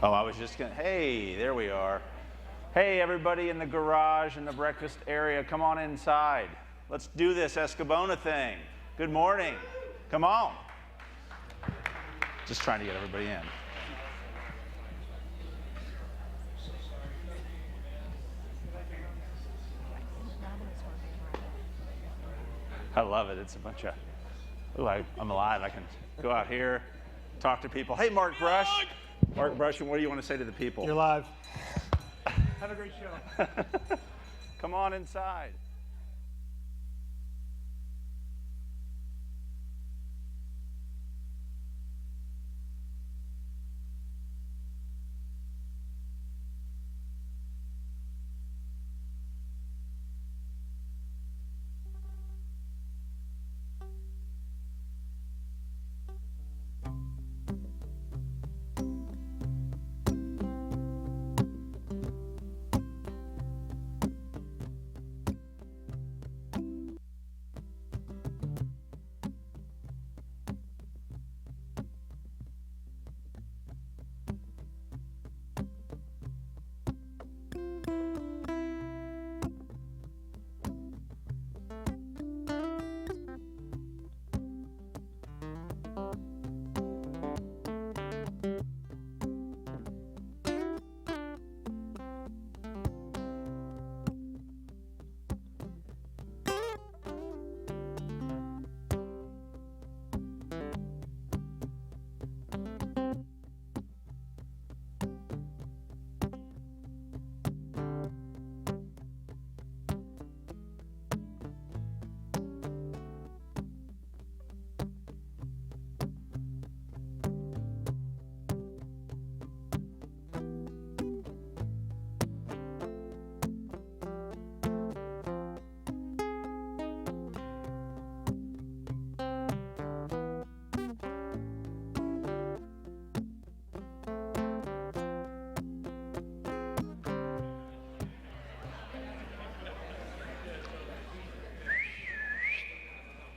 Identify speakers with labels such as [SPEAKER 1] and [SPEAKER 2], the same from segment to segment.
[SPEAKER 1] Oh, I was just gonna, hey, there we are. Hey, everybody in the garage and the breakfast area, come on inside. Let's do this Esca Bona thing. Good morning. Come on. Just trying to get everybody in. I love it. It's a bunch of, ooh, I'm alive. I can go out here, talk to people. Hey, Mark Brush. Mark Brush, and what do you want to say to the people?
[SPEAKER 2] You're live. Have a great show.
[SPEAKER 1] Come on inside.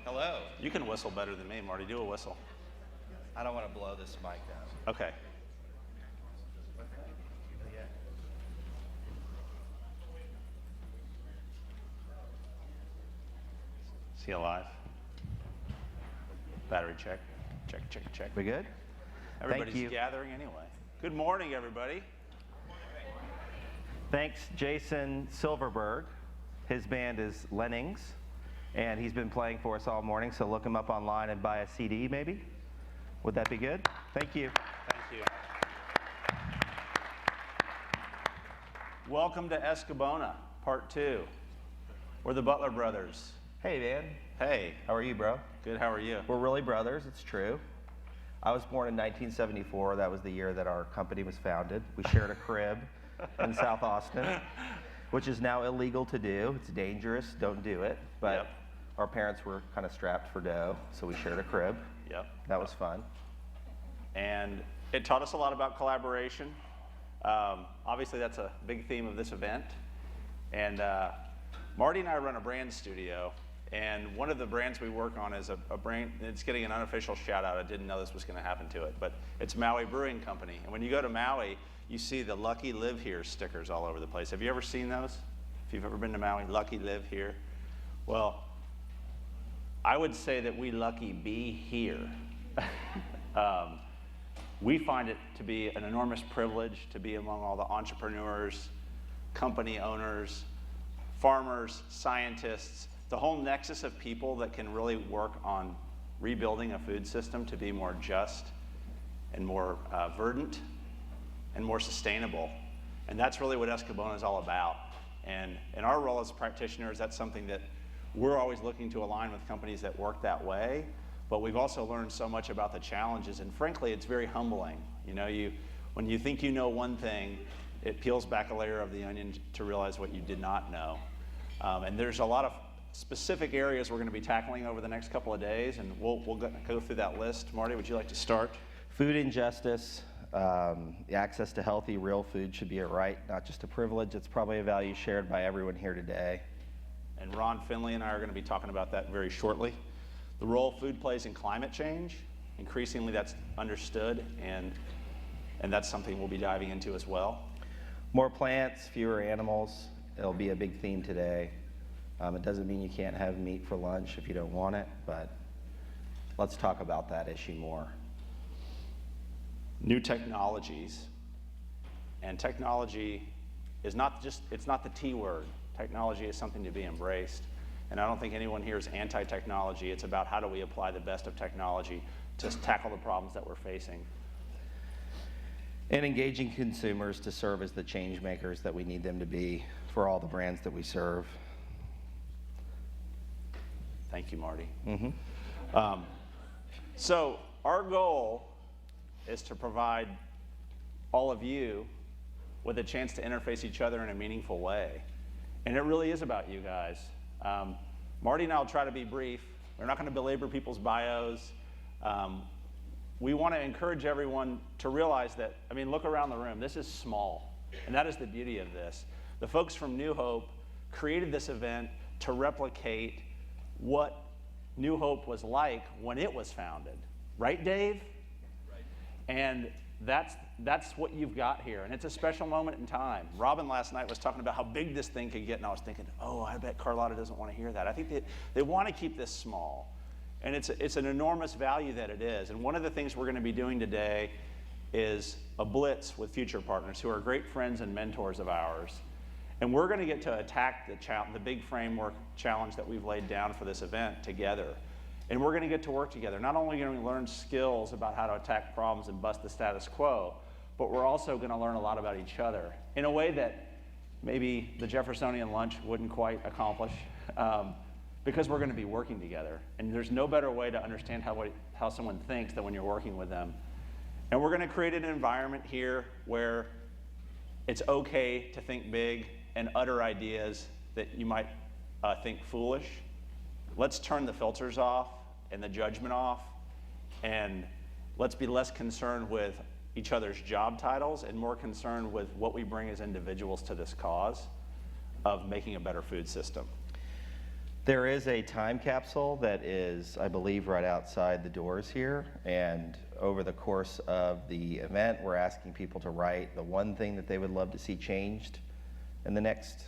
[SPEAKER 3] Hello.
[SPEAKER 1] You can whistle better than me, Marty. Do a whistle.
[SPEAKER 3] I don't want to blow this mic out.
[SPEAKER 1] Okay. Is he alive? Battery check. Check, check, check.
[SPEAKER 3] We good?
[SPEAKER 1] Everybody's
[SPEAKER 3] Thank you.
[SPEAKER 1] gathering anyway. Good morning, everybody.
[SPEAKER 3] Thanks, Jason Silverberg. His band is Lennings, and he's been playing for us all morning, so look him up online and buy a CD, maybe. Would that be good? Thank you.
[SPEAKER 1] Thank you. Welcome to Esca Bona, Part 2. We're the Butler Brothers.
[SPEAKER 3] Hey, man.
[SPEAKER 1] Hey.
[SPEAKER 3] How are you, bro?
[SPEAKER 1] Good, how are you?
[SPEAKER 3] We're really brothers, it's true. I was born in 1974. That was the year that our company was founded. We shared a crib in South Austin, which is now illegal to do. It's dangerous, don't do it. But
[SPEAKER 1] Yep.
[SPEAKER 3] Our parents were kind of strapped for dough, so we shared a crib.
[SPEAKER 1] Yep.
[SPEAKER 3] That was fun.
[SPEAKER 1] And it taught us a lot about collaboration. Obviously, that's a big theme of this event. And Marty and I run a brand studio, and one of the brands we work on is a brand, it's getting an unofficial shout out. I didn't know this was going to happen to it, but it's Maui Brewing Company. And when you go to Maui, you see the Lucky Live Here stickers all over the place. Have you ever seen those? If you've ever been to Maui, Lucky Live Here. Well, I would say that we lucky be here. We find it to be an enormous privilege to be among all the entrepreneurs, company owners, farmers, scientists, the whole nexus of people that can really work on rebuilding a food system to be more just and more verdant and more sustainable. And that's really what Esca Bona is all about. And in our role as practitioners, that's something that we're always looking to align with companies that work that way. But we've also learned so much about the challenges, and frankly, it's very humbling. You know, when you think you know one thing, it peels back a layer of the onion to realize what you did not know. And there's a lot of specific areas we're going to be tackling over the next couple of days, and we'll go through that list. Marty, would you like to start?
[SPEAKER 3] Food injustice, access to healthy, real food should be a right, not just a privilege. It's probably a value shared by everyone here today.
[SPEAKER 1] And Ron Finley and I are going to be talking about that very shortly. The role food plays in climate change. Increasingly, that's understood, and and that's something we'll be diving into as well.
[SPEAKER 3] More plants, fewer animals. It'll be a big theme today. It doesn't mean you can't have meat for lunch if you don't want it, but let's talk about that issue more.
[SPEAKER 1] New technologies, and technology is not just, it's not the T word. Technology is something to be embraced. And I don't think anyone here is anti-technology. It's about how do we apply the best of technology to tackle the problems that we're facing.
[SPEAKER 3] And engaging consumers to serve as the change makers that we need them to be for all the brands that we serve.
[SPEAKER 1] Thank you, Marty. So our goal is to provide all of you with a chance to interface each other in a meaningful way. And it really is about you guys. Marty and I will try to be brief. We're not going to belabor people's bios. We want to encourage everyone to realize that, I mean, look around the room. This is small, and that is the beauty of this. The folks from New Hope created this event to replicate what New Hope was like when it was founded. Right, Dave? Right. And that's what you've got here, and it's a special moment in time. Robin last night was talking about how big this thing could get, and I was thinking, oh, I bet Carlotta doesn't want to hear that. I think they want to keep this small, and it's an enormous value that it is. And one of the things we're going to be doing today is a blitz with future partners who are great friends and mentors of ours, and we're going to get to attack the big framework challenge that we've laid down for this event together. And we're going to get to work together. Not only are we going to learn skills about how to attack problems and bust the status quo, but we're also going to learn a lot about each other in a way that maybe the Jeffersonian lunch wouldn't quite accomplish, because we're going to be working together. And there's no better way to understand how someone thinks than when you're working with them. And we're going to create an environment here where it's okay to think big and utter ideas that you might think foolish. Let's turn the filters off and the judgment off, and let's be less concerned with each other's job titles and more concerned with what we bring as individuals to this cause of making a better food system.
[SPEAKER 3] There is a time capsule that is, I believe, right outside the doors here, and over the course of the event, we're asking people to write the one thing that they would love to see changed in the next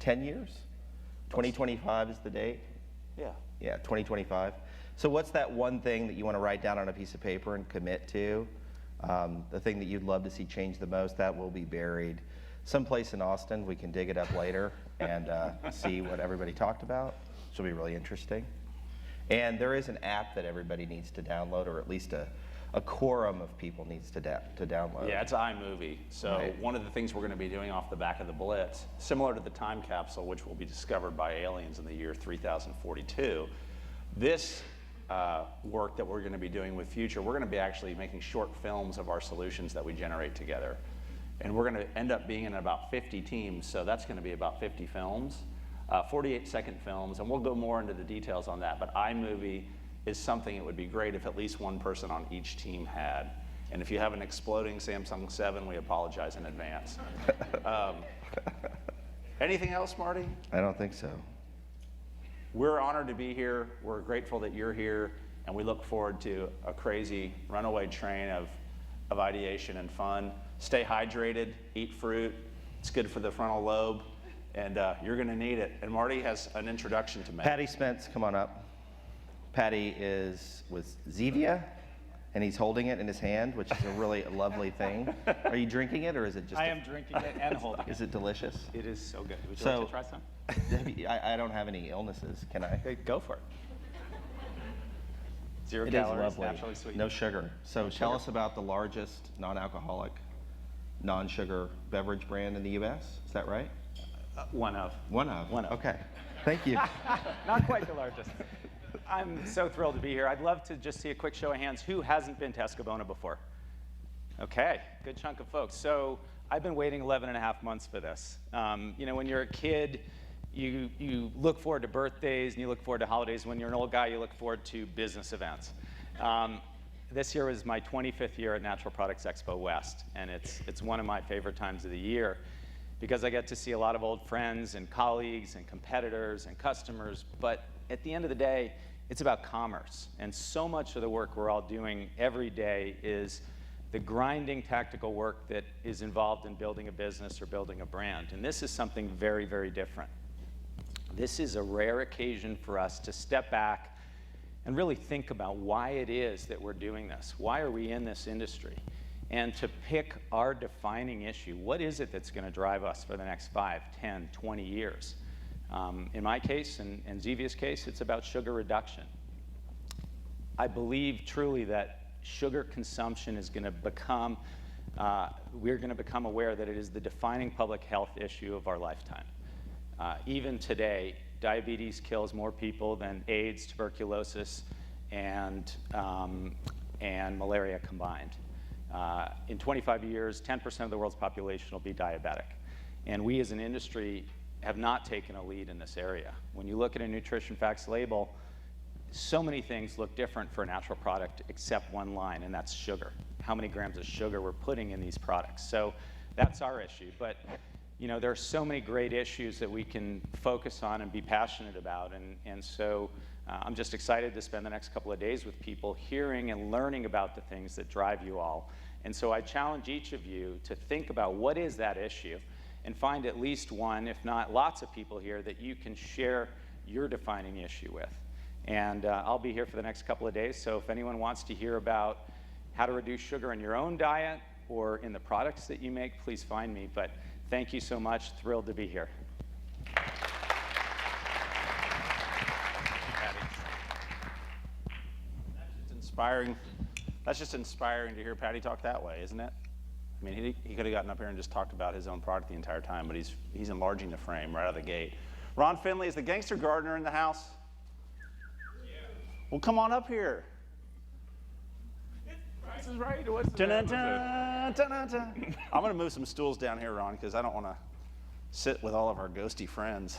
[SPEAKER 3] 10 years. 2025 is the date? Yeah, 2025. So what's that one thing that you want to write down on a piece of paper and commit to? The thing that you'd love to see change the most, that will be buried someplace in Austin. We can dig it up later and see what everybody talked about. Which will be really interesting. And there is an app that everybody needs to download, or at least a quorum of people needs to download.
[SPEAKER 1] Yeah, it's iMovie. So right. One of the things we're going to be doing off the back of the Blitz, similar to the time capsule, which will be discovered by aliens in the year 3042, this work that we're going to be doing with Future, we're going to be actually making short films of our solutions that we generate together. And we're going to end up being in about 50 teams, so that's going to be about 50 films, 48-second films, and we'll go more into the details on that. But iMovie is something it would be great if at least one person on each team had. And if you have an exploding Samsung 7, we apologize in advance. Anything else, Marty?
[SPEAKER 3] I don't think so.
[SPEAKER 1] We're honored to be here. We're grateful that you're here, and we look forward to a crazy runaway train of ideation and fun. Stay hydrated, eat fruit. It's good for the frontal lobe, and you're going to need it. And Marty has an introduction to make.
[SPEAKER 3] Patty Spence, come on up. Patty is with Zevia, and he's holding it in his hand, which is a really lovely thing. Are you drinking it, or is it just?
[SPEAKER 2] I am drinking it and holding it.
[SPEAKER 3] Is it delicious?
[SPEAKER 2] It is so good. Would you like to try some?
[SPEAKER 3] I don't have any illnesses. Can I?
[SPEAKER 2] Okay, go for it. 0
[SPEAKER 3] It
[SPEAKER 2] calories,
[SPEAKER 3] is lovely.
[SPEAKER 2] naturally sweet.
[SPEAKER 3] No sugar. So tell us about the largest non-alcoholic, non-sugar beverage brand in the U.S. Is that right?
[SPEAKER 2] One of.
[SPEAKER 3] One of.
[SPEAKER 2] One of.
[SPEAKER 3] Okay. Thank you.
[SPEAKER 2] Not quite the largest. I'm so thrilled to be here. I'd love to just see a quick show of hands. Who hasn't been to Esca Bona before? Okay, good chunk of folks. So I've been waiting 11 and a half months for this. You know, when you're a kid, you look forward to birthdays and you look forward to holidays. When you're an old guy, you look forward to business events. This year was my 25th year at Natural Products Expo West, and it's one of my favorite times of the year because I get to see a lot of old friends and colleagues and competitors and customers, but at the end of the day, it's about commerce. And so much of the work we're all doing every day is the grinding tactical work that is involved in building a business or building a brand. And this is something very, very different. This is a rare occasion for us to step back and really think about why it is that we're doing this. Why are we in this industry? And to pick our defining issue. What is it that's going to drive us for the next 5, 10, 20 years? In my case, and Zevia's case, it's about sugar reduction. I believe truly that sugar consumption is going to become, we're going to become aware that it is the defining public health issue of our lifetime. Even today, diabetes kills more people than AIDS, tuberculosis, and malaria combined. In 25 years, 10% of the world's population will be diabetic. And we as an industry have not taken a lead in this area. When you look at a nutrition facts label, so many things look different for a natural product except one line, and that's sugar. How many grams of sugar we're putting in these products. So that's our issue. But you know, there are so many great issues that we can focus on and be passionate about. And so I'm just excited to spend the next couple of days with people hearing and learning about the things that drive you all. And so I challenge each of you to think about what is that issue and find at least one, if not lots of people here that you can share your defining issue with. And I'll be here for the next couple of days, so if anyone wants to hear about how to reduce sugar in your own diet or in the products that you make, please find me. But thank you so much. Thrilled to be here.
[SPEAKER 1] That's just inspiring to hear Patty talk that way, isn't it? I mean, he could have gotten up here and just talked about his own product the entire time, but he's enlarging the frame right out of the gate. Ron Finley, is the gangster gardener in the house? Yeah. Well, come on up here.
[SPEAKER 4] This is right. What's the
[SPEAKER 1] Dun-dun-dun, dun-dun-dun. I'm going to move some stools down here, Ron, because I don't want to sit with all of our ghosty friends.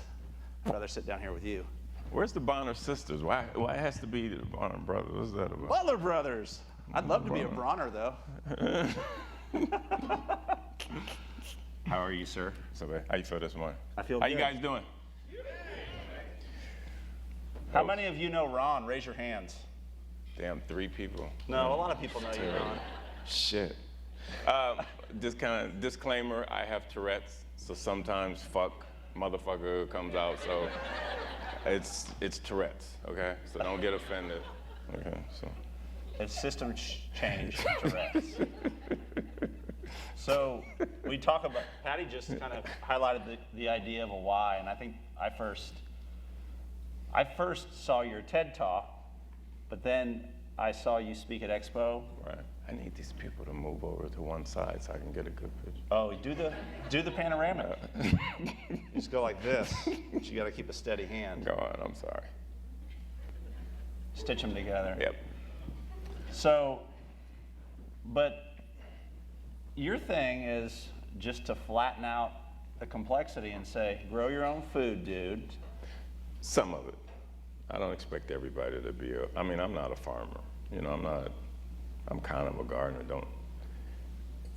[SPEAKER 1] I'd rather sit down here with you.
[SPEAKER 4] Where's the Bonner sisters? Why it has to be the Bonner brothers? What's that about?
[SPEAKER 1] Butler Brothers. I'd love to be a Bronner, though. How are you, sir?
[SPEAKER 4] So, how you feel this morning?
[SPEAKER 1] I feel
[SPEAKER 4] How
[SPEAKER 1] good.
[SPEAKER 4] you guys doing?
[SPEAKER 1] How many of you know Ron? Raise your hands.
[SPEAKER 4] Damn, 3 people.
[SPEAKER 1] No, a lot of people know you, Ron.
[SPEAKER 4] Shit. This kind of disclaimer, I have Tourette's, so sometimes fuck motherfucker comes out, so it's Tourette's, okay? So don't get offended, okay? So.
[SPEAKER 1] It's system change, Tourette's. So we talk about, Patty just kind of highlighted the idea of a why, and I think I first saw your TED Talk, but then I saw you speak at Expo.
[SPEAKER 4] Right. I need these people to move over to one side so I can get a good picture.
[SPEAKER 1] Oh, do the panoramic. Just go like this, but you got to keep a steady hand.
[SPEAKER 4] Go on, I'm sorry.
[SPEAKER 1] Stitch them together.
[SPEAKER 4] Yep.
[SPEAKER 1] So, but your thing is just to flatten out the complexity and say, grow your own food, dude.
[SPEAKER 4] Some of it. I don't expect everybody to be I mean, I'm not a farmer. You know, I'm kind of a gardener.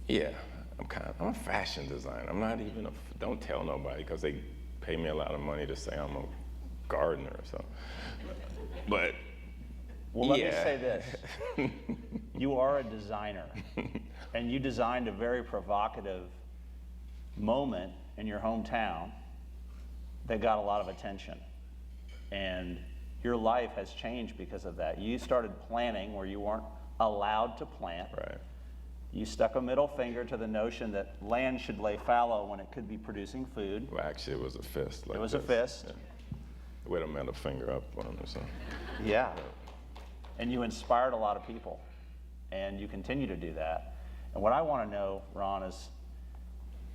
[SPEAKER 4] I'm a fashion designer. I'm not even don't tell nobody because they pay me a lot of money to say I'm a gardener or something. But,
[SPEAKER 1] well, let me say this. You are a designer, and you designed a very provocative moment in your hometown that got a lot of attention. And your life has changed because of that. You started planting where you weren't allowed to plant.
[SPEAKER 4] Right.
[SPEAKER 1] You stuck a middle finger to the notion that land should lay fallow when it could be producing food.
[SPEAKER 4] Well, actually, it was a fist. Like
[SPEAKER 1] It was
[SPEAKER 4] this.
[SPEAKER 1] a fist.
[SPEAKER 4] Yeah. With a middle finger up on it or something.
[SPEAKER 1] Yeah. And you inspired a lot of people. And you continue to do that. And what I want to know, Ron, is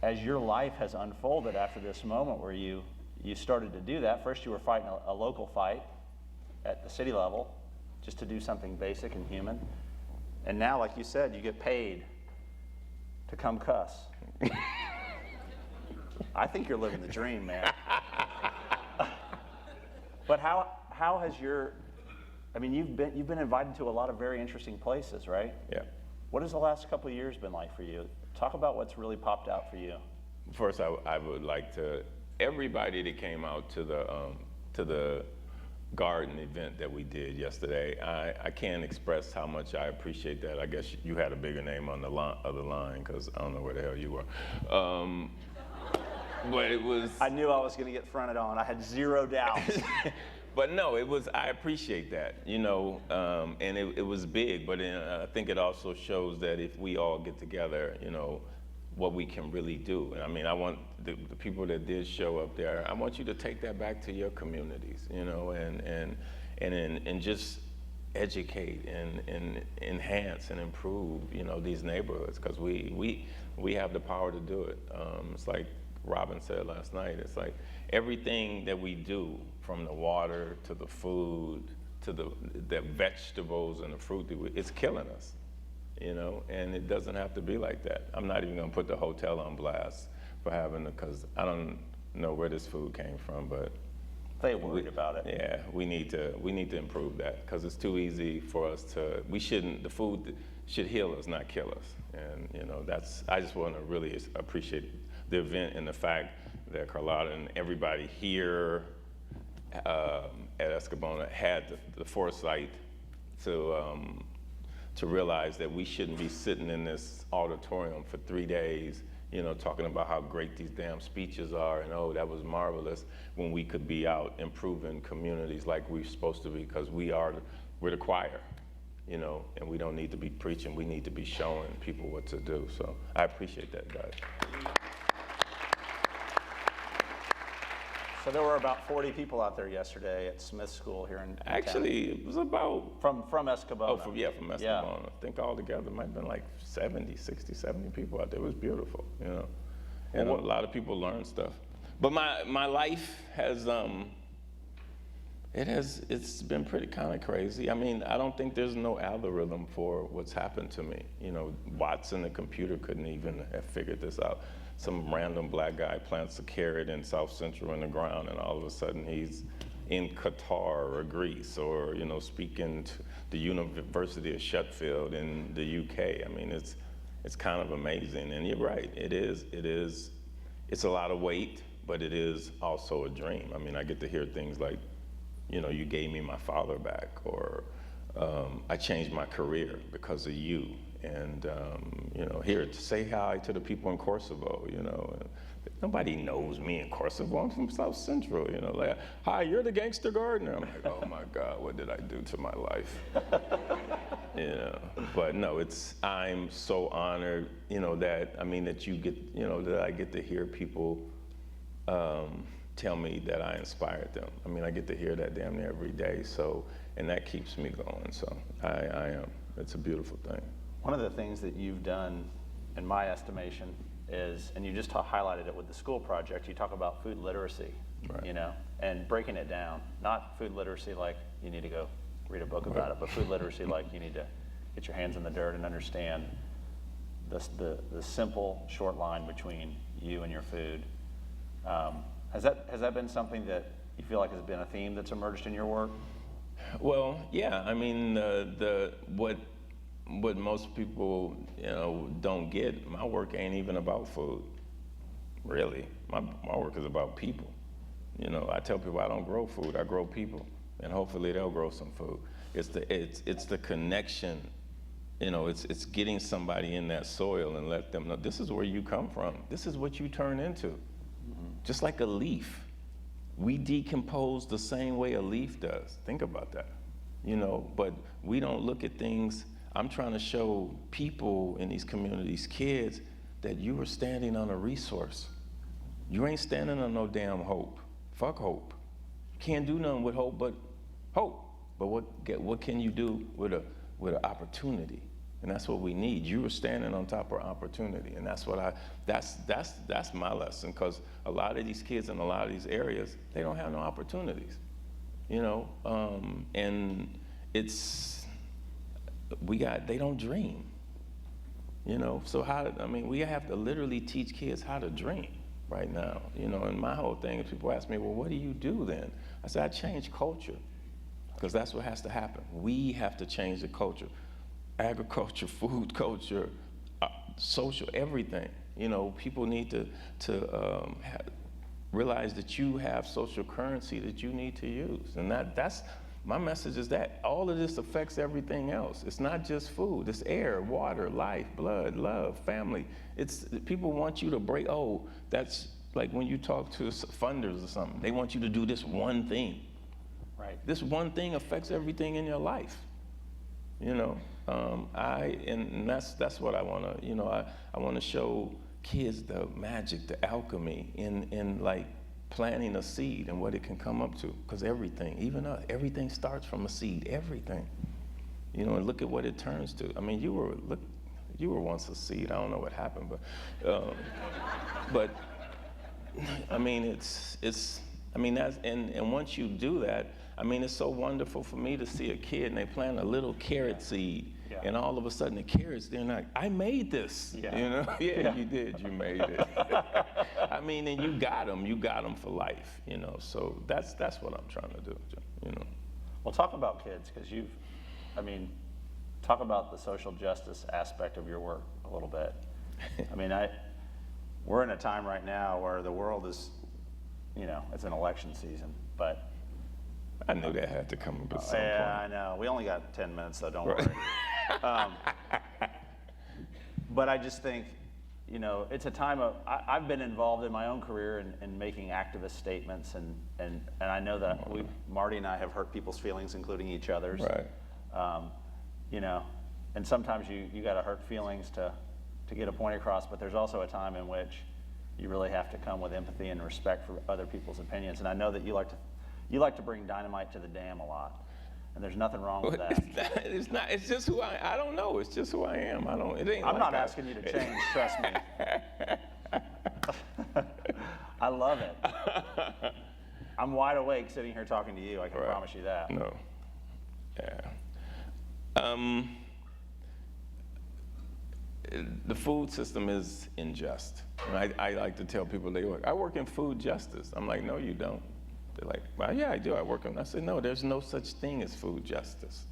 [SPEAKER 1] as your life has unfolded after this moment where you started to do that, first you were fighting a local fight at the city level just to do something basic and human. And now, like you said, you get paid to come cuss. I think you're living the dream, man. But how has I mean, you've been invited to a lot of very interesting places, right?
[SPEAKER 4] Yeah.
[SPEAKER 1] What has the last couple of years been like for you? Talk about what's really popped out for you.
[SPEAKER 4] First, I would like to everybody that came out to the garden event that we did yesterday. I can't express how much I appreciate that. I guess you had a bigger name on the other line, because I don't know where the hell you were. But it was.
[SPEAKER 1] I knew I was going to get fronted on. I had zero doubts.
[SPEAKER 4] But no, it was. I appreciate that, and it was big. But I think it also shows that if we all get together, what we can really do. And I mean, I want the people that did show up there. I want you to take that back to your communities, and just educate and enhance and improve, these neighborhoods, because we have the power to do it. It's like Robin said last night. It's like everything that we do, from the water to the food to the vegetables and the fruit, it's killing us. And it doesn't have to be like that. I'm not even gonna put the hotel on blast for having it, because I don't know where this food came from, but
[SPEAKER 1] They worried about it.
[SPEAKER 4] yeah, we need to improve that, because it's too easy for us to. The food should heal us, not kill us. And I just want to really appreciate the event and the fact that Carlotta and everybody here at Esca Bona had the foresight to realize that we shouldn't be sitting in this auditorium for 3 days, talking about how great these damn speeches are and, oh, that was marvelous, when we could be out improving communities like we're supposed to be, because we're the choir, and we don't need to be preaching, we need to be showing people what to do. So I appreciate that, guys.
[SPEAKER 1] So there were about 40 people out there yesterday at Smith School here in
[SPEAKER 4] Actually, it was about.
[SPEAKER 1] From Esca Bona.
[SPEAKER 4] From Esca
[SPEAKER 1] Yeah.
[SPEAKER 4] Bona. I think altogether it might have been like 60, 70 people out there. It was beautiful, And a lot of people learned stuff. But my life has, it's been pretty kind of crazy. I mean, I don't think there's no algorithm for what's happened to me. Watson, the computer, couldn't even have figured this out. Some random black guy plants a carrot in South Central in the ground, and all of a sudden he's in Qatar or Greece, or speaking to the University of Sheffield in the UK. I mean, it's kind of amazing. And you're right, it's a lot of weight, but it is also a dream. I mean, I get to hear things like, you gave me my father back, or I changed my career because of you. And here, to say hi to the people in Kosovo, nobody knows me in Kosovo. I'm from South Central, like, hi, you're the gangster gardener. I'm like, oh my God, what did I do to my life? But no, I'm so honored, that you get, that I get to hear people tell me that I inspired them. I mean, I get to hear that damn near every day. So, and that keeps me going. So it's a beautiful thing.
[SPEAKER 1] One of the things that you've done, in my estimation, is, and you just highlighted it with the school project, you talk about food literacy,
[SPEAKER 4] Right.
[SPEAKER 1] And breaking it down. Not food literacy like you need to go read a book about it, but food literacy like you need to get your hands in the dirt and understand the simple, short line between you and your food. Has that been something that you feel like has been a theme that's emerged in your work?
[SPEAKER 4] Well, yeah. I mean, what most people don't get, my work ain't even about food. Really, my work is about people. I tell people I don't grow food, I grow people, and hopefully they'll grow some food. It's the connection. It's getting somebody in that soil and let them know this is where you come from. This is what you turn into. Mm-hmm. Just like a leaf, we decompose the same way a leaf does. Think about that. But we don't look at things. I'm trying to show people in these communities, kids, that you are standing on a resource. You ain't standing on no damn hope. Fuck hope. You can't do nothing with hope but hope. But what can you do with an opportunity? And that's what we need. You are standing on top of opportunity, and that's that's my lesson. Because a lot of these kids in a lot of these areas, they don't have no opportunities, and they don't dream, So we have to literally teach kids how to dream right now, And my whole thing is, people ask me, well, what do you do then? I said, I change culture, because that's what has to happen. We have to change the culture. Agriculture, food culture, social, everything. People need to realize that you have social currency that you need to use. And that's my message is that all of this affects everything else. It's not just food, it's air, water, life, blood, love, family. It's people want you to break, oh, that's like when you talk to funders or something, they want you to do this one thing.
[SPEAKER 2] Right.
[SPEAKER 4] This one thing affects everything in your life. You know, and that's what I want to, you know, I want to show kids the magic, the alchemy in like planting a seed and what it can come up to. Because everything, even everything starts from a seed, everything. You know, and look at what it turns to. I mean, you were once a seed. I don't know what happened, but I mean, and once you do that, I mean, it's so wonderful for me to see a kid and they plant a little carrot seed, and all of a sudden the carrots, they're not, I made this, you know? Yeah, you did, you made it. I mean, and you got them for life, you know? So that's what I'm trying to do, you know?
[SPEAKER 1] Well, talk about kids, because talk about the social justice aspect of your work a little bit. I mean, we're in a time right now where the world is, you know, it's an election season, but.
[SPEAKER 4] I knew that had to come up at some point.
[SPEAKER 1] Yeah, I know. We only got 10 minutes, so don't worry. But I just think, you know, it's a time of, I've been involved in my own career in making activist statements, and I know that Marty and I have hurt people's feelings, including each other's.
[SPEAKER 4] Right.
[SPEAKER 1] You know, and sometimes you got to hurt feelings to get a point across, but there's also a time in which you really have to come with empathy and respect for other people's opinions. And I know that you like to bring dynamite to the dam a lot, and there's nothing wrong with that.
[SPEAKER 4] It's not. It's just who I don't know. It's just who I am. It ain't.
[SPEAKER 1] I'm not asking you to change. Trust me. I love it. I'm wide awake sitting here talking to you. I can promise you that.
[SPEAKER 4] No. Yeah. The food system is unjust. And I like to tell people I work in food justice. I'm like, no, you don't. They're like, well, yeah, I do. I said, no, there's no such thing as food justice.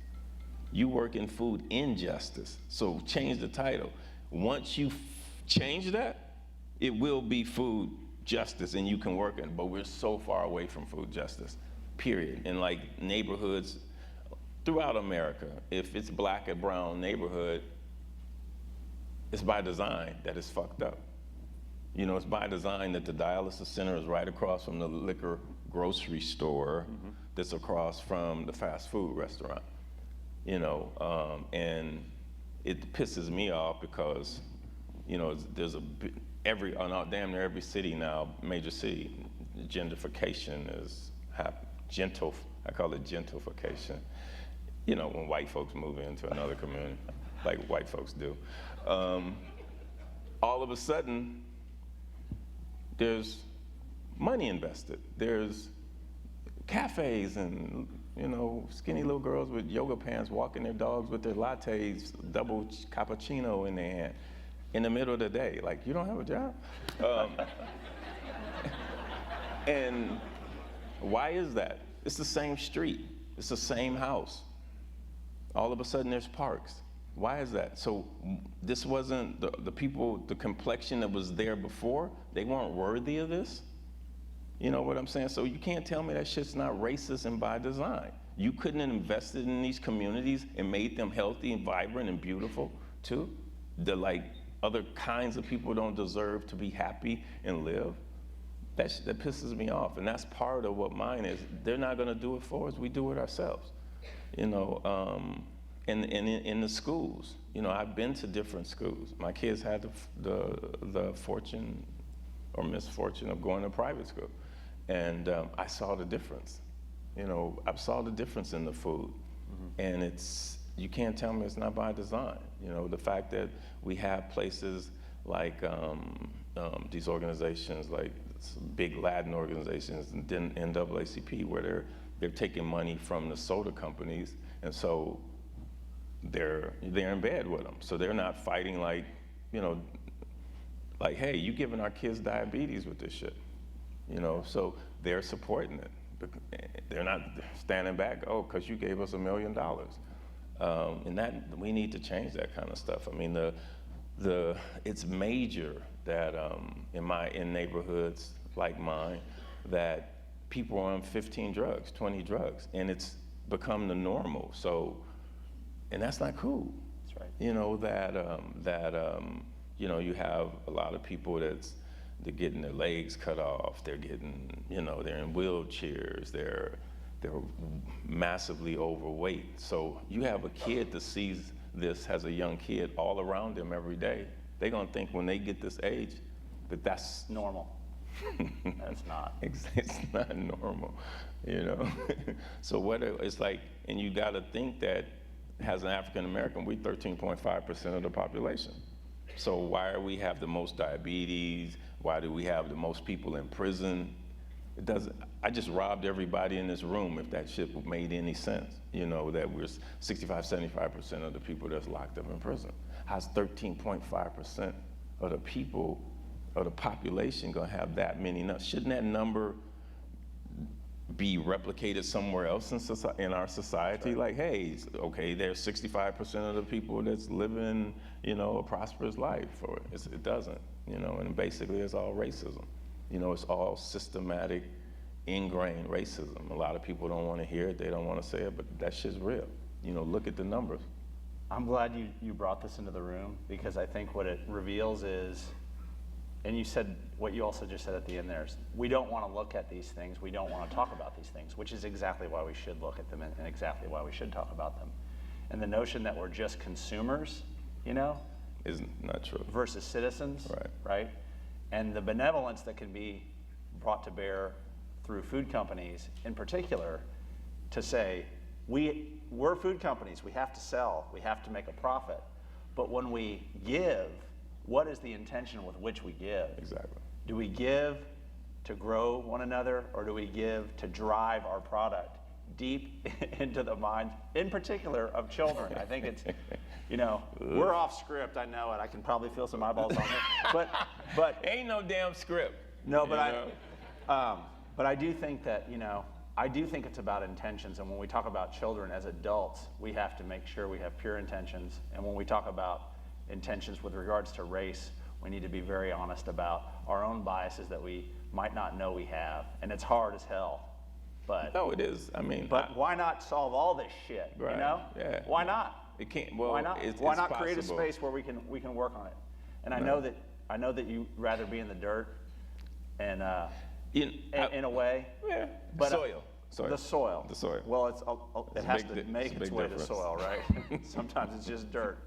[SPEAKER 4] You work in food injustice. So change the title. Once you change that, it will be food justice and you can work in it. But we're so far away from food justice, period. In like neighborhoods throughout America, if it's black or brown neighborhood, it's by design that it's fucked up. You know, it's by design that the dialysis center is right across from the liquor grocery store that's across from the fast food restaurant. You know, and it pisses me off because, you know, there's damn near every city now, major city, gentrification is happening. I call it gentrification. You know, when white folks move into another community, like white folks do. All of a sudden, there's money invested. There's cafes and, you know, skinny little girls with yoga pants walking their dogs with their lattes, double cappuccino in their hand in the middle of the day. Like, you don't have a job? And why is that? It's the same street. It's the same house. All of a sudden, there's parks. Why is that? So this wasn't the people, the complexion that was there before, they weren't worthy of this? You know what I'm saying? So you can't tell me that shit's not racist and by design. You couldn't have invested in these communities and made them healthy and vibrant and beautiful too? Like other kinds of people don't deserve to be happy and live? That pisses me off, and that's part of what mine is. They're not gonna do it for us, we do it ourselves. You know, in the schools, you know, I've been to different schools. My kids had the fortune or misfortune of going to private school. And I saw the difference. You know, I saw the difference in the food. And you can't tell me it's not by design. You know, the fact that we have places like these organizations, like big Latin organizations, and then NAACP, where they're taking money from the soda companies, and so they're in bed with them. So they're not fighting like, you know, like, hey, you giving our kids diabetes with this shit, you know? So they're supporting it. They're not standing back, oh, because you gave us $1 million. And that, we need to change that kind of stuff. I mean, it's major that in neighborhoods like mine, that people are on 15 drugs, 20 drugs, and it's become the normal. So, and that's not cool.
[SPEAKER 2] That's right.
[SPEAKER 4] You know, you know, you have a lot of people they're getting their legs cut off, they're getting, you know, they're in wheelchairs, they're massively overweight. So you have a kid that sees this as a young kid all around them every day. They're gonna think when they get this age that that's
[SPEAKER 2] Normal. That's not.
[SPEAKER 4] It's not normal, you know. So it's like, and you got to think that as an African American, we're 13.5% of the population. So why are we have the most diabetes? Why do we have the most people in prison? It doesn't. I just robbed everybody in this room if that shit made any sense. You know, that we're 65, 75% of the people that's locked up in prison. How's 13.5% of the people of the population gonna have that many numbers? Shouldn't that number be replicated somewhere else in our society? Like, hey, okay, there's 65% of the people that's living, you know, a prosperous life, or it doesn't, you know, and basically it's all racism. You know, it's all systematic, ingrained racism. A lot of people don't want to hear it, they don't want to say it, but that shit's real. You know, look at the numbers.
[SPEAKER 2] I'm glad you brought this into the room, because I think what it reveals is, and you said, what you also just said at the end there is, we don't want to look at these things, we don't want to talk about these things, which is exactly why we should look at them and exactly why we should talk about them. And the notion that we're just consumers, you know?
[SPEAKER 4] Is not true.
[SPEAKER 2] Versus citizens, right? And the benevolence that can be brought to bear through food companies in particular to say, we're food companies, we have to sell, we have to make a profit. But when we give, what is the intention with which we give?
[SPEAKER 4] Exactly.
[SPEAKER 2] Do we give to grow one another, or do we give to drive our product deep into the minds, in particular, of children? I think it's, you know, we're off script, I know it. I can probably feel some eyeballs on it. But
[SPEAKER 4] ain't no damn script.
[SPEAKER 2] No, but I do think that, you know, I do think it's about intentions. And when we talk about children as adults, we have to make sure we have pure intentions. And when we talk about intentions with regards to race, we need to be very honest about our own biases that we might not know we have. And it's hard as hell. But
[SPEAKER 4] no, it is. I mean,
[SPEAKER 2] why not solve all this shit?
[SPEAKER 4] Right.
[SPEAKER 2] You know?
[SPEAKER 4] Yeah.
[SPEAKER 2] Why not?
[SPEAKER 4] It can't. Well,
[SPEAKER 2] why not?
[SPEAKER 4] It's
[SPEAKER 2] why not
[SPEAKER 4] possible.
[SPEAKER 2] create a space where we can work on it? And I know that you'd rather be in the dirt, and in a way.
[SPEAKER 4] Yeah.
[SPEAKER 2] But
[SPEAKER 4] soil.
[SPEAKER 2] The soil.
[SPEAKER 4] The soil.
[SPEAKER 2] Well, it has to make its way to soil, right? Sometimes it's just dirt.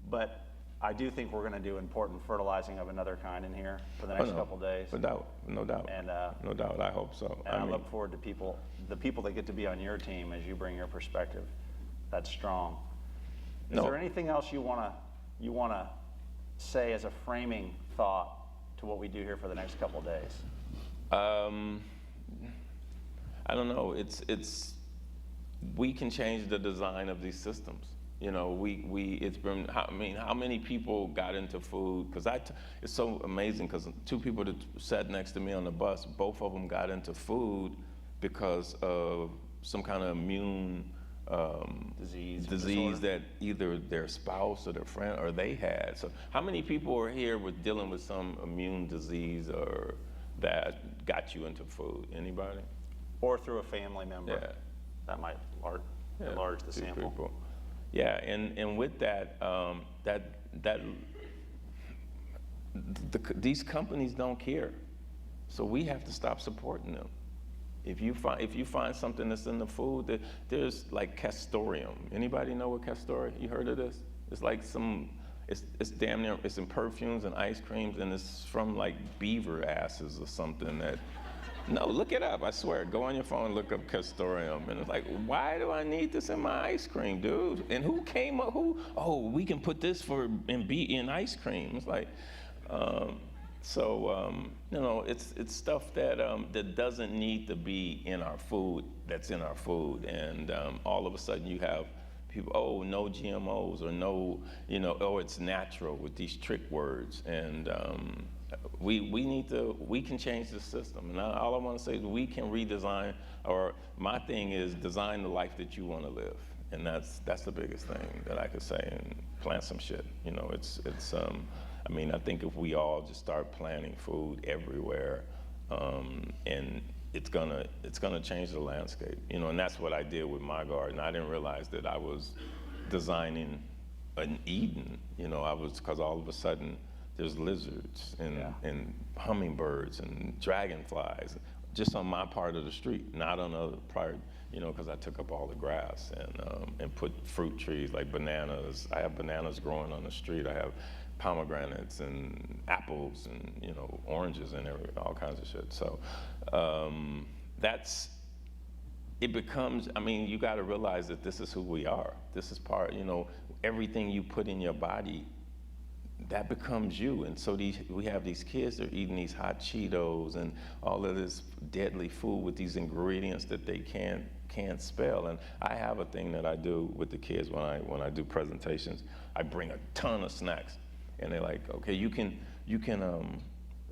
[SPEAKER 2] But I do think we're going to do important fertilizing of another kind in here for the next couple days.
[SPEAKER 4] No doubt, no doubt.
[SPEAKER 2] And
[SPEAKER 4] no doubt, I hope so.
[SPEAKER 2] And I look forward to the people that get to be on your team as you bring your perspective. That's strong. Is there anything else you want to say as a framing thought to what we do here for the next couple days?
[SPEAKER 4] I don't know. We can change the design of these systems. You know, it's been, I mean, how many people got into food? Because it's so amazing, because two people that sat next to me on the bus, both of them got into food because of some kind of immune disease that either their spouse or their friend or they had. So how many people are here with dealing with some immune disease or that got you into food? Anybody?
[SPEAKER 2] Or through a family member.
[SPEAKER 4] Yeah.
[SPEAKER 2] That might enlarge the sample.
[SPEAKER 4] People. Yeah, and with that, these companies don't care, so we have to stop supporting them. If you find something that's in the food, there's like castoreum. Anybody know what castoreum? You heard of this? It's like it's damn near, it's in perfumes and ice creams, and it's from like beaver asses or something that. No, look it up, I swear. Go on your phone and look up castoreum. And it's like, why do I need this in my ice cream, dude? And who came up, we can put this in ice cream. It's like, you know, it's stuff that doesn't need to be in our food, that's in our food. And all of a sudden you have people, no GMOs, or no, you know, it's natural with these trick words. And we can change the system. And all I want to say is we can redesign, or my thing is design the life that you want to live. And that's the biggest thing that I could say, and plant some shit. You know, I mean, I think if we all just start planting food everywhere, and it's gonna change the landscape, you know, and that's what I did with my garden. I didn't realize that I was designing an Eden, you know, because all of a sudden there's lizards and hummingbirds and dragonflies just on my part of the street, not on the other part, you know, because I took up all the grass and put fruit trees like bananas. I have bananas growing on the street. I have pomegranates and apples and, you know, oranges and all kinds of shit. So it becomes, I mean, you got to realize that this is who we are. This is part, you know, everything you put in your body, that becomes you. And so we have these kids that are eating these hot Cheetos and all of this deadly food with these ingredients that they can't spell. And I have a thing that I do with the kids when I do presentations. I bring a ton of snacks, and they're like, okay, you can,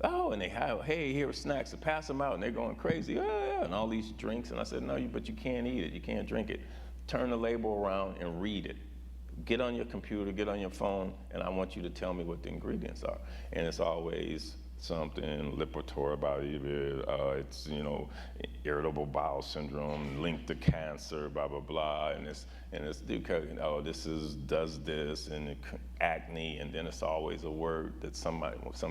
[SPEAKER 4] oh, and they have, hey, here are snacks, and pass them out, and they're going crazy, yeah, and all these drinks. And I said, no, but you can't eat it, you can't drink it. Turn the label around and read it. Get on your computer, get on your phone, and I want you to tell me what the ingredients are. And it's always something lipitor about it. It's, you know, irritable bowel syndrome linked to cancer, blah, blah, blah. And it's because, you know, does this, and acne, and then it's always a word that some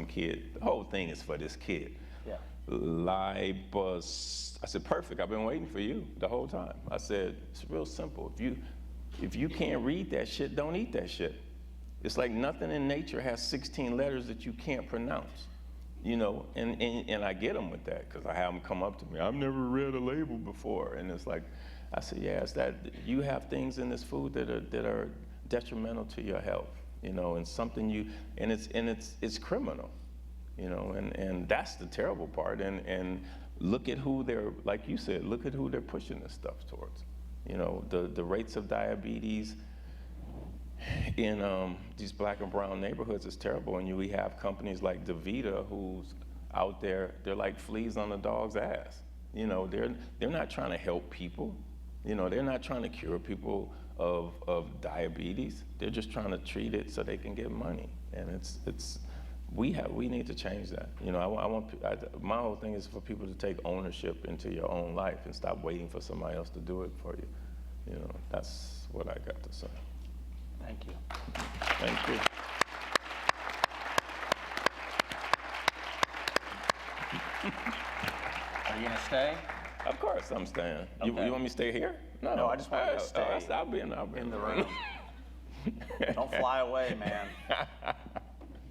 [SPEAKER 4] kid, the whole thing is for this kid.
[SPEAKER 1] Yeah.
[SPEAKER 4] Libus. I said, perfect, I've been waiting for you the whole time. I said, it's real simple. If you can't read that shit, don't eat that shit. It's like nothing in nature has 16 letters that you can't pronounce, you know, and I get them with that because I have them come up to me. I've never read a label before. And it's like, I say, yeah, it's that you have things in this food that are detrimental to your health, you know, and something it's criminal, you know, and that's the terrible part. And look at who they're, like you said, look at who they're pushing this stuff towards. You know, the rates of diabetes in these black and brown neighborhoods is terrible. And we have companies like DaVita who's out there, they're like fleas on a dog's ass. You know, they're not trying to help people. You know, they're not trying to cure people of diabetes. They're just trying to treat it so they can get money. And we need to change that. You know, my whole thing is for people to take ownership into your own life and stop waiting for somebody else to do it for you. You know, that's what I got to say.
[SPEAKER 1] Thank you.
[SPEAKER 4] Thank you.
[SPEAKER 1] Are you gonna stay?
[SPEAKER 4] Of course I'm staying.
[SPEAKER 1] Okay.
[SPEAKER 4] You want me to stay here?
[SPEAKER 1] No, I just want you to stay.
[SPEAKER 4] I'll be in
[SPEAKER 1] the room. Don't fly away, man.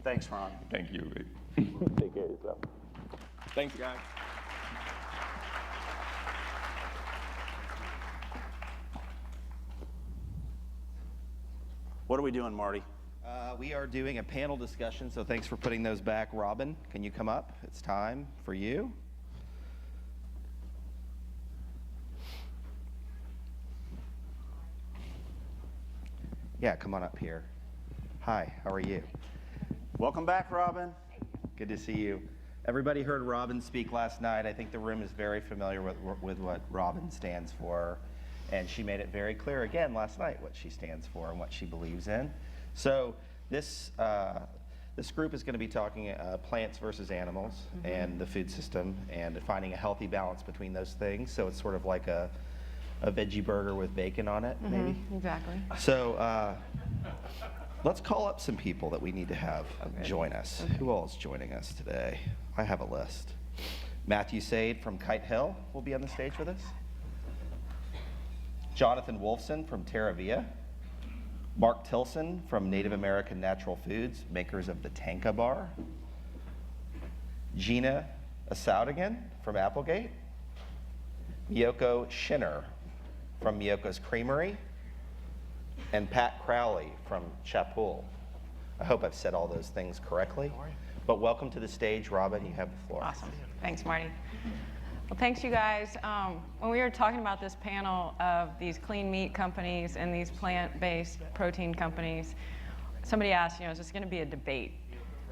[SPEAKER 1] Thanks, Ron.
[SPEAKER 4] Thank you, Rick. Take care of yourself. Thanks, guys.
[SPEAKER 1] What are we doing, Marty?
[SPEAKER 3] We are doing a panel discussion, so thanks for putting those back. Robin, can you come up? It's time for you. Yeah, come on up here. Hi, how are you?
[SPEAKER 1] Welcome back, Robin.
[SPEAKER 3] Good to see you. Everybody heard Robin speak last night. I think the room is very familiar with what Robin stands for. And she made it very clear again last night what she stands for and what she believes in. So this group is going to be talking plants versus animals and the food system and finding a healthy balance between those things. So it's sort of like a veggie burger with bacon on it, maybe?
[SPEAKER 5] Exactly.
[SPEAKER 3] So let's call up some people that we need to have join us. Who all is joining us today? I have a list. Matthew Sade from Kite Hill will be on the stage with us. Jonathan Wolfson from Terra Via. Mark Tilson from Native American Natural Foods, makers of the Tanka Bar. Gina Asaudigan from Applegate. Miyoko Shinner from Miyoko's Creamery. And Pat Crowley from Chapul. I hope I've said all those things correctly. But welcome to the stage, Robin. You have the floor.
[SPEAKER 5] Awesome. Thanks, Marty. Well, thanks, you guys. When we were talking about this panel of these clean meat companies and these plant-based protein companies, somebody asked, is this going to be a debate?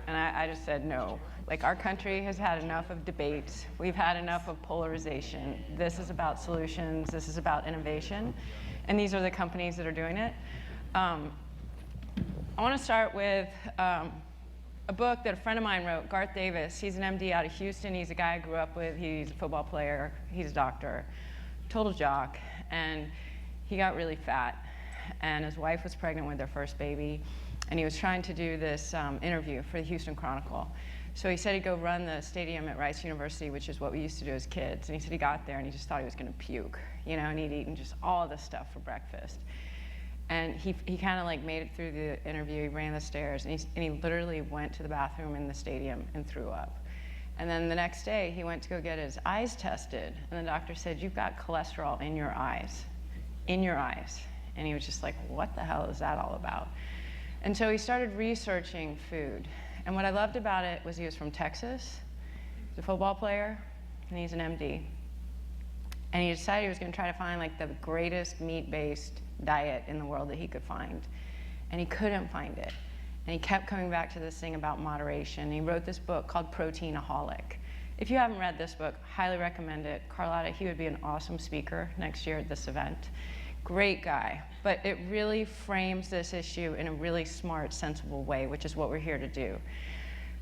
[SPEAKER 5] And I just said no. Like, our country has had enough of debates. We've had enough of polarization. This is about solutions. This is about innovation. And these are the companies that are doing it. I want to start with a book that a friend of mine wrote, Garth Davis. He's an MD out of Houston. He's a guy I grew up with. He's a football player. He's a doctor, total jock. And he got really fat. And his wife was pregnant with their first baby. And he was trying to do this interview for the Houston Chronicle. So he said he'd go run the stadium at Rice University, which is what we used to do as kids. And he said he got there and he just thought he was going to puke, you know, and he'd eaten just all this stuff for breakfast. And he kind of like made it through the interview. He ran the stairs, and he literally went to the bathroom in the stadium and threw up. And then the next day, he went to go get his eyes tested, and the doctor said, "You've got cholesterol in your eyes, in your eyes." And he was just like, "What the hell is that all about?" And so he started researching food. And what I loved about it was he was from Texas, he's a football player, and he's an MD. And he decided he was going to try to find like the greatest meat-based diet in the world that he could find. And he couldn't find it. And he kept coming back to this thing about moderation. He wrote this book called Proteinaholic. If you haven't read this book, highly recommend it. Carlotta, he would be an awesome speaker next year at this event. Great guy. But it really frames this issue in a really smart, sensible way, which is what we're here to do.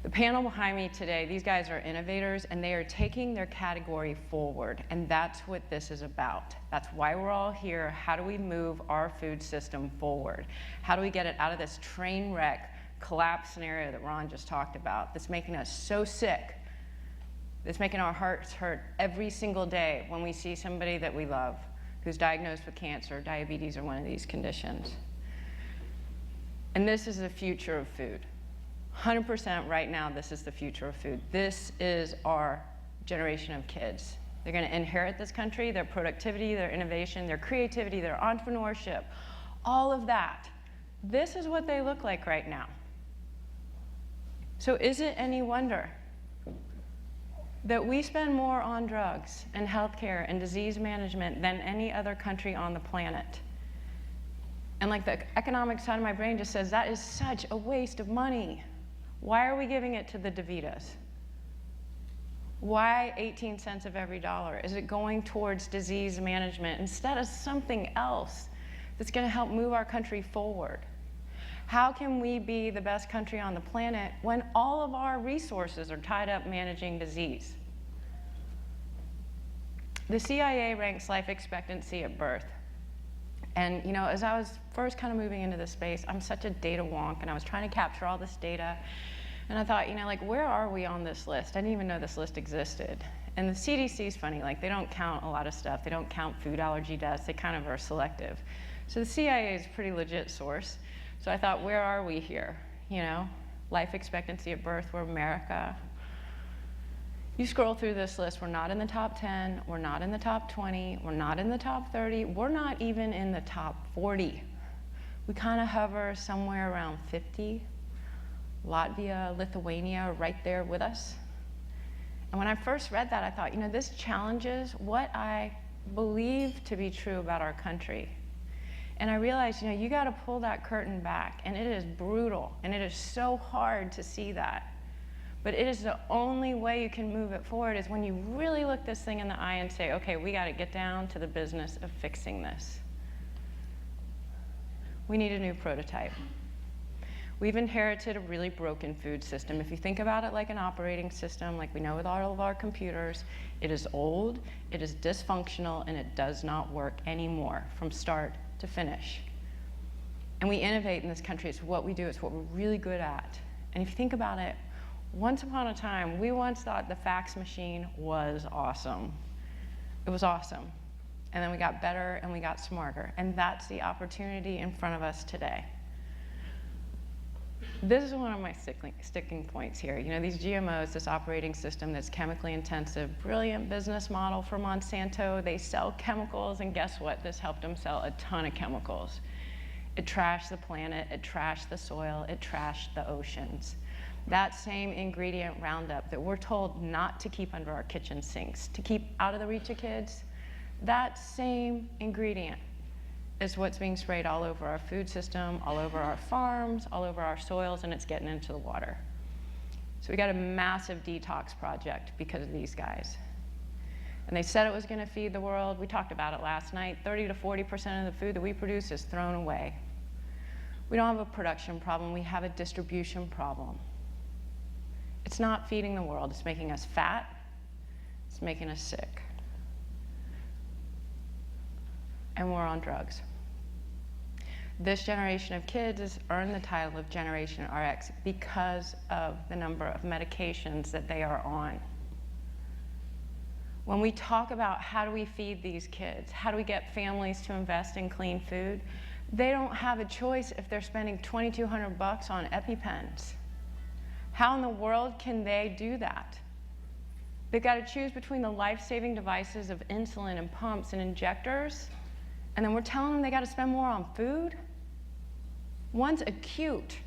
[SPEAKER 5] The panel behind me today, these guys are innovators, and they are taking their category forward, and that's what this is about. That's why we're all here. How do we move our food system forward? How do we get it out of this train wreck collapse scenario that Ron just talked about that's making us so sick, that's making our hearts hurt every single day when we see somebody that we love who's diagnosed with cancer, diabetes, or one of these conditions. And this is the future of food. 100% right now, this is the future of food. This is our generation of kids. They're going to inherit this country, their productivity, their innovation, their creativity, their entrepreneurship, all of that. This is what they look like right now. So is it any wonder that we spend more on drugs and healthcare and disease management than any other country on the planet? And like the economic side of my brain just says, that is such a waste of money. Why are we giving it to the DeVitas? Why 18 cents of every dollar? Is it going towards disease management instead of something else that's going to help move our country forward? How can we be the best country on the planet when all of our resources are tied up managing disease? The CIA ranks life expectancy at birth. And you know, as I was first kind of moving into this space, I'm such a data wonk, and I was trying to capture all this data. And I thought, you know, like, where are we on this list? I didn't even know this list existed. And the CDC is funny, like, they don't count a lot of stuff. They don't count food allergy deaths. They kind of are selective. So the CIA is a pretty legit source. So I thought, where are we here? You know, life expectancy at birth, we're America. You scroll through this list, we're not in the top 10, we're not in the top 20, we're not in the top 30, we're not even in the top 40. We kind of hover somewhere around 50. Latvia, Lithuania are right there with us. And when I first read that, I thought, you know, this challenges what I believe to be true about our country. And I realized, you know, you got to pull that curtain back, and it is brutal, and it is so hard to see that. But it is the only way you can move it forward is when you really look this thing in the eye and say, okay, we got to get down to the business of fixing this. We need a new prototype. We've inherited a really broken food system. If you think about it like an operating system, like we know with all of our computers, it is old, it is dysfunctional, and it does not work anymore from start to finish. And we innovate in this country. It's what we do. It's what we're really good at. And if you think about it, once upon a time, we once thought the fax machine was awesome. It was awesome. And then we got better and we got smarter. And that's the opportunity in front of us today. This is one of my sticking points here. You know, these GMOs, this operating system that's chemically intensive, brilliant business model for Monsanto. They sell chemicals, and guess what? This helped them sell a ton of chemicals. It trashed the planet, it trashed the soil, it trashed the oceans. That same ingredient, Roundup, that we're told not to keep under our kitchen sinks, to keep out of the reach of kids, that same ingredient is what's being sprayed all over our food system, all over our farms, all over our soils, and it's getting into the water. So we got a massive detox project because of these guys. And they said it was going to feed the world. We talked about it last night. 30 to 40% of the food that we produce is thrown away. We don't have a production problem. We have a distribution problem. It's not feeding the world. It's making us fat. It's making us sick. And we're on drugs. This generation of kids has earned the title of Generation RX because of the number of medications that they are on. When we talk about how do we feed these kids, how do we get families to invest in clean food, they don't have a choice if they're spending $2,200 on EpiPens. How in the world can they do that? They've got to choose between the life-saving devices of insulin and pumps and injectors, and then we're telling them they got to spend more on food? One's acute,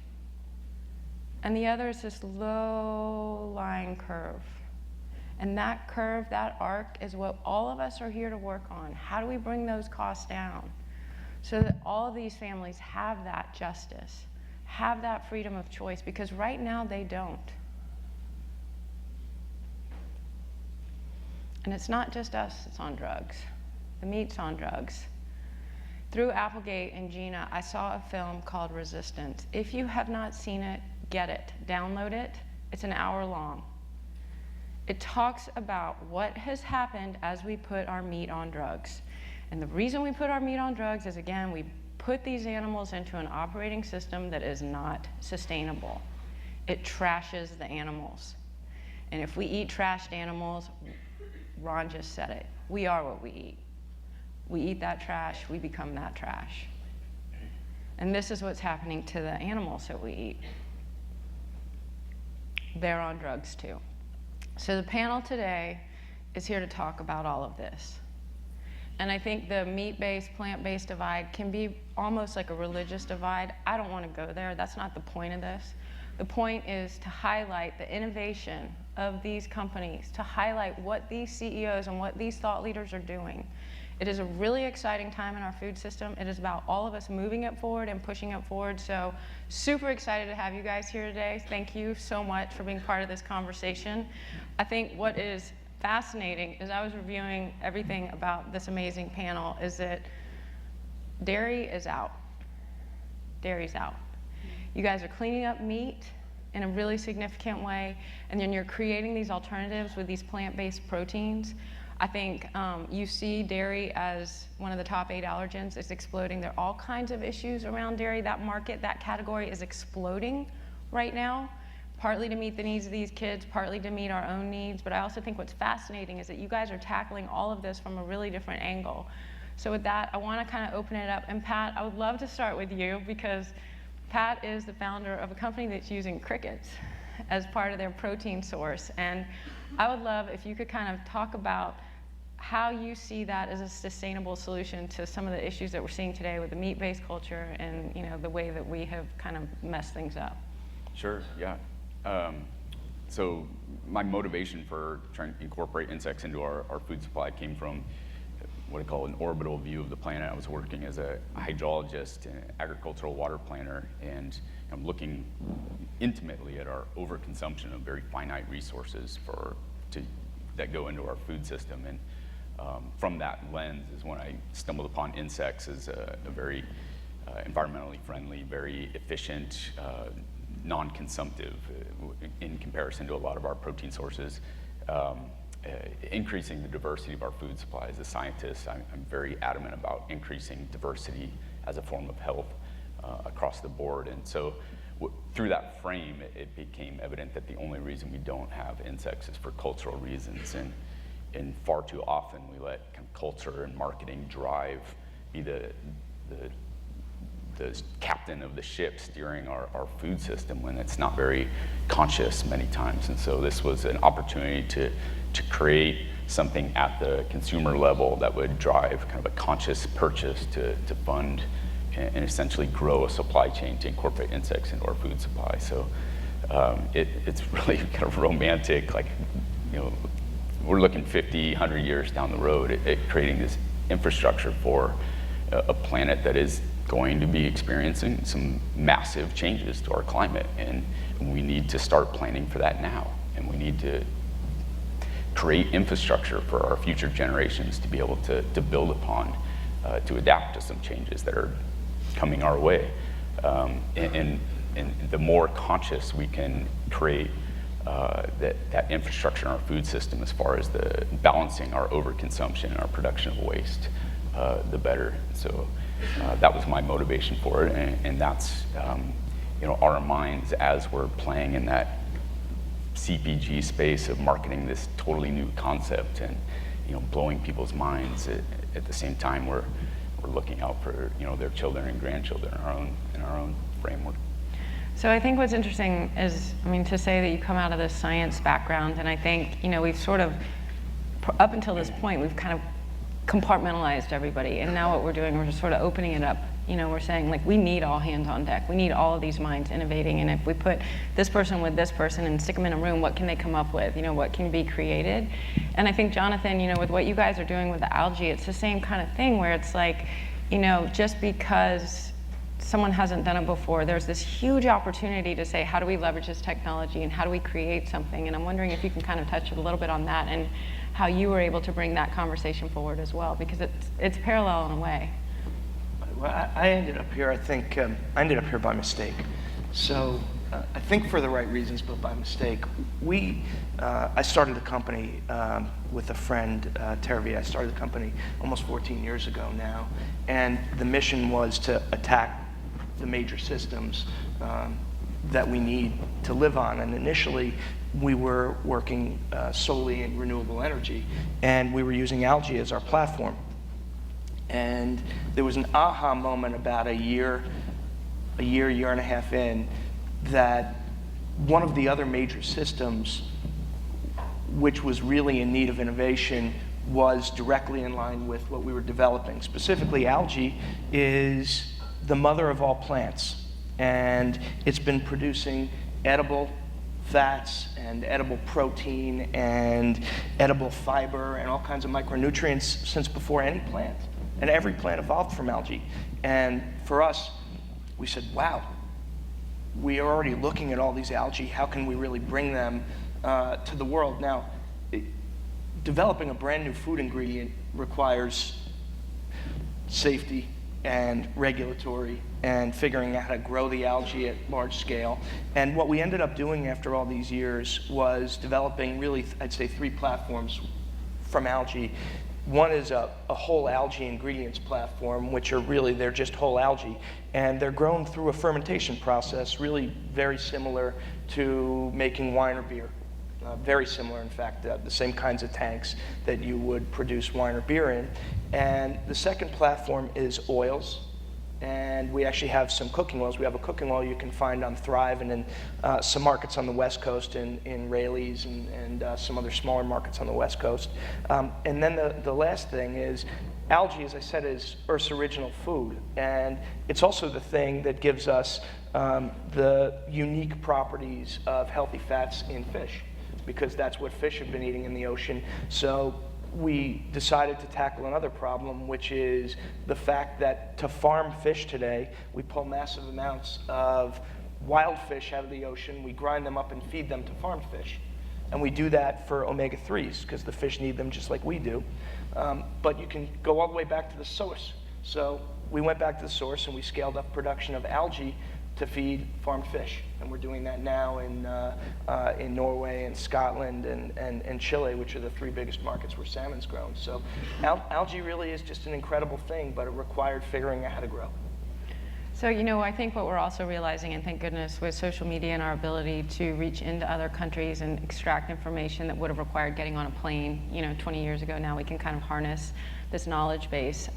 [SPEAKER 5] and the other is this low-lying curve. And that curve, that arc, is what all of us are here to work on. How do we bring those costs down so that all of these families have that justice, have that freedom of choice? Because right now they don't. And it's not just us that's on drugs. The meat's on drugs. Through Applegate and Gina, I saw a film called Resistance. If you have not seen it, get it, download it. It's an hour long. It talks about what has happened as we put our meat on drugs. And the reason we put our meat on drugs is, again, we put these animals into an operating system that is not sustainable. It trashes the animals. And if we eat trashed animals, Ron just said it, we are what we eat. We eat that trash, we become that trash. And this is what's happening to the animals that we eat. They're on drugs too. So the panel today is here to talk about all of this. And I think the meat-based, plant-based divide can be almost like a religious divide. I don't want to go there. That's not the point of this. The point is to highlight the innovation of these companies, to highlight what these CEOs and what these thought leaders are doing. It is a really exciting time in our food system. It is about all of us moving it forward and pushing it forward. So super excited to have you guys here today. Thank you so much for being part of this conversation. I think what is fascinating, as I was reviewing everything about this amazing panel, is that dairy is out. Dairy's out. You guys are cleaning up meat in a really significant way, and then you're creating these alternatives with these plant-based proteins. I think you see dairy as one of the top 8 allergens. It's exploding. There are all kinds of issues around dairy. That market, that category is exploding right now, partly to meet the needs of these kids, partly to meet our own needs. But I also think what's fascinating is that you guys are tackling all of this from a really different angle. So with that, I want to kind of open it up. And Pat, I would love to start with you, because Pat is the founder of a company that's using crickets as part of their protein source. And I would love if you could kind of talk about how you see that as a sustainable solution to some of the issues that we're seeing today with the meat-based culture and, you know, the way that we have kind of messed things up.
[SPEAKER 6] Sure, yeah. So my motivation for trying to incorporate insects into our food supply came from what I call an orbital view of the planet. I was working as a hydrologist and agricultural water planner, and I'm looking intimately at our overconsumption of very finite resources that go into our food system. And from that lens is when I stumbled upon insects as a very environmentally friendly, very efficient, non-consumptive in comparison to a lot of our protein sources. Increasing the diversity of our food supply. As a scientist, I'm very adamant about increasing diversity as a form of health across the board. And so through that frame, it became evident that the only reason we don't have insects is for cultural reasons. And far too often we let kind of culture and marketing drive, be the captain of the ship steering our food system, when it's not very conscious many times. And so this was an opportunity to create something at the consumer level that would drive kind of a conscious purchase to fund and essentially grow a supply chain to incorporate insects into our food supply. So it's really kind of romantic, like, you know, we're looking 50, 100 years down the road at creating this infrastructure for a planet that is going to be experiencing some massive changes to our climate. And we need to start planning for that now. And we need to create infrastructure for our future generations to be able to build upon, to adapt to some changes that are coming our way. And the more conscious we can create that infrastructure in our food system as far as the balancing our overconsumption and our production of waste, the better. So that was my motivation for it, and that's our minds as we're playing in that CPG space of marketing this totally new concept and blowing people's minds. At the same time, we're looking out for their children and grandchildren in our own framework.
[SPEAKER 5] So I think what's interesting is, to say that you come out of this science background, and I think, we've sort of, up until this point, we've kind of compartmentalized everybody, and now what we're doing, we're just sort of opening it up. We're saying, like, we need all hands on deck. We need all of these minds innovating, and if we put this person with this person and stick them in a room, what can they come up with? What can be created? And I think, Jonathan, with what you guys are doing with the algae, it's the same kind of thing where it's like, just because someone hasn't done it before, there's this huge opportunity to say, how do we leverage this technology and how do we create something? And I'm wondering if you can kind of touch a little bit on that and how you were able to bring that conversation forward as well, because it's parallel in a way.
[SPEAKER 7] Well, I ended up here, I think, I ended up here by mistake. So I think for the right reasons, but by mistake. I started the company with a friend, Tervi. I started the company almost 14 years ago now. And the mission was to attack the major systems that we need to live on. And initially, we were working solely in renewable energy, and we were using algae as our platform. And there was an aha moment about a year and a half in, that one of the other major systems, which was really in need of innovation, was directly in line with what we were developing. Specifically, algae is the mother of all plants, and it's been producing edible fats and edible protein and edible fiber and all kinds of micronutrients since before any plant. And every plant evolved from algae. And for us, we said, wow, we are already looking at all these algae. How can we really bring them to the world? Now, developing a brand new food ingredient requires safety and regulatory and figuring out how to grow the algae at large scale. And what we ended up doing after all these years was developing really, I'd say, 3 platforms from algae. One is a whole algae ingredients platform, which are really, they're just whole algae. And they're grown through a fermentation process, really very similar to making wine or beer. Very similar, in fact, the same kinds of tanks that you would produce wine or beer in. And the second platform is oils. And we actually have some cooking oils. We have a cooking oil you can find on Thrive and in some markets on the West Coast, in Raley's and some other smaller markets on the West Coast. And then the last thing is, algae, as I said, is Earth's original food. And it's also the thing that gives us the unique properties of healthy fats in fish, because that's what fish have been eating in the ocean. So we decided to tackle another problem, which is the fact that to farm fish today, we pull massive amounts of wild fish out of the ocean, we grind them up and feed them to farmed fish. And we do that for omega-3s, because the fish need them just like we do. But you can go all the way back to the source. So we went back to the source and we scaled up production of algae to feed farmed fish. And we're doing that now in Norway and Scotland and Chile, which are the 3 biggest markets where salmon's grown. So algae really is just an incredible thing, but it required figuring out how to grow.
[SPEAKER 5] So, I think what we're also realizing, and thank goodness, with social media and our ability to reach into other countries and extract information that would have required getting on a plane, 20 years ago, now we can kind of harness this knowledge base.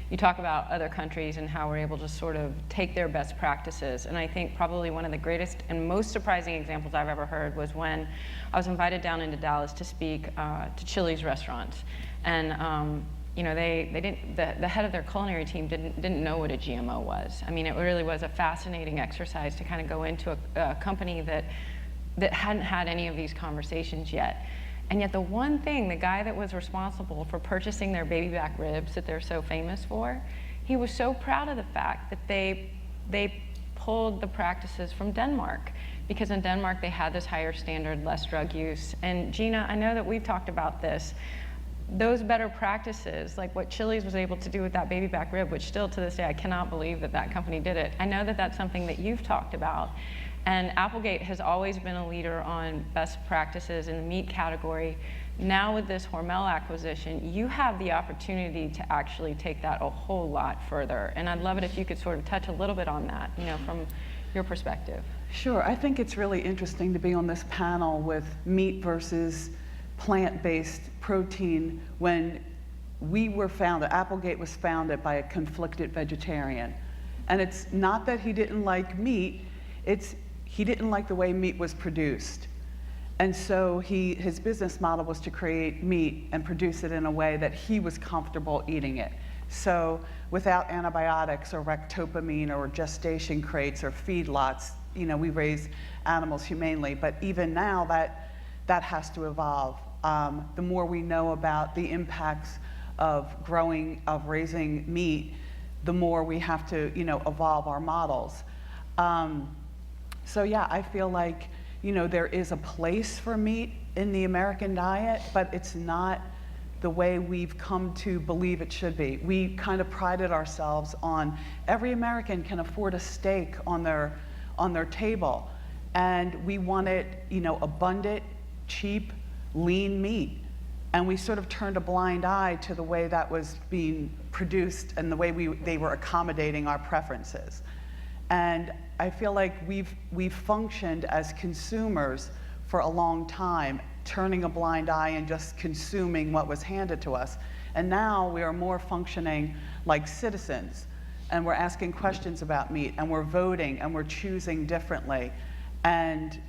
[SPEAKER 5] You talk about other countries and how we're able to sort of take their best practices. And I think probably one of the greatest and most surprising examples I've ever heard was when I was invited down into Dallas to speak to Chili's restaurants. And they didn't, the head of their culinary team didn't know what a GMO was. I mean, it really was a fascinating exercise to kind of go into a company that hadn't had any of these conversations yet. And yet the one thing, the guy that was responsible for purchasing their baby back ribs that they're so famous for, he was so proud of the fact that they pulled the practices from Denmark. Because in Denmark, they had this higher standard, less drug use. And Gina, I know that we've talked about this. Those better practices, like what Chili's was able to do with that baby back rib, which still to this day, I cannot believe that that company did it. I know that that's something that you've talked about. And Applegate has always been a leader on best practices in the meat category. Now with this Hormel acquisition, you have the opportunity to actually take that a whole lot further. And I'd love it if you could sort of touch a little bit on that, from your perspective.
[SPEAKER 8] Sure, I think it's really interesting to be on this panel with meat versus plant-based protein when we were founded, Applegate was founded by a conflicted vegetarian. And it's not that he didn't like meat, it's he didn't like the way meat was produced. And so his business model was to create meat and produce it in a way that he was comfortable eating it. So without antibiotics or ractopamine or gestation crates or feedlots, we raise animals humanely. But even now, that has to evolve. The more we know about the impacts of raising meat, the more we have to, evolve our models. So yeah, I feel like, there is a place for meat in the American diet, but it's not the way we've come to believe it should be. We kind of prided ourselves on every American can afford a steak on their table, and we wanted, abundant, cheap, lean meat. And we sort of turned a blind eye to the way that was being produced and the way they were accommodating our preferences. And I feel like we've functioned as consumers for a long time, turning a blind eye and just consuming what was handed to us. And now we are more functioning like citizens, and we're asking questions about meat, and we're voting, and we're choosing differently. And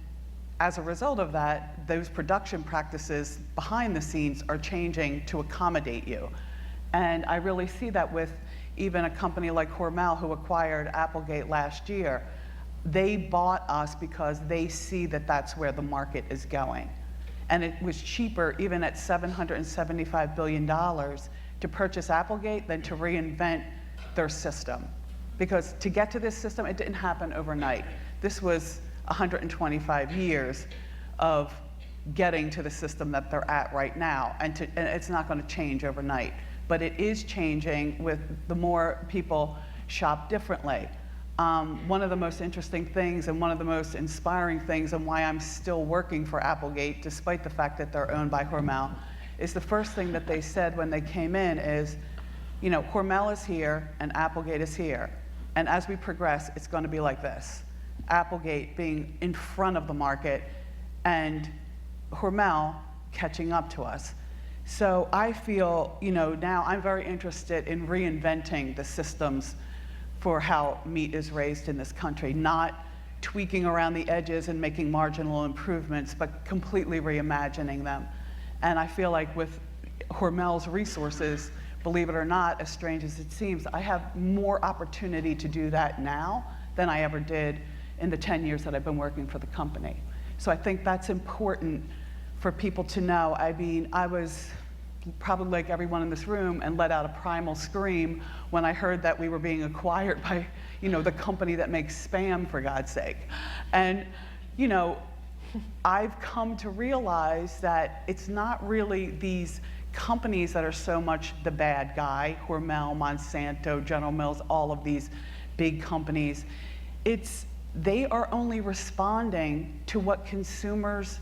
[SPEAKER 8] as a result of that, those production practices behind the scenes are changing to accommodate you. And I really see that with even a company like Hormel, who acquired Applegate last year. They bought us because they see that that's where the market is going. And it was cheaper, even at $775 billion, to purchase Applegate than to reinvent their system. Because to get to this system, it didn't happen overnight. This was 125 years of getting to the system that they're at right now, and it's not going to change overnight. But it is changing with the more people shop differently. One of the most interesting things and one of the most inspiring things, and why I'm still working for Applegate, despite the fact that they're owned by Hormel, is the first thing that they said when they came in is, Hormel is here and Applegate is here. And as we progress, it's going to be like this. Applegate being in front of the market and Hormel catching up to us. So I feel, now I'm very interested in reinventing the systems for how meat is raised in this country, not tweaking around the edges and making marginal improvements, but completely reimagining them. And I feel like with Hormel's resources, believe it or not, as strange as it seems, I have more opportunity to do that now than I ever did in the 10 years that I've been working for the company. So I think that's important for people to know. I mean, I was probably like everyone in this room and let out a primal scream when I heard that we were being acquired by, the company that makes Spam, for God's sake. And, I've come to realize that it's not really these companies that are so much the bad guy, Hormel, Monsanto, General Mills, all of these big companies. They are only responding to what consumers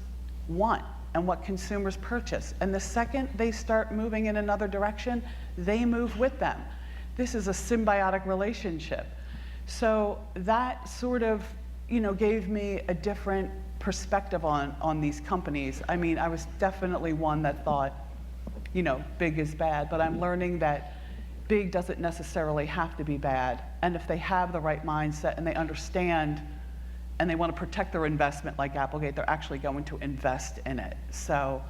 [SPEAKER 8] want and what consumers purchase. And the second they start moving in another direction, they move with them. This is a symbiotic relationship. So that sort of, gave me a different perspective on these companies. I mean, I was definitely one that thought, big is bad, but I'm learning that big doesn't necessarily have to be bad. And if they have the right mindset and they understand and they want to protect their investment like Applegate, they're actually going to invest in it. So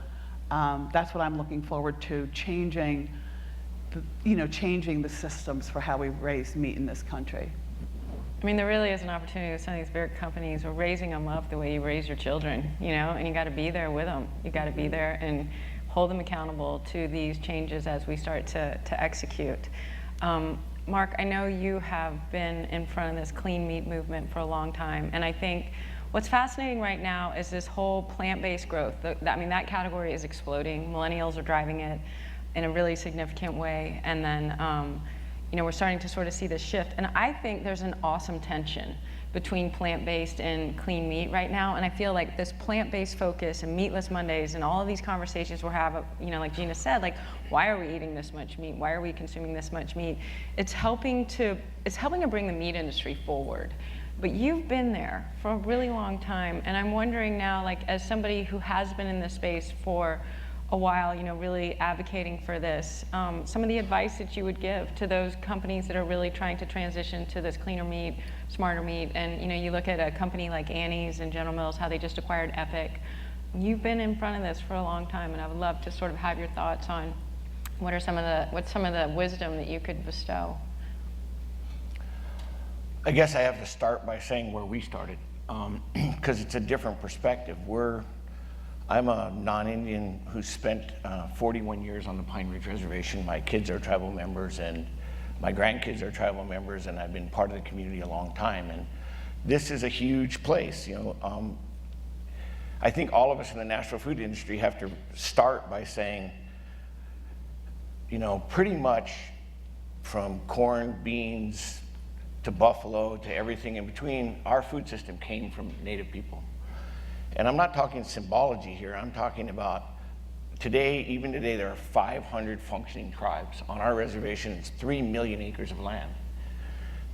[SPEAKER 8] that's what I'm looking forward to, changing the systems for how we raise meat in this country.
[SPEAKER 5] I mean, there really is an opportunity with some of these bigger companies. We're raising them up the way you raise your children, and you got to be there with them. You got to be there and hold them accountable to these changes as we start to execute. Mark, I know you have been in front of this clean meat movement for a long time, and I think what's fascinating right now is this whole plant-based growth. That category is exploding. Millennials are driving it in a really significant way, and then we're starting to sort of see this shift. And I think there's an awesome tension between plant-based and clean meat right now. And I feel like this plant-based focus and Meatless Mondays and all of these conversations we're having, like Gina said, like, why are we eating this much meat? Why are we consuming this much meat? It's helping to bring the meat industry forward. But you've been there for a really long time, and I'm wondering now, like, as somebody who has been in this space for a while, really advocating for this, some of the advice that you would give to those companies that are really trying to transition to this cleaner meat, smarter meat, and you look at a company like Annie's and General Mills, how they just acquired Epic. You've been in front of this for a long time, and I would love to sort of have your thoughts on what's some of the wisdom that you could bestow.
[SPEAKER 9] I guess I have to start by saying where we started, because it's a different perspective. I'm a non-Indian who spent 41 years on the Pine Ridge Reservation. My kids are tribal members, and my grandkids are tribal members, and I've been part of the community a long time. And this is a huge place. I think all of us in the natural food industry have to start by saying, pretty much from corn, beans, to buffalo, to everything in between, our food system came from Native people. And I'm not talking symbology here, I'm talking about even today, there are 500 functioning tribes. On our reservation, it's 3 million acres of land.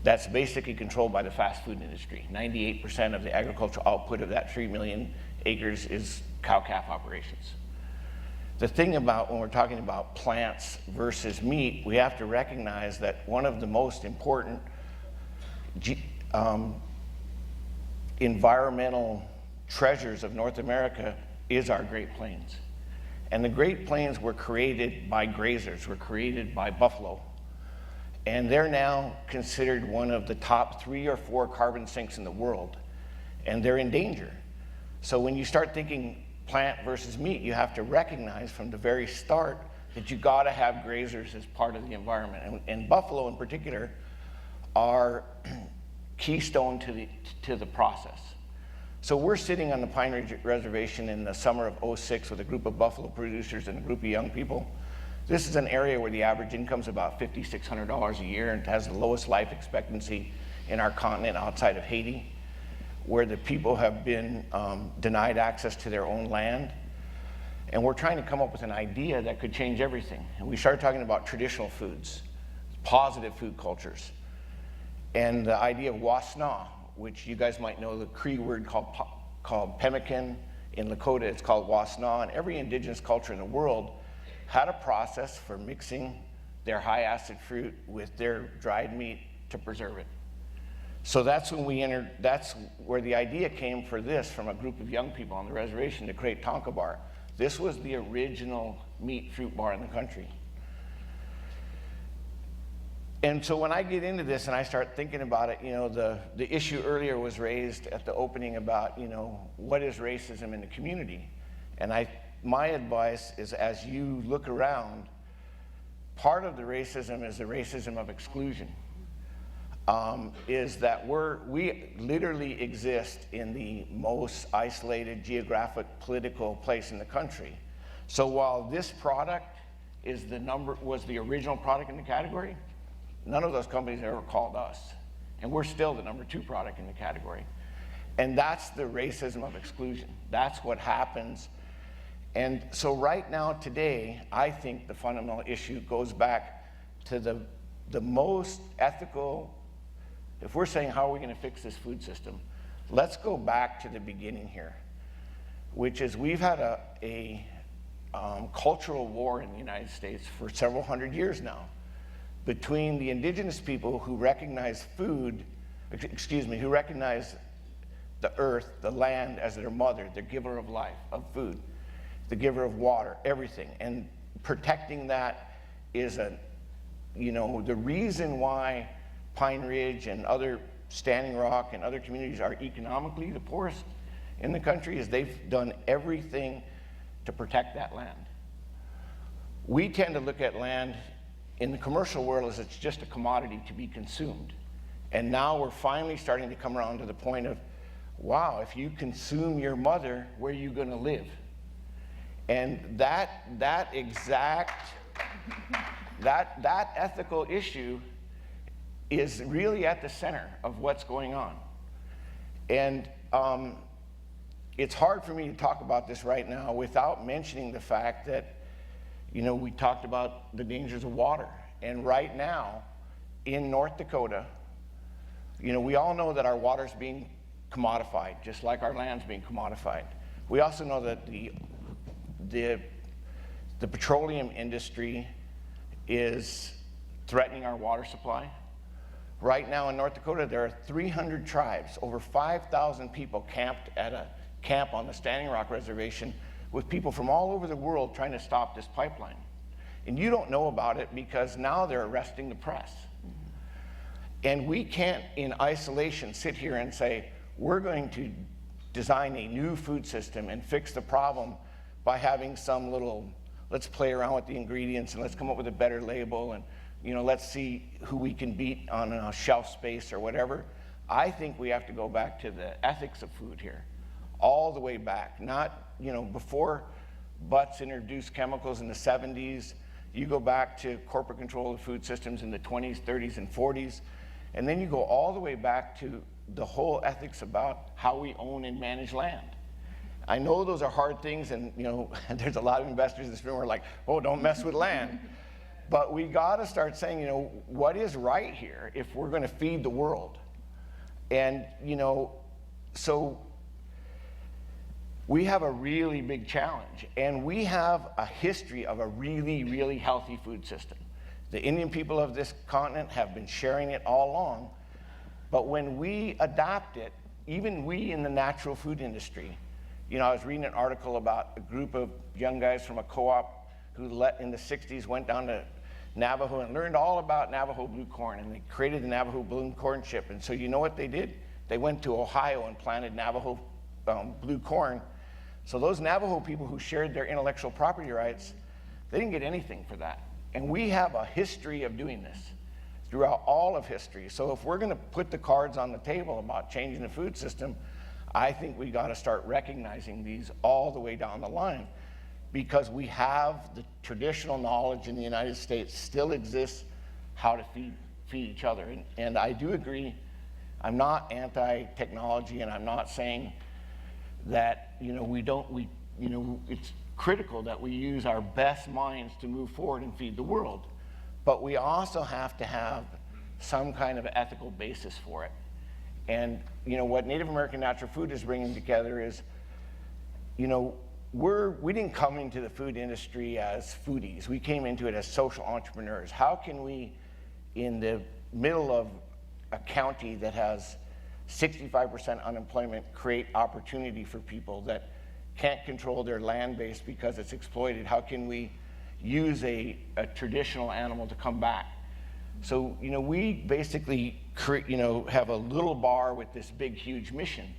[SPEAKER 9] That's basically controlled by the fast food industry. 98% of the agricultural output of that 3 million acres is cow-calf operations. The thing about when we're talking about plants versus meat, we have to recognize that one of the most important environmental treasures of North America is our Great Plains. And the Great Plains were created by grazers, were created by buffalo. And they're now considered one of the top 3 or 4 carbon sinks in the world. And they're in danger. So when you start thinking plant versus meat, you have to recognize from the very start that you gotta have grazers as part of the environment. And buffalo in particular are keystone to the process. So we're sitting on the Pine Ridge Reservation in the summer of '06 with a group of buffalo producers and a group of young people. This is an area where the average income is about $5,600 a year and has the lowest life expectancy in our continent outside of Haiti, where the people have been denied access to their own land. And we're trying to come up with an idea that could change everything. And we started talking about traditional foods, positive food cultures. And the idea of wasna, which you guys might know the Cree word called pemmican. In Lakota, it's called wasna. And every indigenous culture in the world had a process for mixing their high acid fruit with their dried meat to preserve it. So that's where the idea came for this from a group of young people on the reservation to create Tonka Bar. This was the original meat fruit bar in the country. And so when I get into this and I start thinking about it, the issue earlier was raised at the opening about, what is racism in the community? And my advice is, as you look around, part of the racism is the racism of exclusion. Is that we literally exist in the most isolated geographic political place in the country. So while this product was the original product in the category, none of those companies ever called us. And we're still the number 2 product in the category. And that's the racism of exclusion. That's what happens. And so right now, today, I think the fundamental issue goes back to the most ethical. If we're saying how are we going to fix this food system, let's go back to the beginning here, which is we've had a cultural war in the United States for several hundred years now between the indigenous people who recognize who recognize the earth, the land as their mother, the giver of life, of food, the giver of water, everything. And protecting that is the reason why Pine Ridge and other Standing Rock and other communities are economically the poorest in the country is they've done everything to protect that land. We tend to look at land in the commercial world as it's just a commodity to be consumed. And now we're finally starting to come around to the point of, wow, if you consume your mother, where are you going to live? And that ethical issue is really at the center of what's going on. And it's hard for me to talk about this right now without mentioning the fact that, we talked about the dangers of water. And right now, in North Dakota, we all know that our water's being commodified, just like our land's being commodified. We also know that the petroleum industry is threatening our water supply. Right now in North Dakota, there are 300 tribes, over 5,000 people camped at a camp on the Standing Rock Reservation with people from all over the world trying to stop this pipeline. And you don't know about it because now they're arresting the press. And we can't, in isolation, sit here and say, we're going to design a new food system and fix the problem by having some little, let's play around with the ingredients and let's come up with a better label and let's see who we can beat on a shelf space or whatever. I think we have to go back to the ethics of food here, all the way back. Not, before Butts introduced chemicals in the 70s, you go back to corporate control of food systems in the 20s, 30s, and 40s, and then you go all the way back to the whole ethics about how we own and manage land. I know those are hard things, and there's a lot of investors in this room who are like, oh, don't mess with land. But we got to start saying, what is right here if we're going to feed the world? And, so we have a really big challenge. And we have a history of a really, really healthy food system. The Indian people of this continent have been sharing it all along. But when we adapt it, even we in the natural food industry, I was reading an article about a group of young guys from a co-op who in the 60s went down to Navajo and learned all about Navajo blue corn, and they created the Navajo blue corn chip. And so you know what they did? They went to Ohio and planted Navajo blue corn. So those Navajo people who shared their intellectual property rights, they didn't get anything for that. And we have a history of doing this throughout all of history. So if we're going to put the cards on the table about changing the food system, I think we got to start recognizing these all the way down the line, because we have the traditional knowledge in the United States still exists how to feed each other. And I do agree, I'm not anti-technology, and I'm not saying that it's critical that we use our best minds to move forward and feed the world. But we also have to have some kind of ethical basis for it. And what Native American Natural Food is bringing together is, we didn't come into the food industry as foodies. We came into it as social entrepreneurs. How can we, in the middle of a county that has 65% unemployment, create opportunity for people that can't control their land base because it's exploited? How can we use a traditional animal to come back? So, we basically have a little bar with this big, huge mission.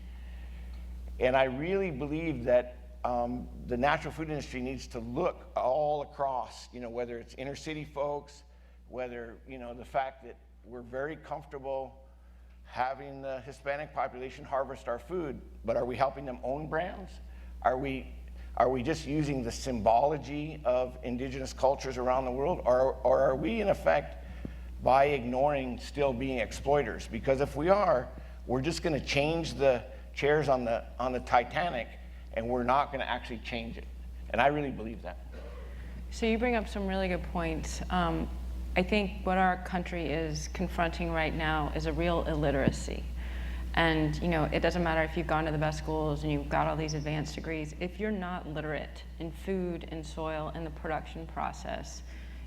[SPEAKER 9] And I really believe that the natural food industry needs to look all across, whether it's inner city folks, whether, the fact that we're very comfortable having the Hispanic population harvest our food, but are we helping them own brands? Are we just using the symbology of indigenous cultures around the world? Or are we, in effect, by ignoring, still being exploiters? Because if we are, we're just going to change the chairs on the Titanic, and we're not going to actually change it. And I really believe that.
[SPEAKER 5] So you bring up some really good points. I think what our country is confronting right now is a real illiteracy. And it doesn't matter if you've gone to the best schools and you've got all these advanced degrees. If you're not literate in food and soil and the production process,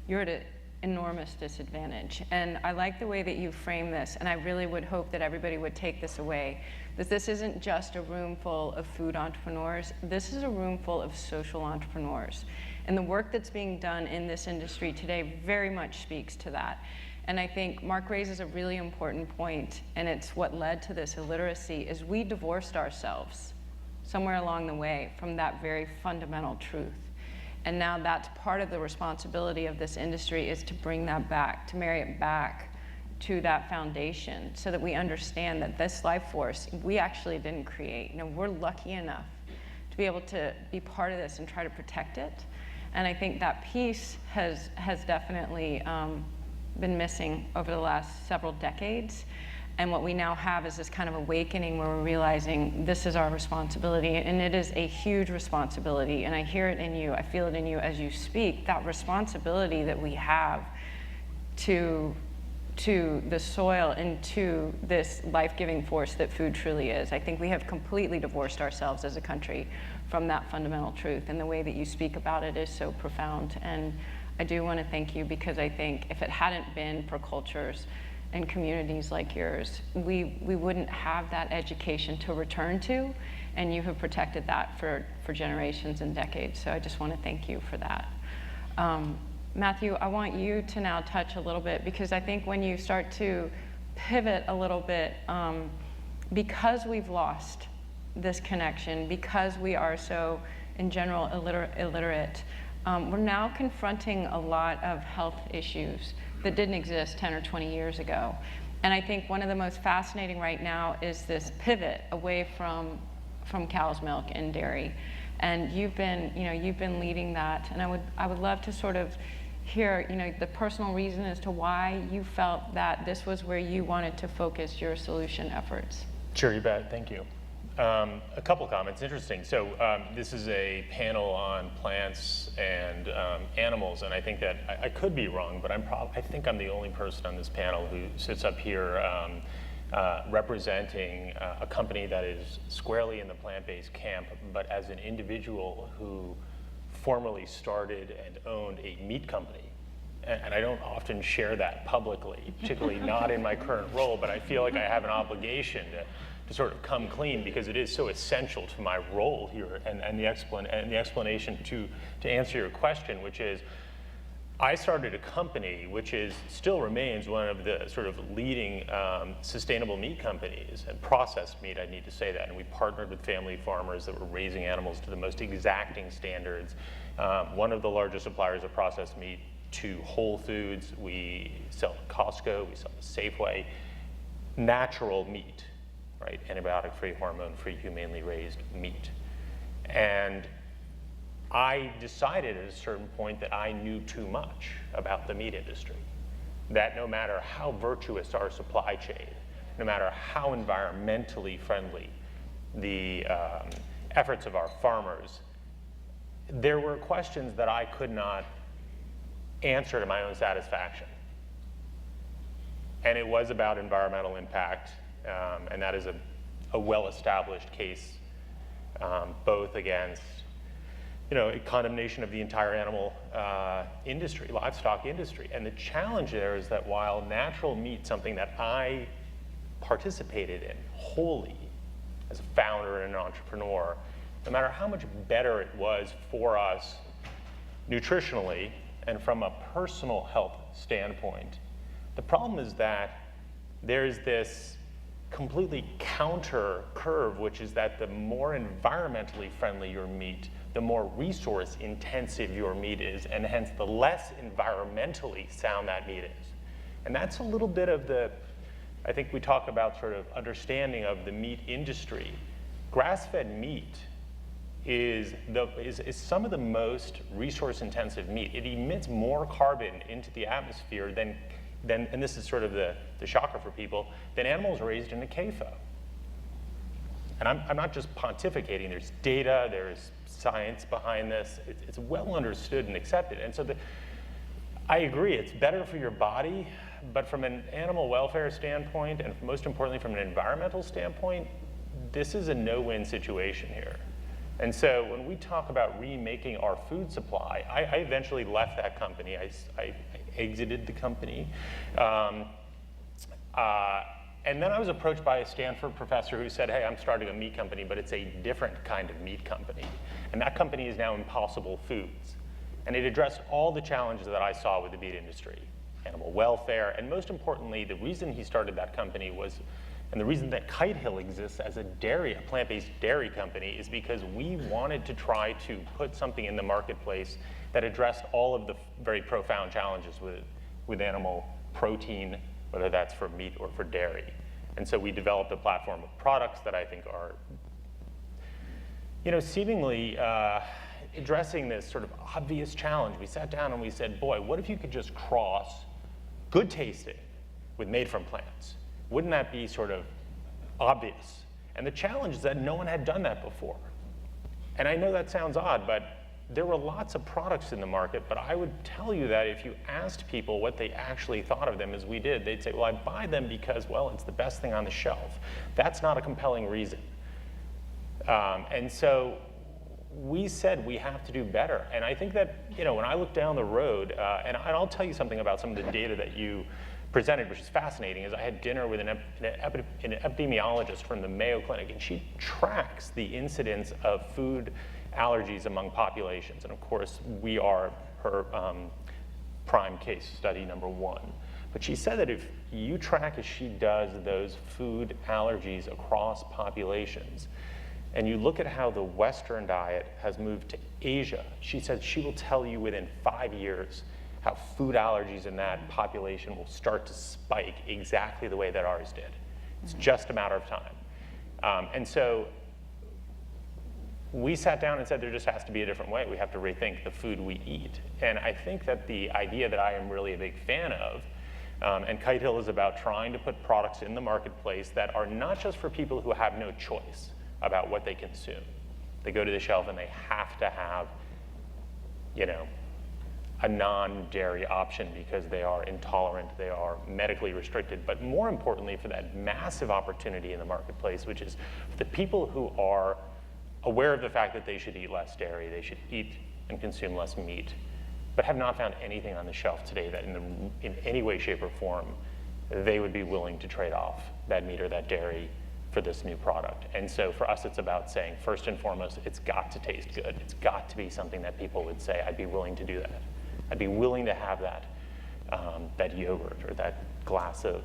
[SPEAKER 5] you're at an enormous disadvantage. And I like the way that you frame this, and I really would hope that everybody would take this away, that this isn't just a room full of food entrepreneurs. This is a room full of social entrepreneurs. And the work that's being done in this industry today very much speaks to that. And I think Mark raises a really important point, and it's what led to this illiteracy, is we divorced ourselves somewhere along the way from that very fundamental truth. And now that's part of the responsibility of this industry, is to bring that back, to marry it back to that foundation, so that we understand that this life force we actually didn't create. We're lucky enough to be able to be part of this and try to protect it. And I think that piece has definitely been missing over the last several decades. And what we now have is this kind of awakening where we're realizing this is our responsibility, and it is a huge responsibility. And I hear it in you, I feel it in you as you speak, that responsibility that we have to the soil and to this life-giving force that food truly is. I think we have completely divorced ourselves as a country from that fundamental truth, and the way that you speak about it is so profound. And I do want to thank you, because I think if it hadn't been for cultures and communities like yours, we wouldn't have that education to return to, and you have protected that for generations and decades. So I just want to thank you for that. Matthew, I want you to now touch a little bit, because I think when you start to pivot a little bit, because we've lost this connection, because we are so, in general, illiterate, we're now confronting a lot of health issues that didn't exist 10 or 20 years ago. And I think one of the most fascinating right now is this pivot away from cow's milk and dairy. And you've been leading that. And I would love to sort of hear, the personal reason as to why you felt that this was where you wanted to focus your solution efforts.
[SPEAKER 10] Sure, you bet. Thank you. A couple comments. Interesting. So this is a panel on plants and animals, and I think that I could be wrong, but I think I'm the only person on this panel who sits up here representing a company that is squarely in the plant-based camp, but as an individual who formerly started and owned a meat company. And I don't often share that publicly, particularly not in my current role, but I feel like I have an obligation to sort of come clean, because it is so essential to my role here and the explanation to answer your question, which is, I started a company which still remains one of the sort of leading sustainable meat companies, and processed meat, I need to say that. And we partnered with family farmers that were raising animals to the most exacting standards. One of the largest suppliers of processed meat to Whole Foods. We sell to Costco, we sell to Safeway. Natural meat, right? Antibiotic-free, hormone-free, humanely raised meat. And I decided at a certain point that I knew too much about the meat industry. That no matter how virtuous our supply chain, no matter how environmentally friendly the efforts of our farmers, there were questions that I could not answer to my own satisfaction. And it was about environmental impact, and that is a well-established case, both against a condemnation of the entire animal industry, livestock industry. And the challenge there is that while natural meat, something that I participated in wholly as a founder and an entrepreneur, no matter how much better it was for us nutritionally and from a personal health standpoint, the problem is that there's this completely counter curve, which is that the more environmentally friendly your meat, the more resource intensive your meat is, and hence the less environmentally sound that meat is. And that's a little bit of I think we talk about sort of understanding of the meat industry. Grass-fed meat is some of the most resource intensive meat. It emits more carbon into the atmosphere than and this is sort of the shocker for people, than animals raised in a CAFO. And I'm not just pontificating, there's data, there's science behind this, it's well understood and accepted. And so I agree, it's better for your body, but from an animal welfare standpoint, and most importantly from an environmental standpoint, this is a no-win situation here. And so when we talk about remaking our food supply, I eventually left that company. I exited the company. And then I was approached by a Stanford professor who said, hey, I'm starting a meat company, but it's a different kind of meat company. And that company is now Impossible Foods. And it addressed all the challenges that I saw with the meat industry, animal welfare, and most importantly, the reason he started that company was, and the reason that Kite Hill exists as a plant-based dairy company, is because we wanted to try to put something in the marketplace that addressed all of the very profound challenges with animal protein, whether that's for meat or for dairy. And so we developed a platform of products that I think are, seemingly addressing this sort of obvious challenge. We sat down and we said, boy, what if you could just cross good tasting with made from plants? Wouldn't that be sort of obvious? And the challenge is that no one had done that before. And I know that sounds odd, but there were lots of products in the market, but I would tell you that if you asked people what they actually thought of them as we did, they'd say, well, I buy them because, well, it's the best thing on the shelf. That's not a compelling reason. And so we said we have to do better. And I think that, when I look down the road, and I'll tell you something about some of the data that you presented, which is fascinating, is I had dinner with an epidemiologist from the Mayo Clinic, and she tracks the incidence of food allergies among populations. And of course, we are her prime case study number 1. But she said that if you track, as she does, those food allergies across populations, and you look at how the Western diet has moved to Asia, she said she will tell you within 5 years how food allergies in that population will start to spike exactly the way that ours did. It's just a matter of time. And so we sat down and said there just has to be a different way. We have to rethink the food we eat. And I think that the idea that I am really a big fan of, and Kite Hill is about trying to put products in the marketplace that are not just for people who have no choice about what they consume. They go to the shelf and they have to have, a non-dairy option because they are intolerant, they are medically restricted, but more importantly for that massive opportunity in the marketplace, which is for the people who are aware of the fact that they should eat less dairy, they should eat and consume less meat, but have not found anything on the shelf today that in any way, shape, or form, they would be willing to trade off that meat or that dairy for this new product. And so for us, it's about saying, first and foremost, it's got to taste good. It's got to be something that people would say, I'd be willing to do that. I'd be willing to have that, that yogurt or that glass of,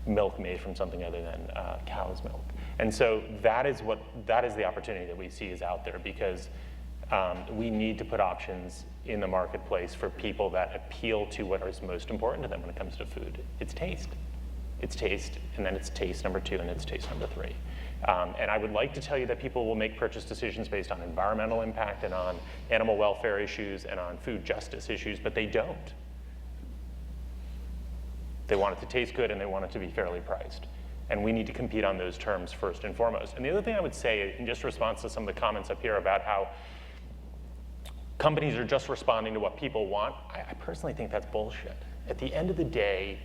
[SPEAKER 10] milk made from something other than cow's milk. And so that is the opportunity that we see is out there, because we need to put options in the marketplace for people that appeal to what is most important to them when it comes to food. It's taste. It's taste, and then it's taste number 2, and it's taste number 3. And I would like to tell you that people will make purchase decisions based on environmental impact and on animal welfare issues and on food justice issues, but they don't. They want it to taste good and they want it to be fairly priced. And we need to compete on those terms first and foremost. And the other thing I would say, in just response to some of the comments up here about how companies are just responding to what people want, I personally think that's bullshit. At the end of the day,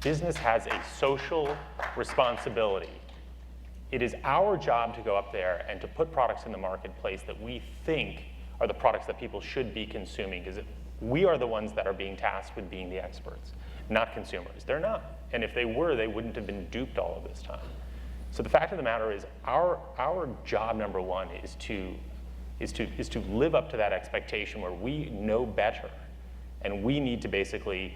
[SPEAKER 10] business has a social responsibility. It is our job to go up there and to put products in the marketplace that we think are the products that people should be consuming, because we are the ones that are being tasked with being the experts, not consumers. They're not. And if they were, they wouldn't have been duped all of this time. So the fact of the matter is, our job number 1 is to live up to that expectation where we know better, and we need to basically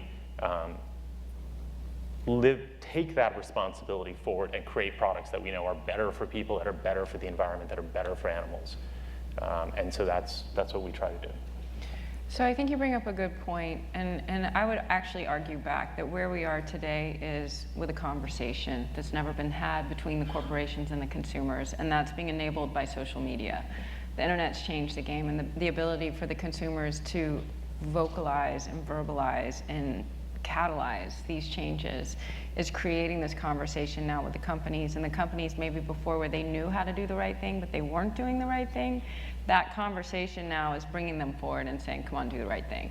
[SPEAKER 10] take that responsibility forward and create products that we know are better for people, that are better for the environment, that are better for animals. And so that's what we try to do.
[SPEAKER 5] So I think you bring up a good point, and I would actually argue back that where we are today is with a conversation that's never been had between the corporations and the consumers, and that's being enabled by social media. The internet's changed the game, and the ability for the consumers to vocalize and verbalize and catalyze these changes is creating this conversation now with the companies, and the companies maybe before where they knew how to do the right thing, but they weren't doing the right thing. That conversation now is bringing them forward and saying, come on, do the right thing.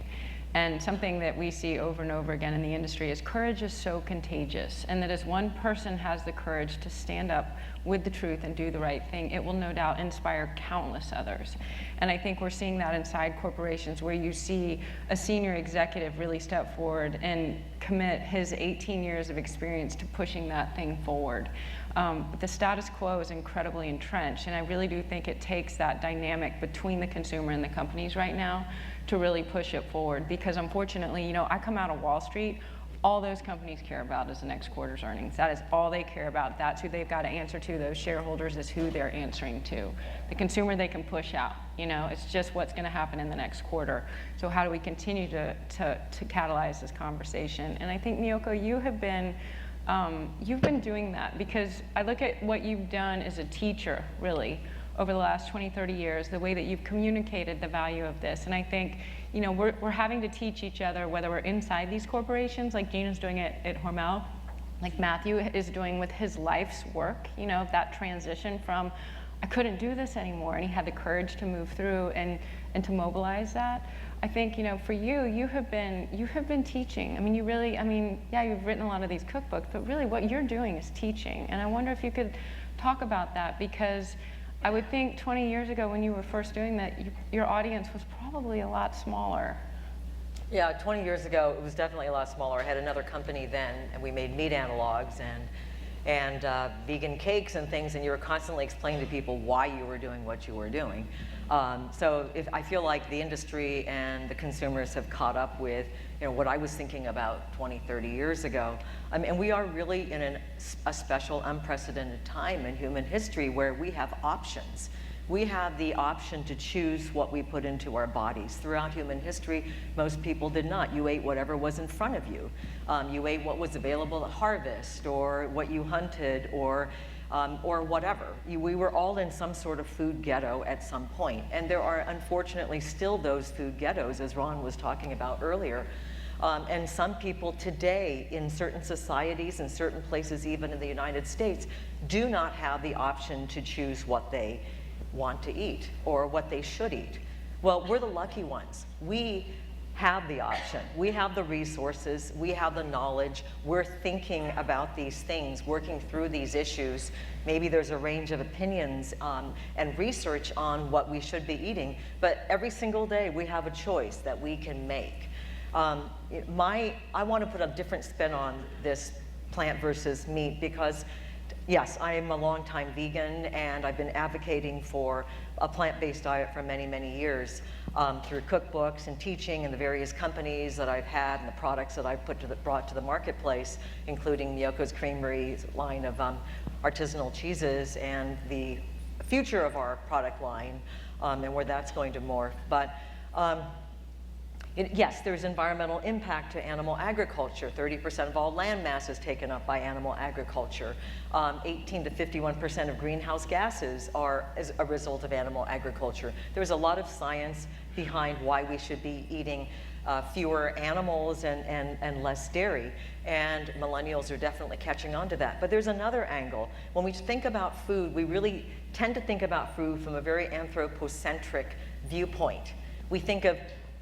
[SPEAKER 5] And something that we see over and over again in the industry is courage is so contagious, and that as one person has the courage to stand up with the truth and do the right thing, it will no doubt inspire countless others. And I think we're seeing that inside corporations, where you see a senior executive really step forward and commit his 18 years of experience to pushing that thing forward. But the status quo is incredibly entrenched, and I really do think it takes that dynamic between the consumer and the companies right now to really push it forward. Because unfortunately, I come out of Wall Street, all those companies care about is the next quarter's earnings. That is all they care about. That's who they've got to answer to. Those shareholders is who they're answering to. The consumer they can push out. It's just what's going to happen in the next quarter. So how do we continue to catalyze this conversation? And I think, Miyoko, you've been doing that, because I look at what you've done as a teacher, really, over the last 20, 30 years, the way that you've communicated the value of this. And I think, we're having to teach each other, whether we're inside these corporations, like Gina's doing it at Hormel, like Matthew is doing with his life's work, you know, that transition from, I couldn't do this anymore, and he had the courage to move through and to mobilize that. I think, you know, for you, you have been teaching. I mean, yeah, you've written a lot of these cookbooks, but really what you're doing is teaching. And I wonder if you could talk about that, because I would think 20 years ago when you were first doing that, your audience was probably a lot smaller.
[SPEAKER 11] Yeah, 20 years ago, it was definitely a lot smaller. I had another company then, and we made meat analogs and vegan cakes and things, and you were constantly explaining to people why you were doing what you were doing. So I feel like the industry and the consumers have caught up with, you know, what I was thinking about 20, 30 years ago. And we are really in a special, unprecedented time in human history where we have options. We have the option to choose what we put into our bodies. Throughout human history, most people did not. You ate whatever was in front of you. You ate what was available at harvest, or what you hunted, or whatever. We were all in some sort of food ghetto at some point. And there are unfortunately still those food ghettos, as Ron was talking about earlier. And some people today in certain societies, in certain places, even in the United States, do not have the option to choose what they want to eat or what they should eat. Well, we're the lucky ones. We have the option. We have the resources. We have the knowledge. We're thinking about these things, working through these issues. Maybe there's a range of opinions and research on what we should be eating, but every single day we have a choice that we can make. I want to put a different spin on this plant versus meat, because yes, I am a longtime vegan, and I've been advocating for a plant-based diet for many, many years through cookbooks and teaching and the various companies that I've had and the products that I've brought to the marketplace, including Miyoko's Creamery's line of artisanal cheeses and the future of our product line and where that's going to morph. But yes, there's environmental impact to animal agriculture. 30% of all land mass is taken up by animal agriculture. 18 to 51% of greenhouse gases are as a result of animal agriculture. There's a lot of science behind why we should be eating fewer animals and less dairy. And millennials are definitely catching on to that. But there's another angle. When we think about food, we really tend to think about food from a very anthropocentric viewpoint. We think of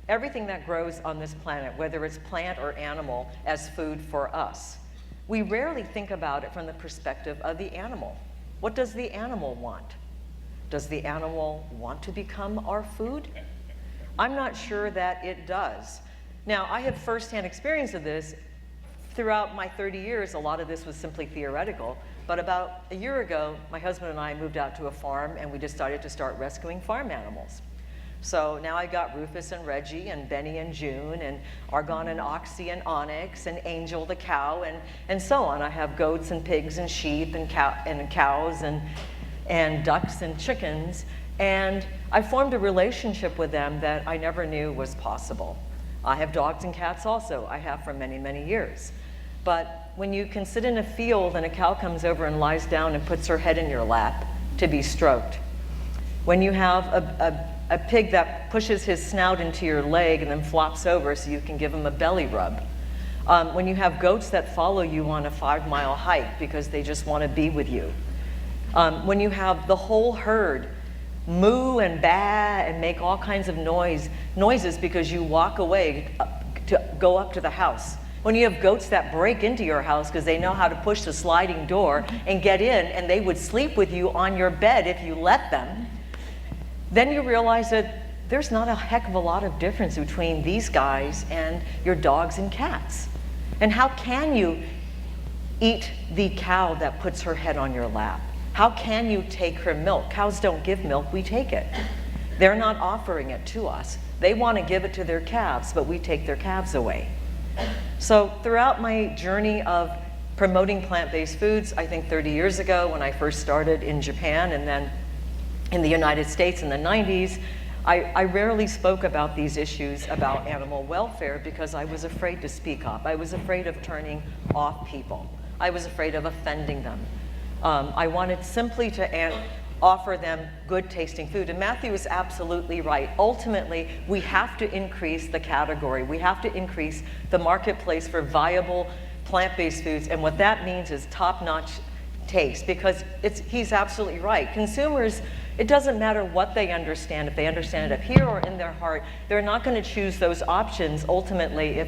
[SPEAKER 11] everything that grows on this planet, whether it's plant or animal, as food for us. We rarely think about it from the perspective of the animal. What does the animal want? Does the animal want to become our food? I'm not sure that it does. Now, I have firsthand experience of this. Throughout my 30 years, a lot of this was simply theoretical. But about a year ago, my husband and I moved out to a farm, and we decided to start rescuing farm animals. So now I got Rufus and Reggie and Benny and June and Argon and Oxy and Onyx and Angel the cow and so on. I have goats and pigs and sheep and cows and ducks and chickens. And I formed a relationship with them that I never knew was possible. I have dogs and cats also. I have for many, many years. But when you can sit in a field and a cow comes over and lies down and puts her head in your lap to be stroked, when you have a pig that pushes his snout into your leg and then flops over so you can give him a belly rub. When you have goats that follow you on a 5-mile hike because they just want to be with you. When you have the whole herd moo and baa and make all kinds of noises because you walk away to go up to the house. When you have goats that break into your house because they know how to push the sliding door and get in, and they would sleep with you on your bed if you let them, then you realize that there's not a heck of a lot of difference between these guys and your dogs and cats. And how can you eat the cow that puts her head on your lap? How can you take her milk? Cows don't give milk, we take it. They're not offering it to us. They want to give it to their calves, but we take their calves away. So throughout my journey of promoting plant-based foods, I think 30 years ago when I first started in Japan and then in the United States in the 90s, I rarely spoke about these issues about animal welfare because I was afraid to speak up. I was afraid of turning off people. I was afraid of offending them. I wanted simply to offer them good tasting food. And Matthew is absolutely right. Ultimately, we have to increase the category. We have to increase the marketplace for viable plant-based foods, and what that means is top-notch taste, because he's absolutely right. Consumers, it doesn't matter what they understand. If they understand it up here or in their heart, they're not going to choose those options ultimately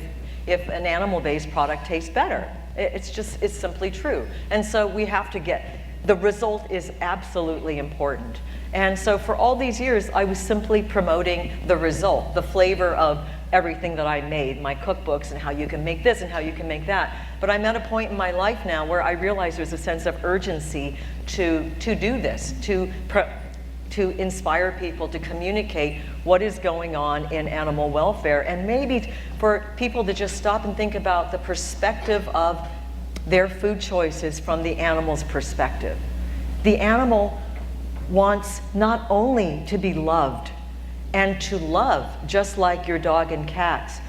[SPEAKER 11] if an animal-based product tastes better. It's simply true. And so we have to the result is absolutely important. And so for all these years, I was simply promoting the result, the flavor of everything that I made, my cookbooks and how you can make this and how you can make that. But I'm at a point in my life now where I realize there's a sense of urgency to do this, to inspire people, to communicate what is going on in animal welfare, and maybe for people to just stop and think about the perspective of their food choices from the animal's perspective. The animal wants not only to be loved and to love just like your dog and cats,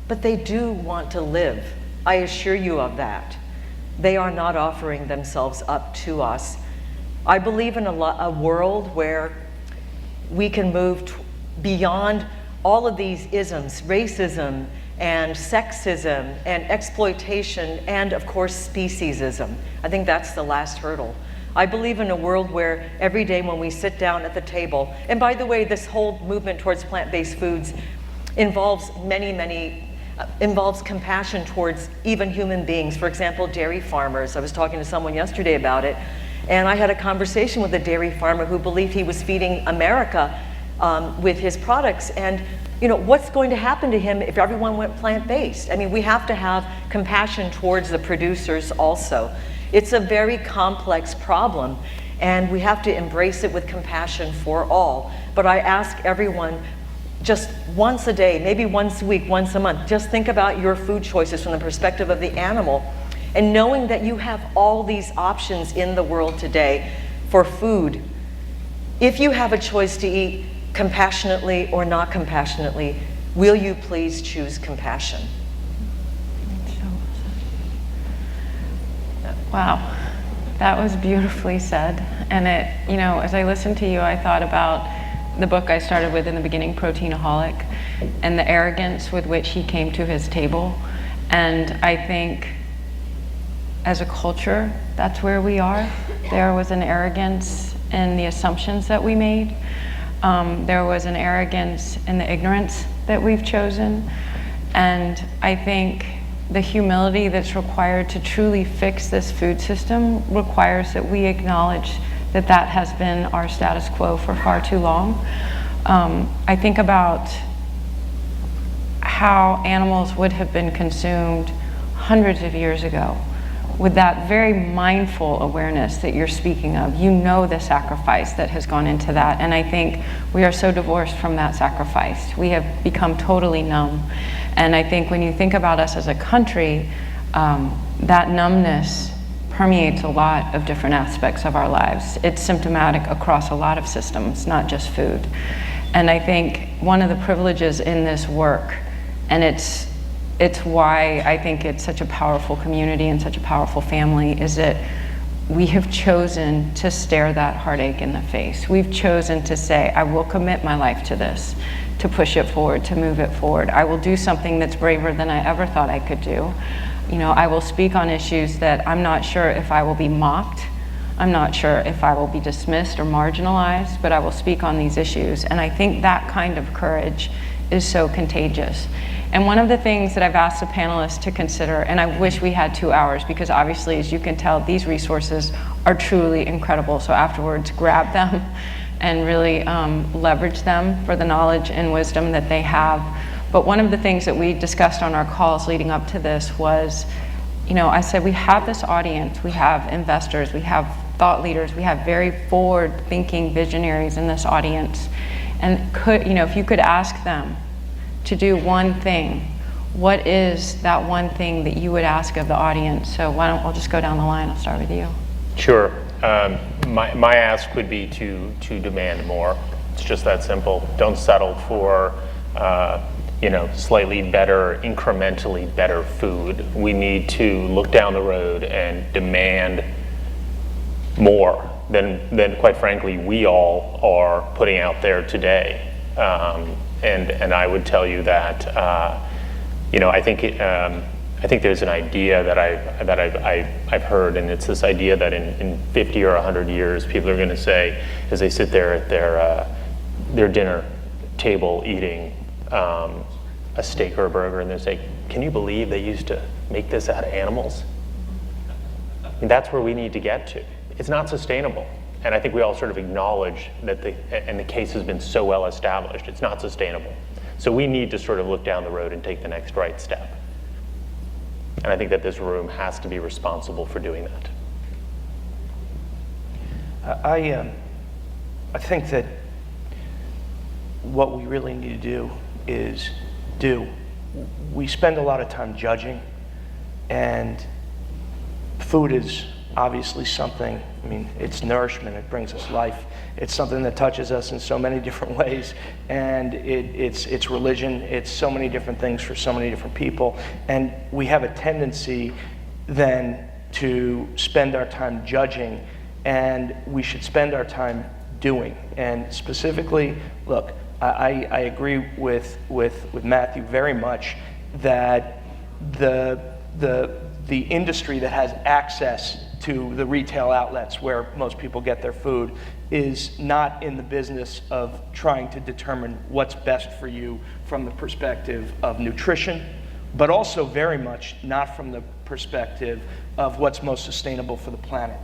[SPEAKER 11] but they do want to live. I assure you of that. They are not offering themselves up to us. I believe in a world where we can move beyond all of these isms, racism and sexism and exploitation and, of course, speciesism. I think that's the last hurdle. I believe in a world where every day when we sit down at the table, and by the way, this whole movement towards plant-based foods involves involves compassion towards even human beings. For example, dairy farmers. I was talking to someone yesterday about it, and I had a conversation with a dairy farmer who believed he was feeding America with his products. And what's going to happen to him if everyone went plant-based? I mean, we have to have compassion towards the producers also. It's a very complex problem, and we have to embrace it with compassion for all. But I ask everyone, just once a day, maybe once a week, once a month, just think about your food choices from the perspective of the animal, and knowing that you have all these options in the world today for food. If you have a choice to eat compassionately or not compassionately, will you please choose compassion?
[SPEAKER 5] Wow, that was beautifully said. And as I listened to you, I thought about the book I started with in the beginning, Proteinaholic, and the arrogance with which he came to his table. And I think as a culture, that's where we are. There was an arrogance in the assumptions that we made. There was an arrogance in the ignorance that we've chosen. And I think the humility that's required to truly fix this food system requires that we acknowledge that that has been our status quo for far too long. I think about how animals would have been consumed hundreds of years ago with that very mindful awareness that you're speaking of. You know the sacrifice that has gone into that, and I think we are so divorced from that sacrifice. We have become totally numb. And I think when you think about us as a country, that numbness permeates a lot of different aspects of our lives. It's symptomatic across a lot of systems, not just food. And I think one of the privileges in this work, and it's why I think it's such a powerful community and such a powerful family, is that we have chosen to stare that heartache in the face. We've chosen to say, I will commit my life to this, to push it forward, to move it forward. I will do something that's braver than I ever thought I could do. I will speak on issues that I'm not sure if I will be mocked. I'm not sure if I will be dismissed or marginalized, but I will speak on these issues. And I think that kind of courage is so contagious. And one of the things that I've asked the panelists to consider, and I wish we had 2 hours, because obviously, as you can tell, these resources are truly incredible. So afterwards, grab them and really leverage them for the knowledge and wisdom that they have. But one of the things that we discussed on our calls leading up to this was, I said, we have this audience, we have investors, we have thought leaders, we have very forward-thinking visionaries in this audience. And if you could ask them to do one thing, what is that one thing that you would ask of the audience? So we'll just go down the line. I'll start with you.
[SPEAKER 10] Sure. My ask would be to demand more. It's just that simple. Don't settle for slightly better, incrementally better food. We need to look down the road and demand more than quite frankly we all are putting out there today. And I would tell you that I I think there's an idea that I've heard, and it's this idea that in 50 or 100 years, people are going to say, as they sit there at their dinner table eating a steak or a burger, and they say, "Can you believe they used to make this out of animals?" I mean, that's where we need to get to. It's not sustainable. And I think we all sort of acknowledge that and the case has been so well established, it's not sustainable. So we need to sort of look down the road and take the next right step. And I think that this room has to be responsible for doing that.
[SPEAKER 7] I think that what we really need to do is we spend a lot of time judging, and food is obviously something, I mean, it's nourishment, it brings us life. It's something that touches us in so many different ways, and it's religion, it's so many different things for so many different people, and we have a tendency then to spend our time judging, and we should spend our time doing. And specifically, look, I agree with Matthew very much that the industry that has access to the retail outlets where most people get their food is not in the business of trying to determine what's best for you from the perspective of nutrition, but also very much not from the perspective of what's most sustainable for the planet.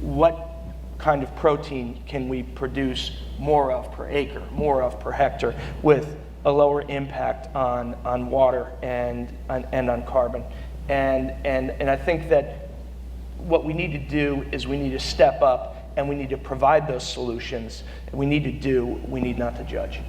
[SPEAKER 7] What kind of protein can we produce more of per acre, more of per hectare, with a lower impact on water and on carbon? And I think that what we need to do is we need to step up and we need to provide those solutions. We need to do, we need not to judge.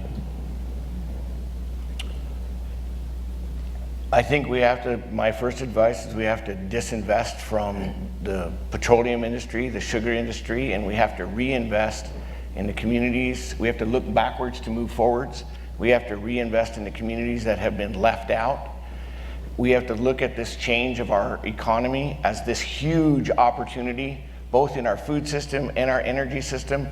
[SPEAKER 9] I think we have to, my first advice is we have to disinvest from the petroleum industry, the sugar industry, and we have to reinvest in the communities. We have to look backwards to move forwards. We have to reinvest in the communities that have been left out. We have to look at this change of our economy as this huge opportunity, both in our food system and our energy system.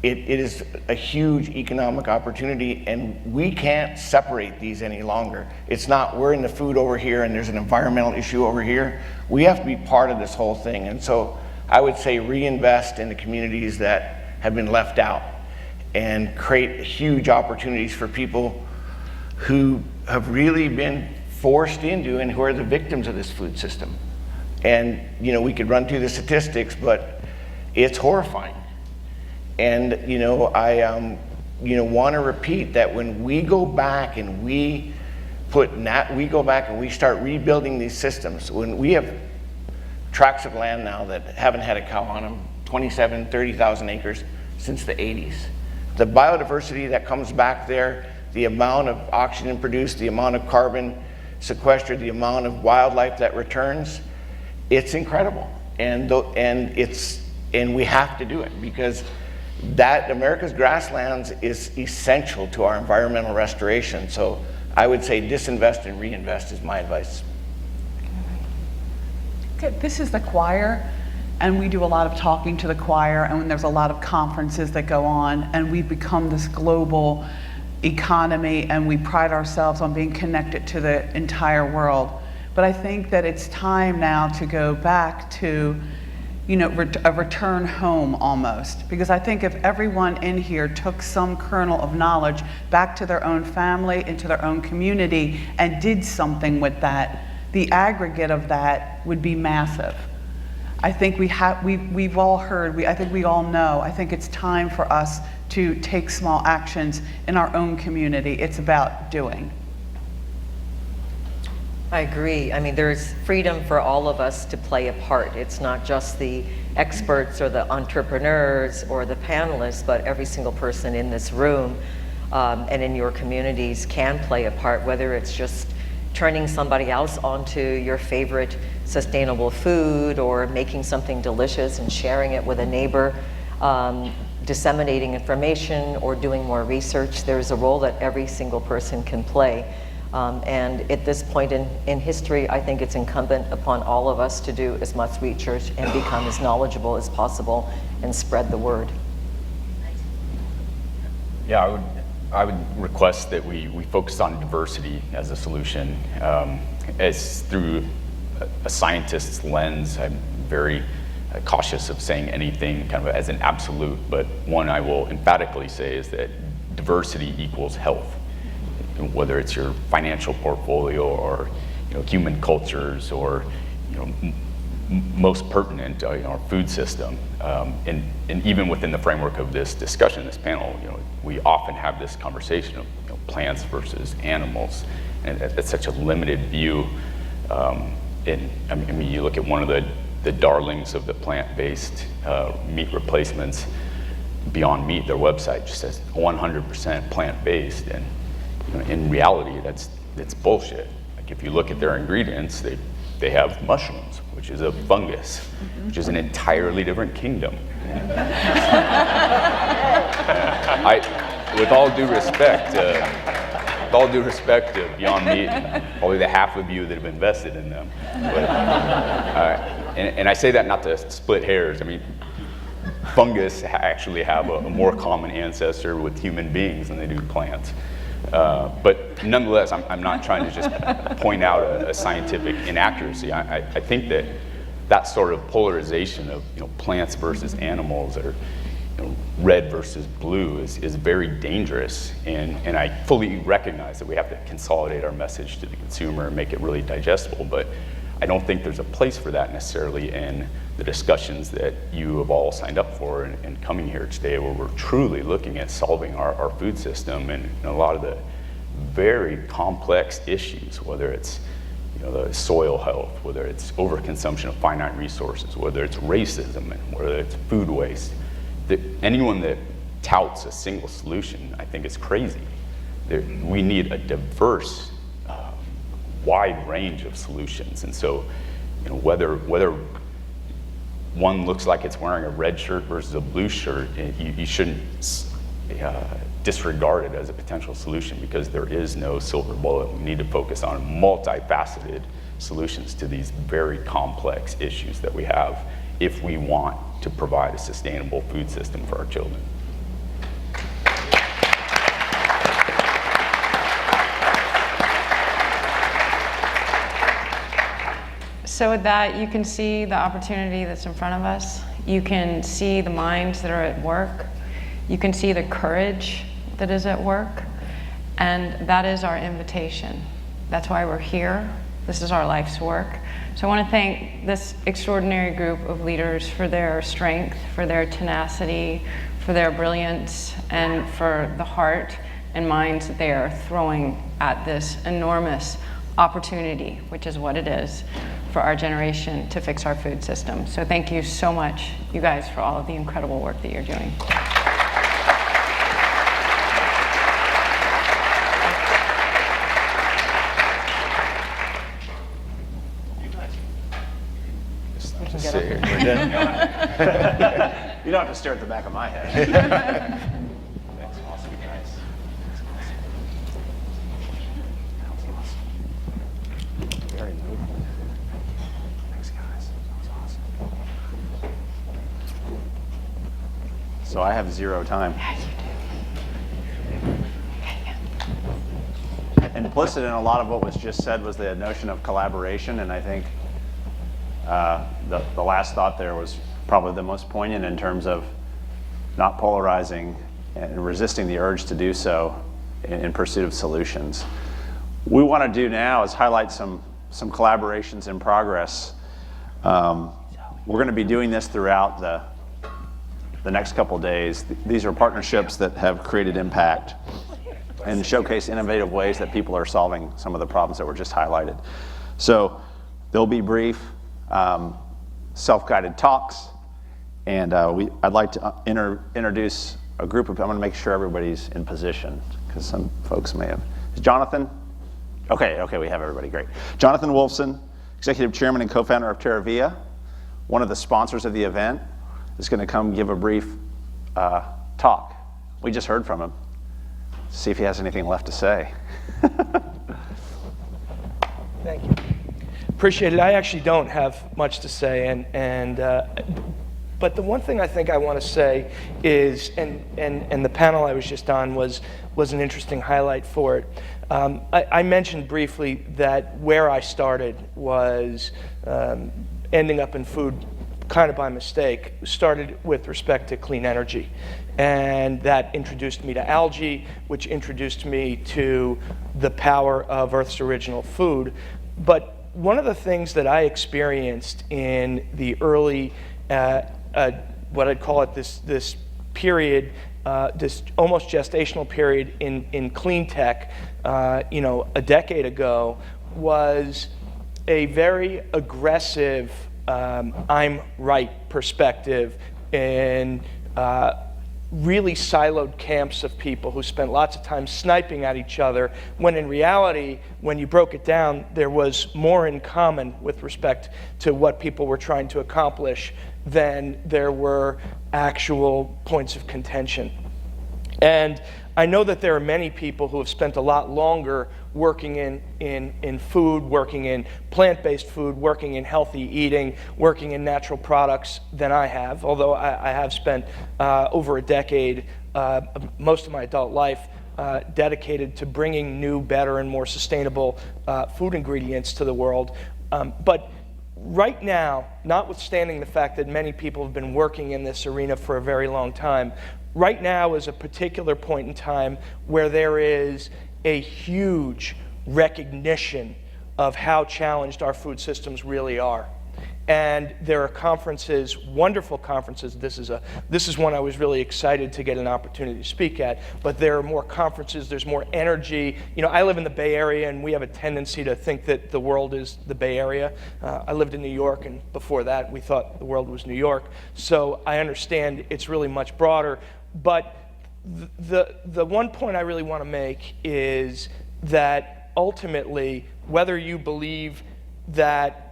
[SPEAKER 9] It is a huge economic opportunity, and we can't separate these any longer. It's not, we're in the food over here and there's an environmental issue over here. We have to be part of this whole thing. And so I would say reinvest in the communities that have been left out and create huge opportunities for people who have really been forced into and who are the victims of this food system. And you know, we could run through the statistics, but it's horrifying. And I want to repeat that when we go back and we start rebuilding these systems, when we have tracts of land now that haven't had a cow on them, 27, 30,000 acres since the 80s. The biodiversity that comes back there, the amount of oxygen produced, the amount of carbon sequestered, the amount of wildlife that returns, it's incredible. And we have to do it, because that America's grasslands is essential to our environmental restoration. So I would say disinvest and reinvest is my advice.
[SPEAKER 8] Okay, this is the choir, and we do a lot of talking to the choir, and there's a lot of conferences that go on, and we've become this global economy, and we pride ourselves on being connected to the entire world. But I think that it's time now to go back to a return home almost, because I think if everyone in here took some kernel of knowledge back to their own family, into their own community, and did something with that, the aggregate of that would be massive. I think we've all heard, I think we all know, I think it's time for us to take small actions in our own community. It's about doing.
[SPEAKER 11] I agree. I mean, there's freedom for all of us to play a part. It's not just the experts or the entrepreneurs or the panelists, but every single person in this room and in your communities can play a part, whether it's just turning somebody else onto your favorite sustainable food, or making something delicious and sharing it with a neighbor, disseminating information, or doing more research. There's a role that every single person can play. And at this point in history, I think it's incumbent upon all of us to do as much research and become as knowledgeable as possible and spread the word.
[SPEAKER 6] Yeah, I would request that we focus on diversity as a solution. As through a scientist's lens, I'm very cautious of saying anything kind of as an absolute, but one I will emphatically say is that diversity equals health. Whether it's your financial portfolio or human cultures or most pertinent, our food system. And even within the framework of this discussion, this panel, we often have this conversation of plants versus animals, and that's such a limited view. And I mean, you look at one of the darlings of the plant-based meat replacements, Beyond Meat, their website just says 100% plant-based, and in reality, that's bullshit. Like if you look at their ingredients, they have mushrooms, which is a fungus, which is an entirely different kingdom. With all due respect to Beyond Meat, and probably the half of you that have invested in them. But, and I say that not to split hairs. I mean, fungus actually have a more common ancestor with human beings than they do plants. But nonetheless, I'm not trying to just point out a scientific inaccuracy. I think that sort of polarization of plants versus animals, or red versus blue, is very dangerous. And I fully recognize that we have to consolidate our message to the consumer and make it really digestible. But I don't think there's a place for that necessarily in the discussions that you have all signed up for and coming here today, where we're truly looking at solving our food system and a lot of the very complex issues, whether it's the soil health, whether it's overconsumption of finite resources, whether it's racism, and whether it's food waste. Anyone that touts a single solution, I think, is crazy. We need a diverse, wide range of solutions. And so, whether one looks like it's wearing a red shirt versus a blue shirt, you shouldn't disregard it as a potential solution, because there is no silver bullet. We need to focus on multifaceted solutions to these very complex issues that we have if we want to provide a sustainable food system for our children.
[SPEAKER 5] So with that, you can see the opportunity that's in front of us. You can see the minds that are at work. You can see the courage that is at work. And that is our invitation. That's why we're here. This is our life's work. So I want to thank this extraordinary group of leaders for their strength, for their tenacity, for their brilliance, and for the heart and minds that they are throwing at this enormous opportunity, which is what it is, for our generation to fix our food system. So thank you so much, you guys, for all of the incredible work that you're doing.
[SPEAKER 1] Just sit here. We're done. You don't have to stare at the back of my head. That's awesome, guys. Very moving. Thanks, guys. That was awesome. So I have 0 time. Implicit in a lot of what was just said was the notion of collaboration, and I think the last thought there was probably the most poignant in terms of not polarizing and resisting the urge to do so in pursuit of solutions. What we want to do now is highlight some collaborations in progress. We're going to be doing this throughout the next couple days. These are partnerships that have created impact and showcase innovative ways that people are solving some of the problems that were just highlighted. So they'll be brief, self-guided talks, and I'd like to introduce a group of, I'm going to make sure everybody's in position, because some folks may have. Is Jonathan? Okay, we have everybody, great. Jonathan Wolfson, Executive Chairman and Co-founder of TerraVia, one of the sponsors of the event, is going to come give a brief talk. We just heard from him. See if he has anything left to say.
[SPEAKER 7] Thank you. Appreciate it. I actually don't have much to say, and But the one thing I think I want to say is, and the panel I was just on was an interesting highlight for it. I mentioned briefly that where I started was ending up in food kind of by mistake. Started with respect to clean energy. And that introduced me to algae, which introduced me to the power of Earth's original food. But one of the things that I experienced in the early, what I'd call it this period, this almost gestational period in clean tech, a decade ago, was a very aggressive I'm right perspective in really siloed camps of people who spent lots of time sniping at each other, when in reality, when you broke it down, there was more in common with respect to what people were trying to accomplish than there were actual points of contention. And I know that there are many people who have spent a lot longer working in food, working in plant-based food, working in healthy eating, working in natural products than I have, although I have spent over a decade, most of my adult life, dedicated to bringing new, better, and more sustainable food ingredients to the world. But right now, notwithstanding the fact that many people have been working in this arena for a very long time, right now is a particular point in time where there is a huge recognition of how challenged our food systems really are. And there are conferences, wonderful conferences. This is one I was really excited to get an opportunity to speak at. But there are more conferences. There's more energy. I live in the Bay Area, and we have a tendency to think that the world is the Bay Area. I lived in New York, and before that, we thought the world was New York. So I understand it's really much broader. But the one point I really want to make is that ultimately, whether you believe that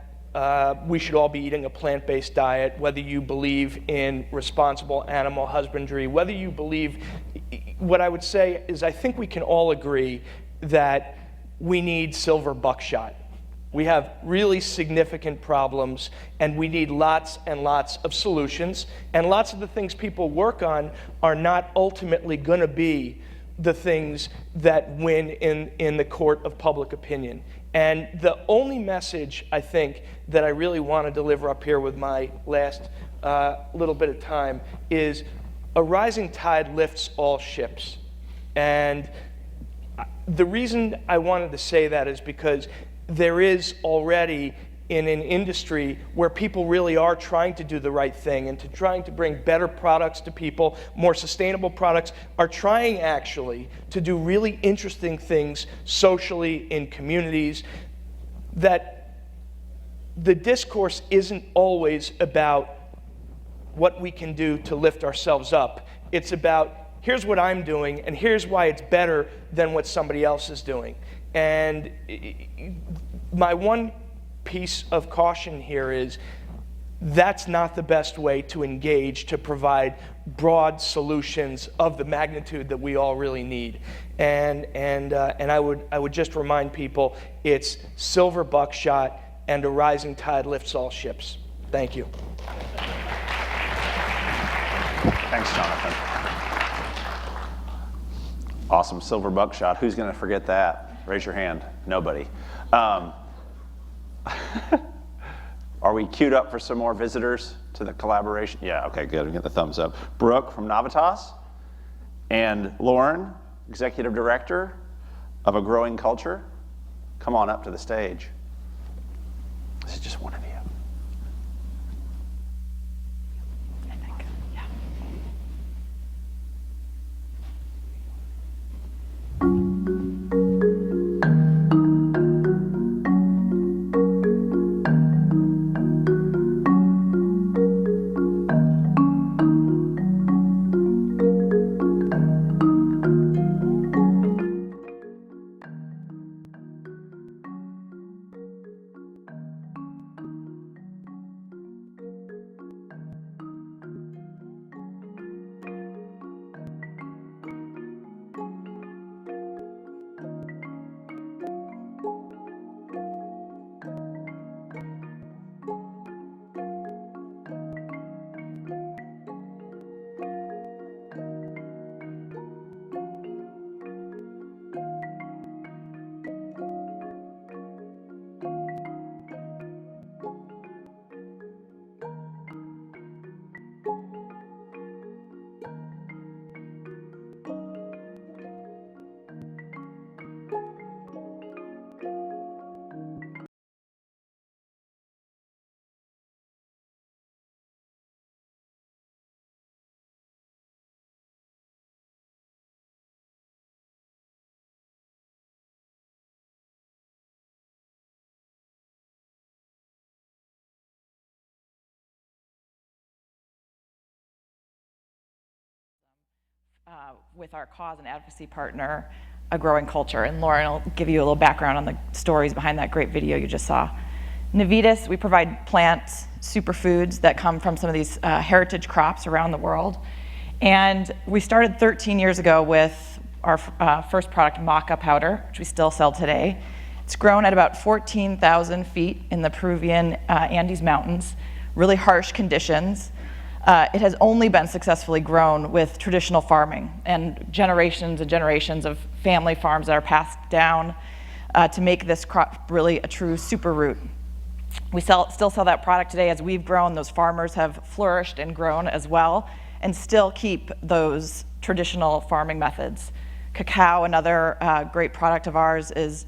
[SPEAKER 7] we should all be eating a plant-based diet, whether you believe in responsible animal husbandry, whether you believe, what I would say is I think we can all agree that we need silver buckshot. We have really significant problems, and we need lots and lots of solutions. And lots of the things people work on are not ultimately going to be the things that win in the court of public opinion. And the only message, I think, that I really want to deliver up here with my last little bit of time is a rising tide lifts all ships. And the reason I wanted to say that is because there is already in an industry where people really are trying to do the right thing and trying to bring better products to people, more sustainable products, are trying actually to do really interesting things socially in communities, that the discourse isn't always about what we can do to lift ourselves up. It's about, here's what I'm doing, and here's why it's better than what somebody else is doing. And my one piece of caution here is that's not the best way to engage to provide broad solutions of the magnitude that we all really need. And I would just remind people it's silver buckshot and a rising tide lifts all ships. Thank you.
[SPEAKER 1] Thanks, Jonathan. Awesome, silver buckshot. Who's going to forget that? Raise your hand. Nobody. Are we queued up for some more visitors to the collaboration? Yeah, okay, good. We get the thumbs up. Brooke from Navitas, and Lauren, Executive Director of A Growing Culture. Come on up to the stage. This is just one of you.
[SPEAKER 12] with our cause and advocacy partner, A Growing Culture. And Lauren will give you a little background on the stories behind that great video you just saw. Navitas, we provide plant superfoods that come from some of these heritage crops around the world. And we started 13 years ago with our first product, maca powder, which we still sell today. It's grown at about 14,000 feet in the Peruvian Andes Mountains, really harsh conditions. It has only been successfully grown with traditional farming and generations of family farms that are passed down to make this crop really a true superroot. We still sell that product today. As we've grown, those farmers have flourished and grown as well, and still keep those traditional farming methods. Cacao, another great product of ours, is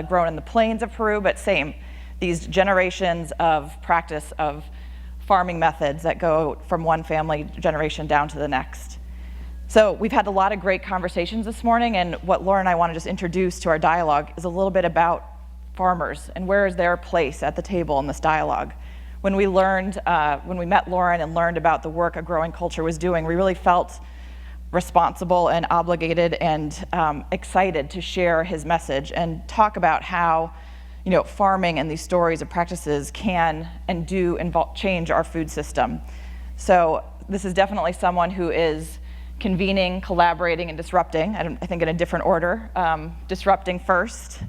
[SPEAKER 12] grown in the plains of Peru, but same, these generations of practice of farming methods that go from one family generation down to the next. So we've had a lot of great conversations this morning, and what Laura and I want to just introduce to our dialogue is a little bit about farmers and where is their place at the table in this dialogue. When we met Lauren and learned about the work A Growing Culture was doing, we really felt responsible and obligated and excited to share his message and talk about how farming and these stories and practices can and do change our food system. So this is definitely someone who is convening, collaborating, and disrupting, I think in a different order. Disrupting first,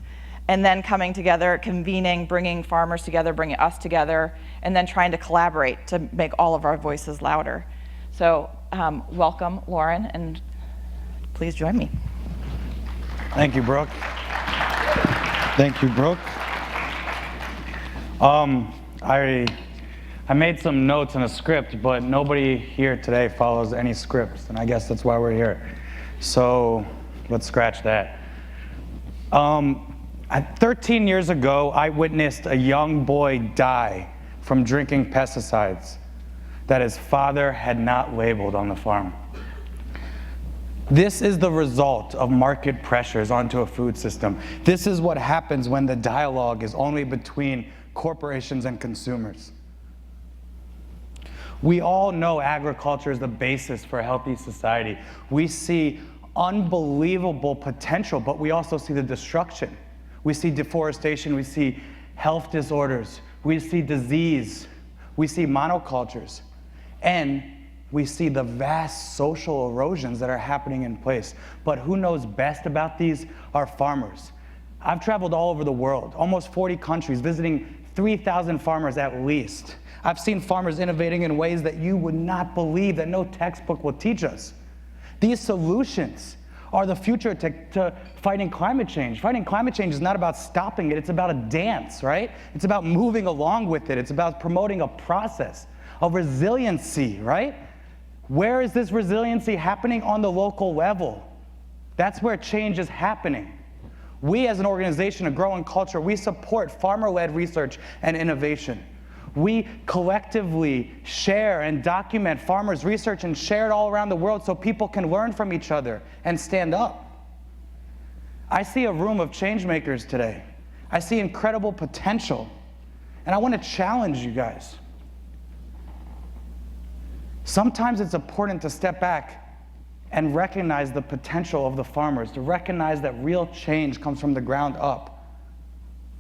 [SPEAKER 12] and then coming together, convening, bringing farmers together, bringing us together, and then trying to collaborate to make all of our voices louder. So welcome, Lauren, and please join me.
[SPEAKER 13] Thank you, Brooke. Thank you, Brooke. I made some notes in a script, but nobody here today follows any scripts, and I guess that's why we're here. So let's scratch that. 13 years ago, I witnessed a young boy die from drinking pesticides that his father had not labeled on the farm. This is the result of market pressures onto a food system. This is what happens when the dialogue is only between corporations and consumers. We all know agriculture is the basis for a healthy society. We see unbelievable potential, but we also see the destruction. We see deforestation, we see health disorders, we see disease, we see monocultures, and we see the vast social erosions that are happening in place. But who knows best about these are farmers. I've traveled all over the world, almost 40 countries, visiting 3,000 farmers at least. I've seen farmers innovating in ways that you would not believe, that no textbook will teach us. These solutions are the future to fighting climate change. Fighting climate change is not about stopping it, it's about a dance, right? It's about moving along with it. It's about promoting a process of resiliency, right? Where is this resiliency happening? On the local level. That's where change is happening. We as an organization, A Growing Culture, we support farmer-led research and innovation. We collectively share and document farmers' research and share it all around the world so people can learn from each other and stand up. I see a room of change makers today. I see incredible potential, and I want to challenge you guys. Sometimes it's important to step back and recognize the potential of the farmers, to recognize that real change comes from the ground up.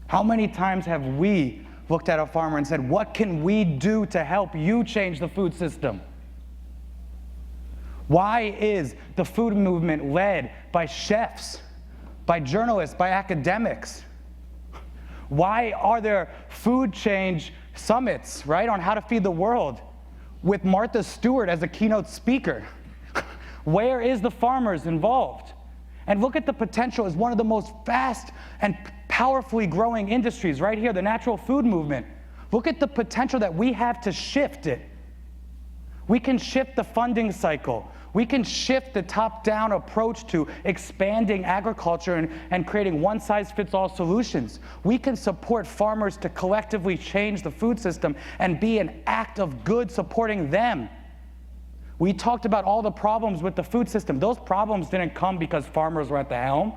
[SPEAKER 13] How many times have we looked at a farmer and said, what can we do to help you change the food system? Why is the food movement led by chefs, by journalists, by academics? Why are there food change summits, right, on how to feed the world with Martha Stewart as a keynote speaker? Where is the farmers involved? And look at the potential as one of the most fast and powerfully growing industries right here, the natural food movement. Look at the potential that we have to shift it. We can shift the funding cycle. We can shift the top-down approach to expanding agriculture and creating one-size-fits-all solutions. We can support farmers to collectively change the food system and be an act of good supporting them. We talked about all the problems with the food system. Those problems didn't come because farmers were at the helm.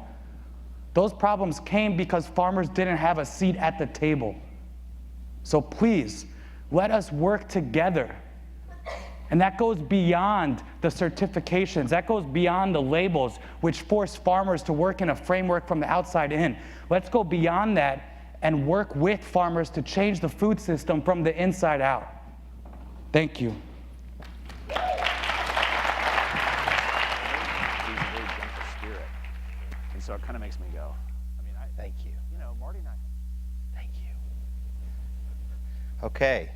[SPEAKER 13] Those problems came because farmers didn't have a seat at the table. So please, let us work together And that goes beyond the certifications. That goes beyond the labels, which force farmers to work in a framework from the outside in. Let's go beyond that and work with farmers to change the food system from the inside out. Thank you.
[SPEAKER 1] He's a very gentle spirit. And so it kind of makes me go,
[SPEAKER 3] Thank you.
[SPEAKER 1] you know, Marty and I.
[SPEAKER 3] Thank you. Okay.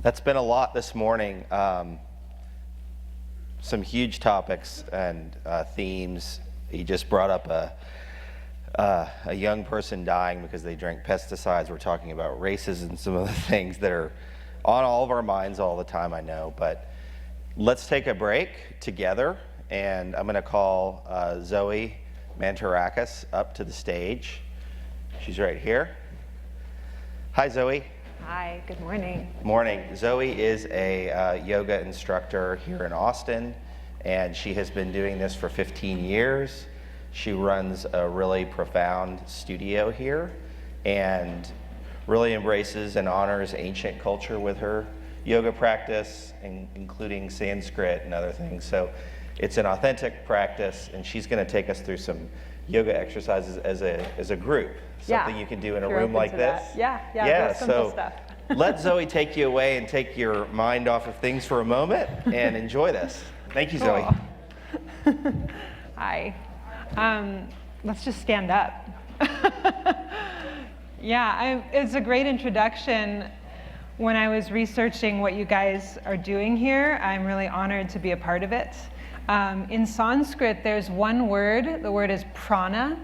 [SPEAKER 3] That's been a lot this morning. Some huge topics and themes. He just brought up a young person dying because they drank pesticides. We're talking about races and some of the things that are on all of our minds all the time, I know. But let's take a break together, and I'm going to call Zoe Mantarakis up to the stage. She's right here. Hi, Zoe.
[SPEAKER 14] Hi, good morning.
[SPEAKER 3] Morning. Zoe is a yoga instructor here in Austin, and she has been doing this for 15 years. She runs a really profound studio here and really embraces and honors ancient culture with her yoga practice, including Sanskrit and other things. So it's an authentic practice, and she's going to take us through some yoga exercises as a group, something you can do in a room like this.
[SPEAKER 14] Yeah, simple stuff.
[SPEAKER 3] Let Zoe take you away and take your mind off of things for a moment and enjoy this. Thank you, Zoe.
[SPEAKER 14] Hi. Let's just stand up. It's a great introduction. When I was researching what you guys are doing here, I'm really honored to be a part of it. In Sanskrit, there's one word. The word is prana,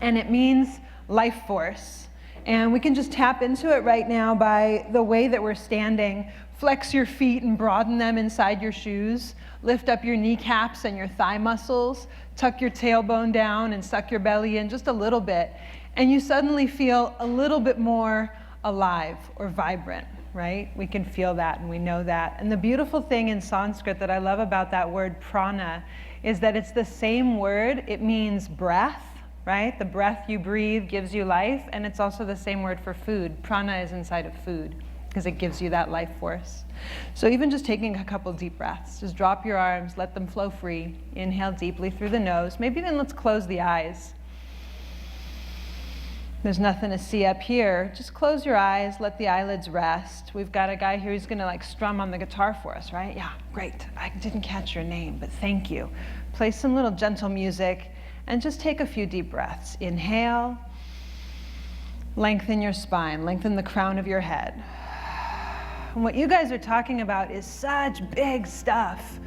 [SPEAKER 14] and it means life force. And we can just tap into it right now by the way that we're standing. Flex your feet and broaden them inside your shoes. Lift up your kneecaps and your thigh muscles. Tuck your tailbone down and suck your belly in just a little bit. And you suddenly feel a little bit more alive or vibrant, right? We can feel that and we know that. And the beautiful thing in Sanskrit that I love about that word prana is that it's the same word. It means breath, right? The breath you breathe gives you life, and it's also the same word for food. Prana is inside of food because it gives you that life force. So even just taking a couple deep breaths, just drop your arms, let them flow free. Inhale deeply through the nose. Maybe then let's close the eyes. There's nothing to see up here. Just close your eyes, let the eyelids rest. We've got a guy here who's gonna like strum on the guitar for us, right? Yeah, great. I didn't catch your name, but thank you. Play some little gentle music and just take a few deep breaths. Inhale, lengthen your spine, lengthen the crown of your head. And what you guys are talking about is such big stuff.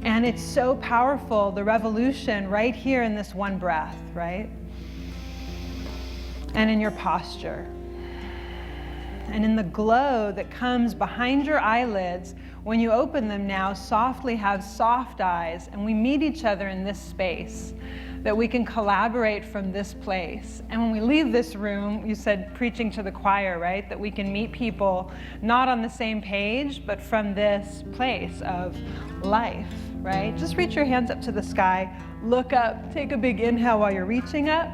[SPEAKER 14] And it's so powerful, the revolution right here in this one breath, right? And in your posture. And in the glow that comes behind your eyelids, when you open them now, softly have soft eyes, and we meet each other in this space, that we can collaborate from this place. And when we leave this room, you said preaching to the choir, right? That we can meet people not on the same page, but from this place of life, right? Just reach your hands up to the sky, look up, take a big inhale while you're reaching up,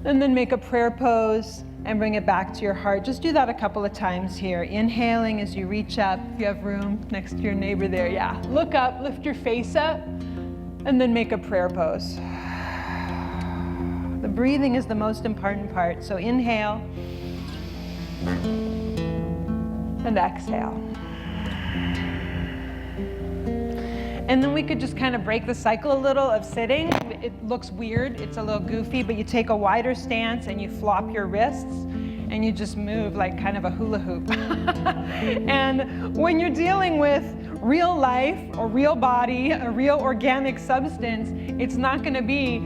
[SPEAKER 14] and then make a prayer pose and bring it back to your heart. Just do that a couple of times here. Inhaling as you reach up, if you have room next to your neighbor there, yeah. Look up, lift your face up, and then make a prayer pose. The breathing is the most important part. So inhale and exhale. And then we could just kind of break the cycle a little of sitting. It looks weird, it's a little goofy, but you take a wider stance and you flop your wrists and you just move like kind of a hula hoop. And when you're dealing with real life or real body, a real organic substance, it's not gonna be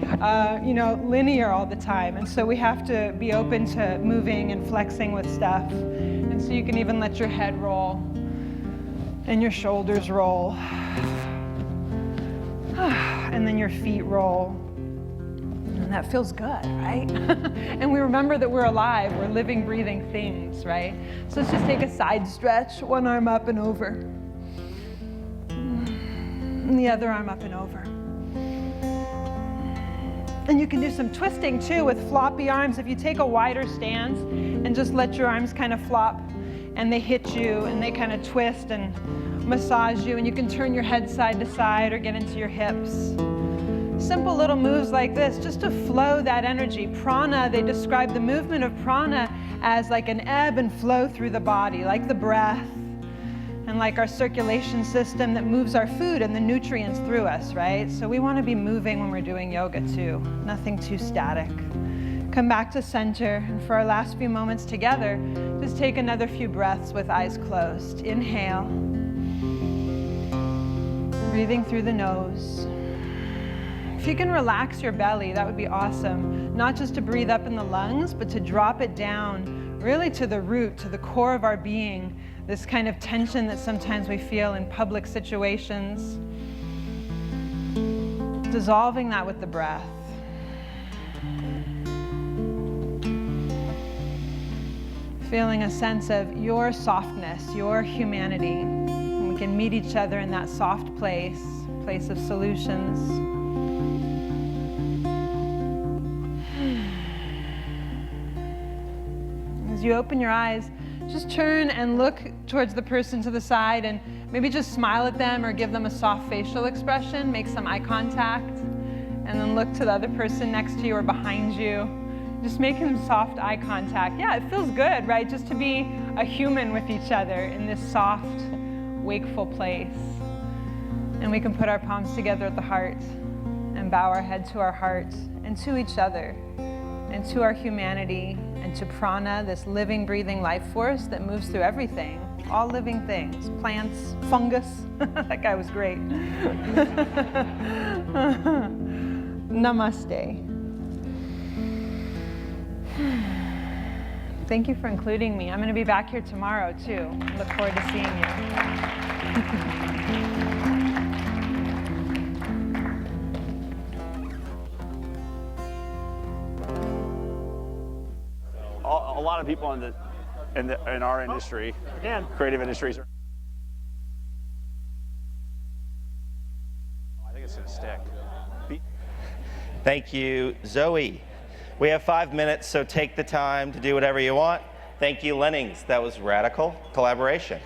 [SPEAKER 14] linear all the time. And so we have to be open to moving and flexing with stuff. And so you can even let your head roll and your shoulders roll. And then your feet roll. And that feels good, right? And we remember that we're alive, we're living, breathing things, right? So let's just take a side stretch, one arm up and over. And the other arm up and over. And you can do some twisting too with floppy arms. If you take a wider stance and just let your arms kind of flop and they hit you and they kind of twist and massage you, and you can turn your head side to side or get into your hips. Simple little moves like this, just to flow that energy. Prana, they describe the movement of prana as like an ebb and flow through the body, like the breath, and like our circulation system that moves our food and the nutrients through us, right? So we want to be moving when we're doing yoga too, nothing too static. Come back to center, and for our last few moments together, just take another few breaths with eyes closed. Inhale, breathing through the nose. If you can relax your belly, that would be awesome. Not just to breathe up in the lungs, but to drop it down really to the root, to the core of our being, this kind of tension that sometimes we feel in public situations. Dissolving that with the breath. Feeling a sense of your softness, your humanity. And we can meet each other in that soft place of solutions. As you open your eyes, just turn and look towards the person to the side and maybe just smile at them or give them a soft facial expression, make some eye contact, and then look to the other person next to you or behind you. Just making soft eye contact. Yeah, it feels good, right? Just to be a human with each other in this soft, wakeful place. And we can put our palms together at the heart and bow our head to our heart and to each other and to our humanity and to prana, this living, breathing life force that moves through everything, all living things, plants, fungus. That guy was great. Namaste. Thank you for including me. I'm going to be back here tomorrow, too. Look forward to seeing you.
[SPEAKER 1] A lot of people in our industry and creative industries are. I think it's going to stick.
[SPEAKER 3] Thank you, Zoe. We have 5 minutes, so take the time to do whatever you want. Thank you, Lennings. That was radical collaboration.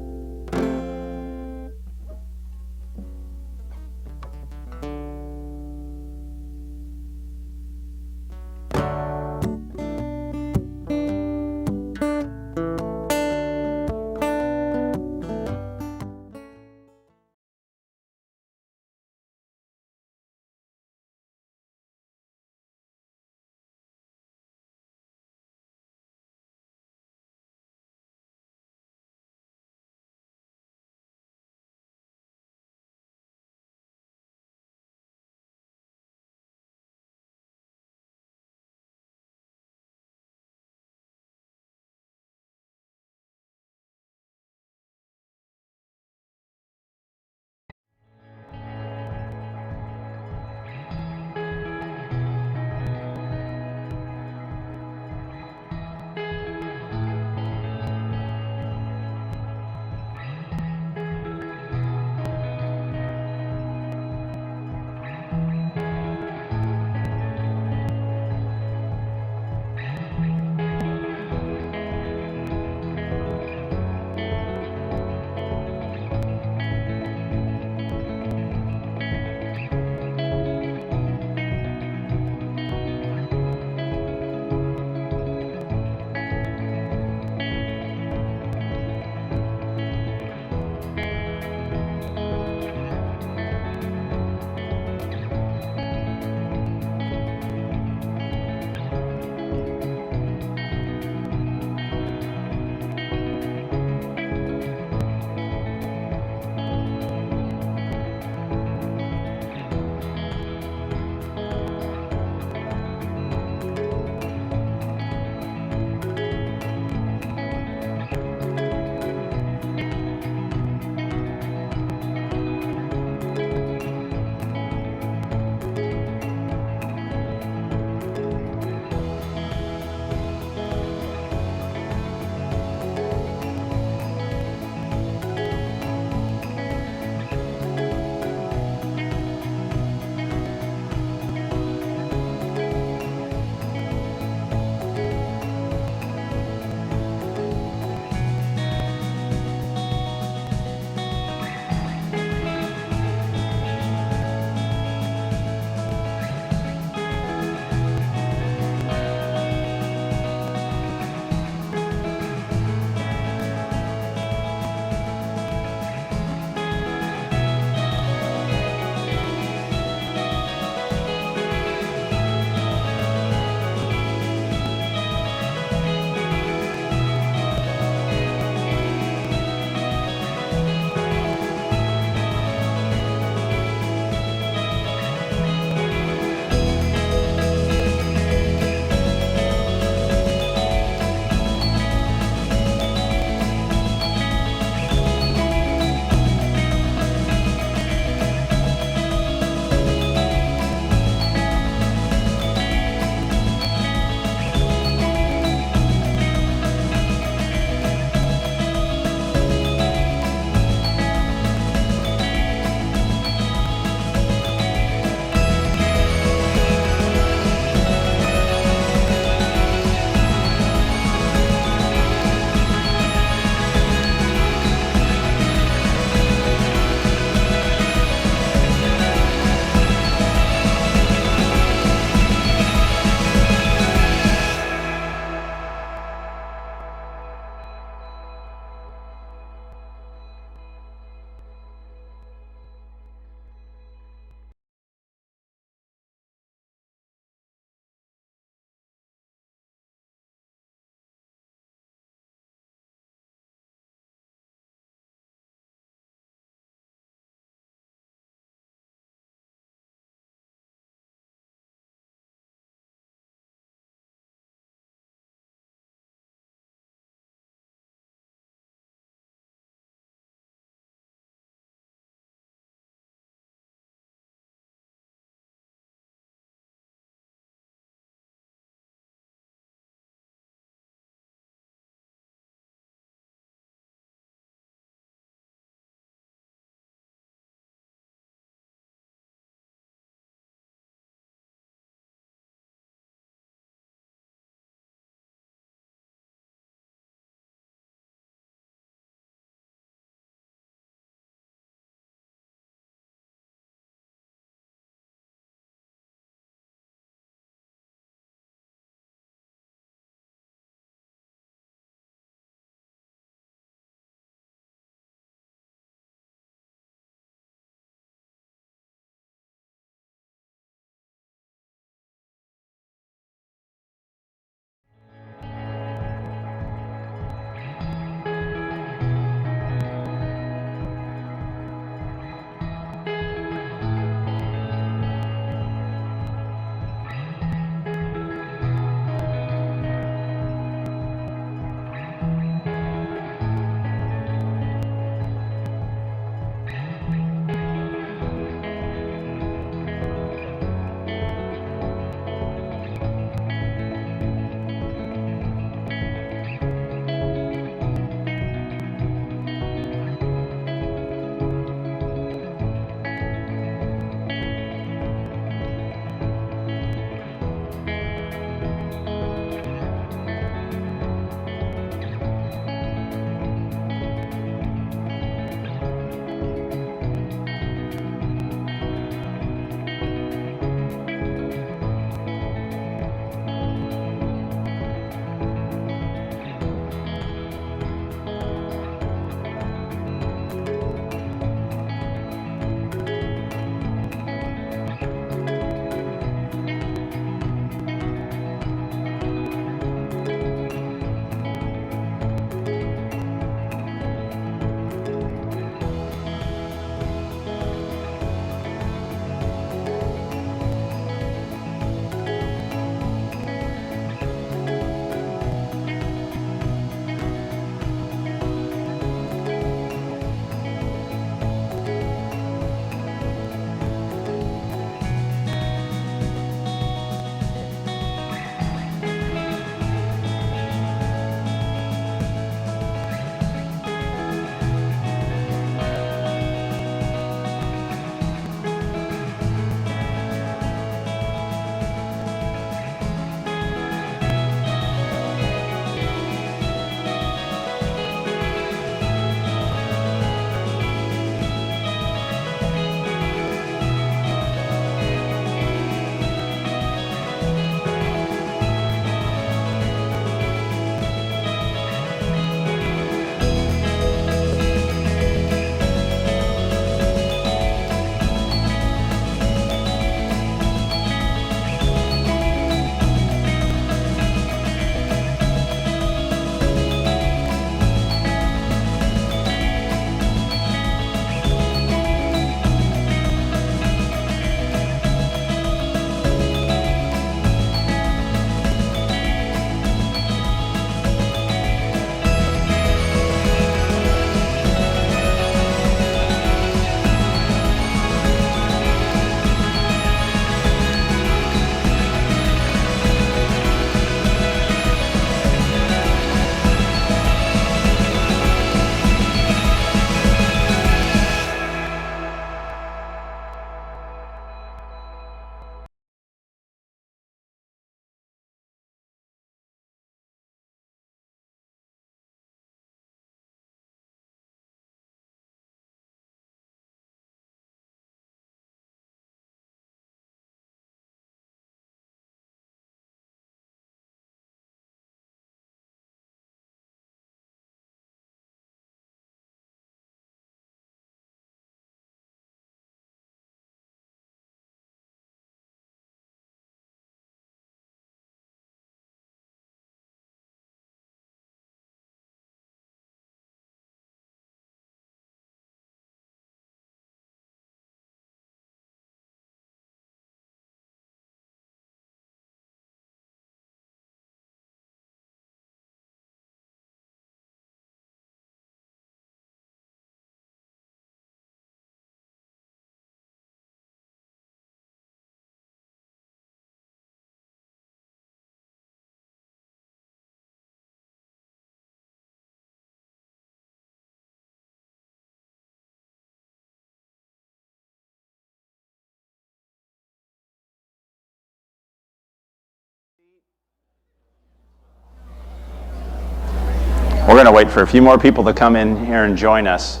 [SPEAKER 1] to wait for a few more people to come in here and join us,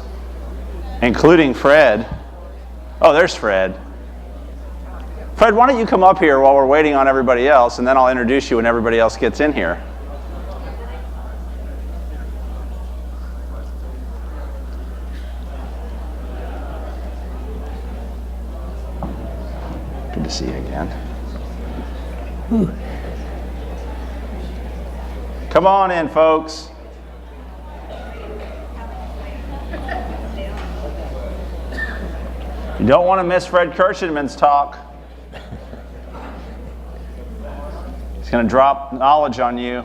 [SPEAKER 1] including Fred. Oh, there's Fred. Fred, why don't you come up here while we're waiting on everybody else, and then I'll introduce you when everybody else gets in here. Good to see you again. Whew. Come on in, folks. You don't want to miss Fred Kirschenman's talk. He's going to drop knowledge on you.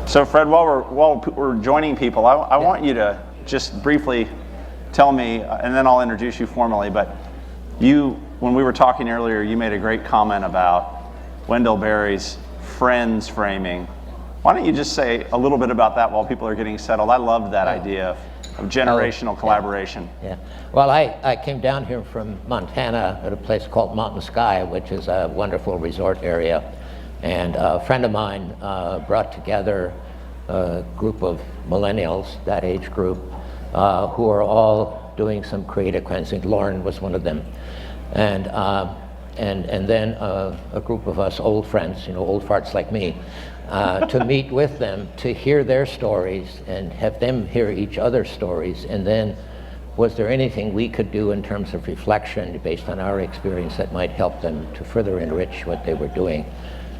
[SPEAKER 1] So Fred, while we're joining people, I want you to just briefly tell me, and then I'll introduce you formally, but when we were talking earlier, you made a great comment about Wendell Berry's friends framing. Why don't you just say a little bit about that while people are getting settled? I loved that idea of generational collaboration.
[SPEAKER 15] Yeah. Well, I came down here from Montana at a place called Mountain Sky, which is a wonderful resort area. And a friend of mine brought together a group of millennials, that age group, who are all doing some creative kinds of things. Lauren was one of them. And then a group of us old friends, old farts like me, to meet with them, to hear their stories and have them hear each other's stories. And then, was there anything we could do in terms of reflection based on our experience that might help them to further enrich what they were doing?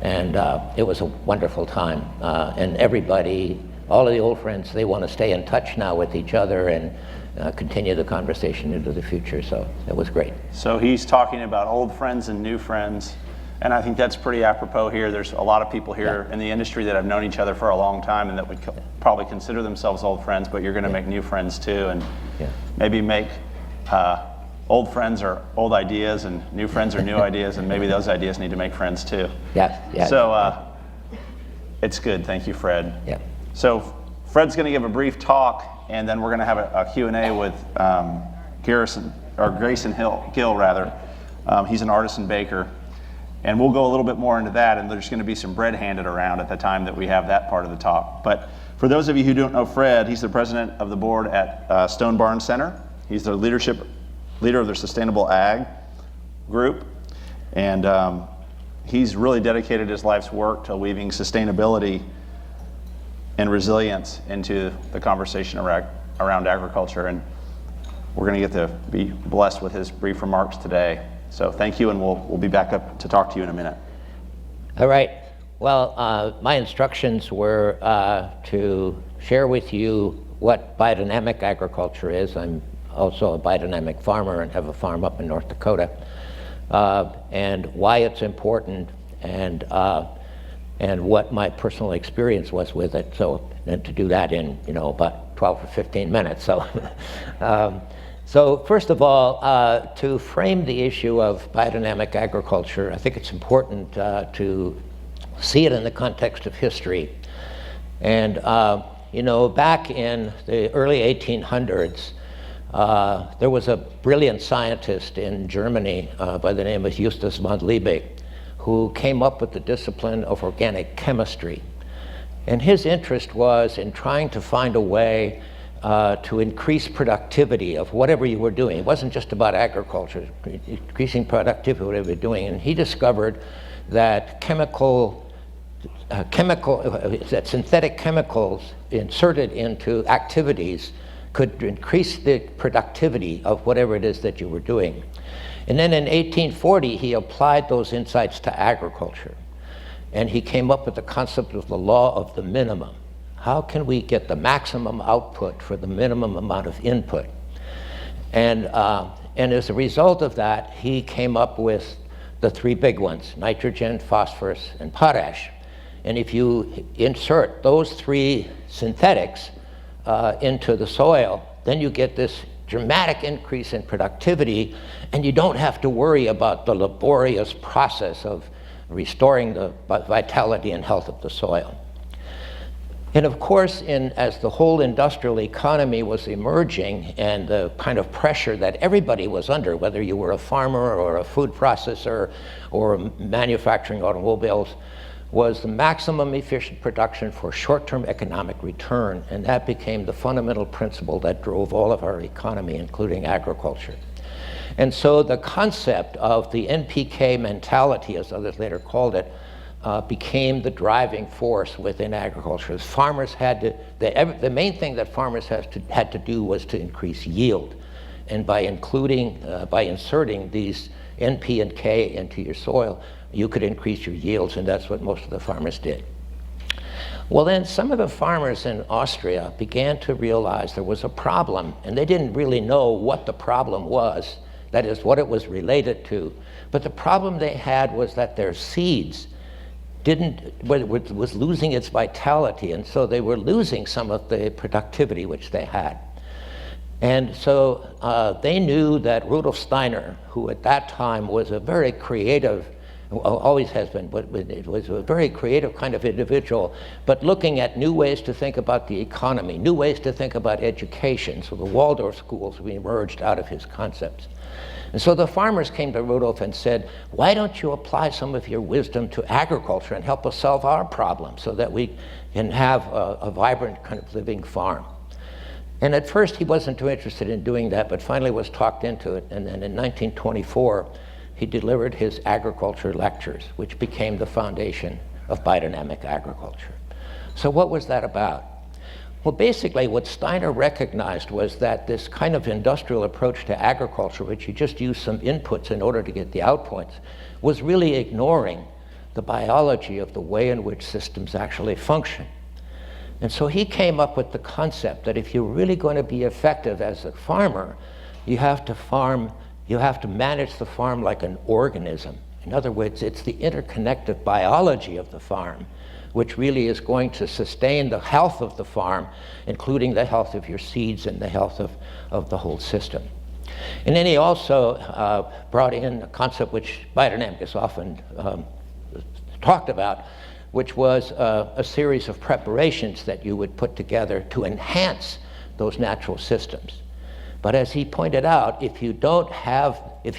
[SPEAKER 15] And it was a wonderful time. And everybody, all of the old friends, they want to stay in touch now with each other and continue the conversation into the future. So it was great.
[SPEAKER 1] So he's talking about old friends and new friends. And I think that's pretty apropos here. There's a lot of people here in the industry that have known each other for a long time and that would probably consider themselves old friends, but you're going to make new friends too, and maybe make old friends are old ideas and new friends are new ideas, and maybe those ideas need to make friends too. So it's good. Thank you, Fred. So Fred's going to give a brief talk, and then we're going to have a Q&A with Grayson Gill, rather. He's an artisan baker. And we'll go a little bit more into that, and there's going to be some bread handed around at the time that we have that part of the talk. But for those of you who don't know Fred, he's the president of the board at Stone Barn Center. He's the leader of their Sustainable Ag group. And he's really dedicated his life's work to weaving sustainability and resilience into the conversation around agriculture. And we're going to get to be blessed with his brief remarks today. So thank you, and we'll be back up to talk to you in a minute.
[SPEAKER 15] All right. Well, my instructions were to share with you what biodynamic agriculture is. I'm also a biodynamic farmer and have a farm up in North Dakota, and why it's important, and what my personal experience was with it. So, and to do that in about 12 or 15 minutes. So. So first of all, to frame the issue of biodynamic agriculture, I think it's important to see it in the context of history. And back in the early 1800s, there was a brilliant scientist in Germany by the name of Justus von Liebig, who came up with the discipline of organic chemistry. And his interest was in trying to find a way to increase productivity of whatever you were doing. It wasn't just about agriculture, increasing productivity of whatever you're doing. And he discovered that that synthetic chemicals inserted into activities could increase the productivity of whatever it is that you were doing. And then in 1840, he applied those insights to agriculture. And he came up with the concept of the law of the minimum. How can we get the maximum output for the minimum amount of input? And as a result of that, he came up with the three big ones: nitrogen, phosphorus, and potash. And if you insert those three synthetics into the soil, then you get this dramatic increase in productivity, and you don't have to worry about the laborious process of restoring the vitality and health of the soil. And of course, as the whole industrial economy was emerging and the kind of pressure that everybody was under, whether you were a farmer or a food processor or manufacturing automobiles, was the maximum efficient production for short-term economic return. And that became the fundamental principle that drove all of our economy, including agriculture. And so the concept of the NPK mentality, as others later called it, became the driving force within agriculture. As farmers had to, the main thing that farmers had to do was to increase yield. And by inserting these NP and K into your soil, you could increase your yields, and that's what most of the farmers did. Well, then some of the farmers in Austria began to realize there was a problem, and they didn't really know what the problem was, that is, what it was related to. But the problem they had was that their seeds was losing its vitality, and so they were losing some of the productivity which they had. And so they knew that Rudolf Steiner, who at that time was a very creative, always has been, but it was a very creative kind of individual, but looking at new ways to think about the economy, new ways to think about education. So the Waldorf schools emerged out of his concepts. And so the farmers came to Rudolf and said, why don't you apply some of your wisdom to agriculture and help us solve our problem so that we can have a vibrant kind of living farm? And at first he wasn't too interested in doing that, but finally was talked into it. And then in 1924, he delivered his agriculture lectures, which became the foundation of biodynamic agriculture. So what was that about? Well, basically what Steiner recognized was that this kind of industrial approach to agriculture, which you just use some inputs in order to get the outputs, was really ignoring the biology of the way in which systems actually function. And so he came up with the concept that if you're really going to be effective as a farmer, you have to manage the farm like an organism. In other words, it's the interconnected biology of the farm which really is going to sustain the health of the farm, including the health of your seeds and the health of the whole system. And then he also brought in a concept which biodynamics often talked about, which was a series of preparations that you would put together to enhance those natural systems. But as he pointed out, if you're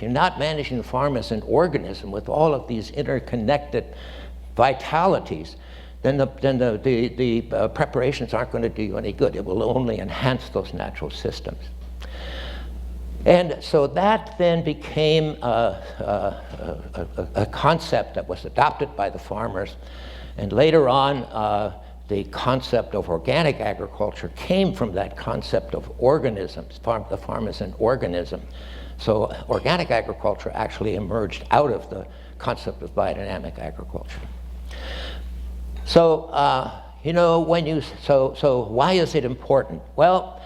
[SPEAKER 15] not managing the farm as an organism with all of these interconnected vitalities, then the preparations aren't going to do you any good. It will only enhance those natural systems. And so that then became a concept that was adopted by the farmers. And later on, the concept of organic agriculture came from that concept of organisms. The farm is an organism. So organic agriculture actually emerged out of the concept of biodynamic agriculture. So, so why is it important? Well,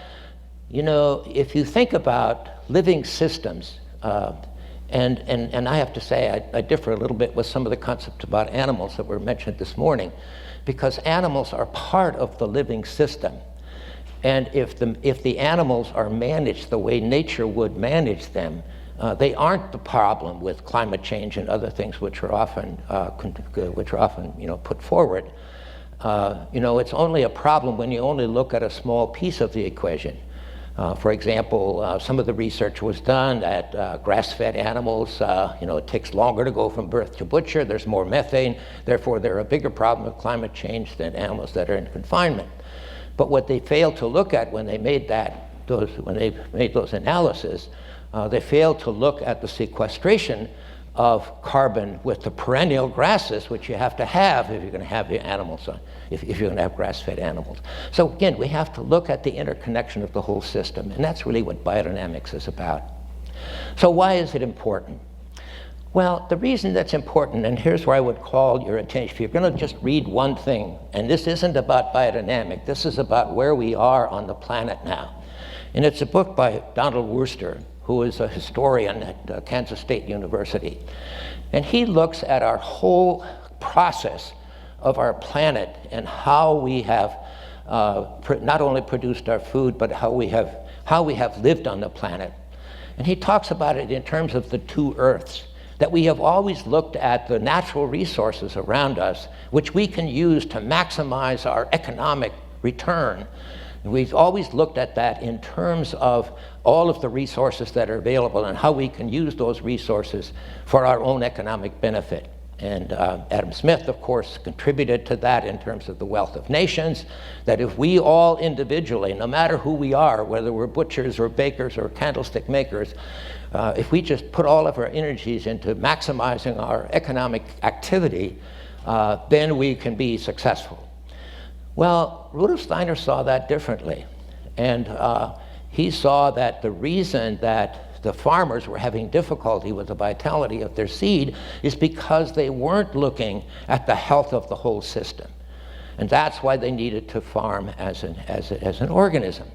[SPEAKER 15] if you think about living systems, and I have to say I differ a little bit with some of the concepts about animals that were mentioned this morning, because animals are part of the living system. And if the animals are managed the way nature would manage them, they aren't the problem with climate change and other things which are often put forward. It's only a problem when you only look at a small piece of the equation. For example, some of the research was done at grass-fed animals. It takes longer to go from birth to butcher. There's more methane. Therefore, they're a bigger problem with climate change than animals that are in confinement. But what they failed to look at when they made those analyses, they failed to look at the sequestration of carbon with the perennial grasses, which you have to have if you're going to have your animals on, if you're going to have grass-fed animals. So again, we have to look at the interconnection of the whole system, and that's really what biodynamics is about. So why is it important? Well, the reason that's important, and here's where I would call your attention, if you're going to just read one thing, and this isn't about biodynamics, this is about where we are on the planet now. And it's a book by Donald Worster, who is a historian at Kansas State University. And he looks at our whole process of our planet and how we have not only produced our food, but how we have lived on the planet. And he talks about it in terms of the two Earths. that we have always looked at the natural resources around us, which we can use to maximize our economic return. We've always looked at that in terms of all of the resources that are available and how we can use those resources for our own economic benefit. And Adam Smith, of course, contributed to that in terms of the wealth of nations, that if we all individually, no matter who we are, whether we're butchers or bakers or candlestick makers, if we just put all of our energies into maximizing our economic activity, then we can be successful. Well, Rudolf Steiner saw that differently. And he saw that the reason that the farmers were having difficulty with the vitality of their seed is because they weren't looking at the health of the whole system. And that's why they needed to farm as an organism.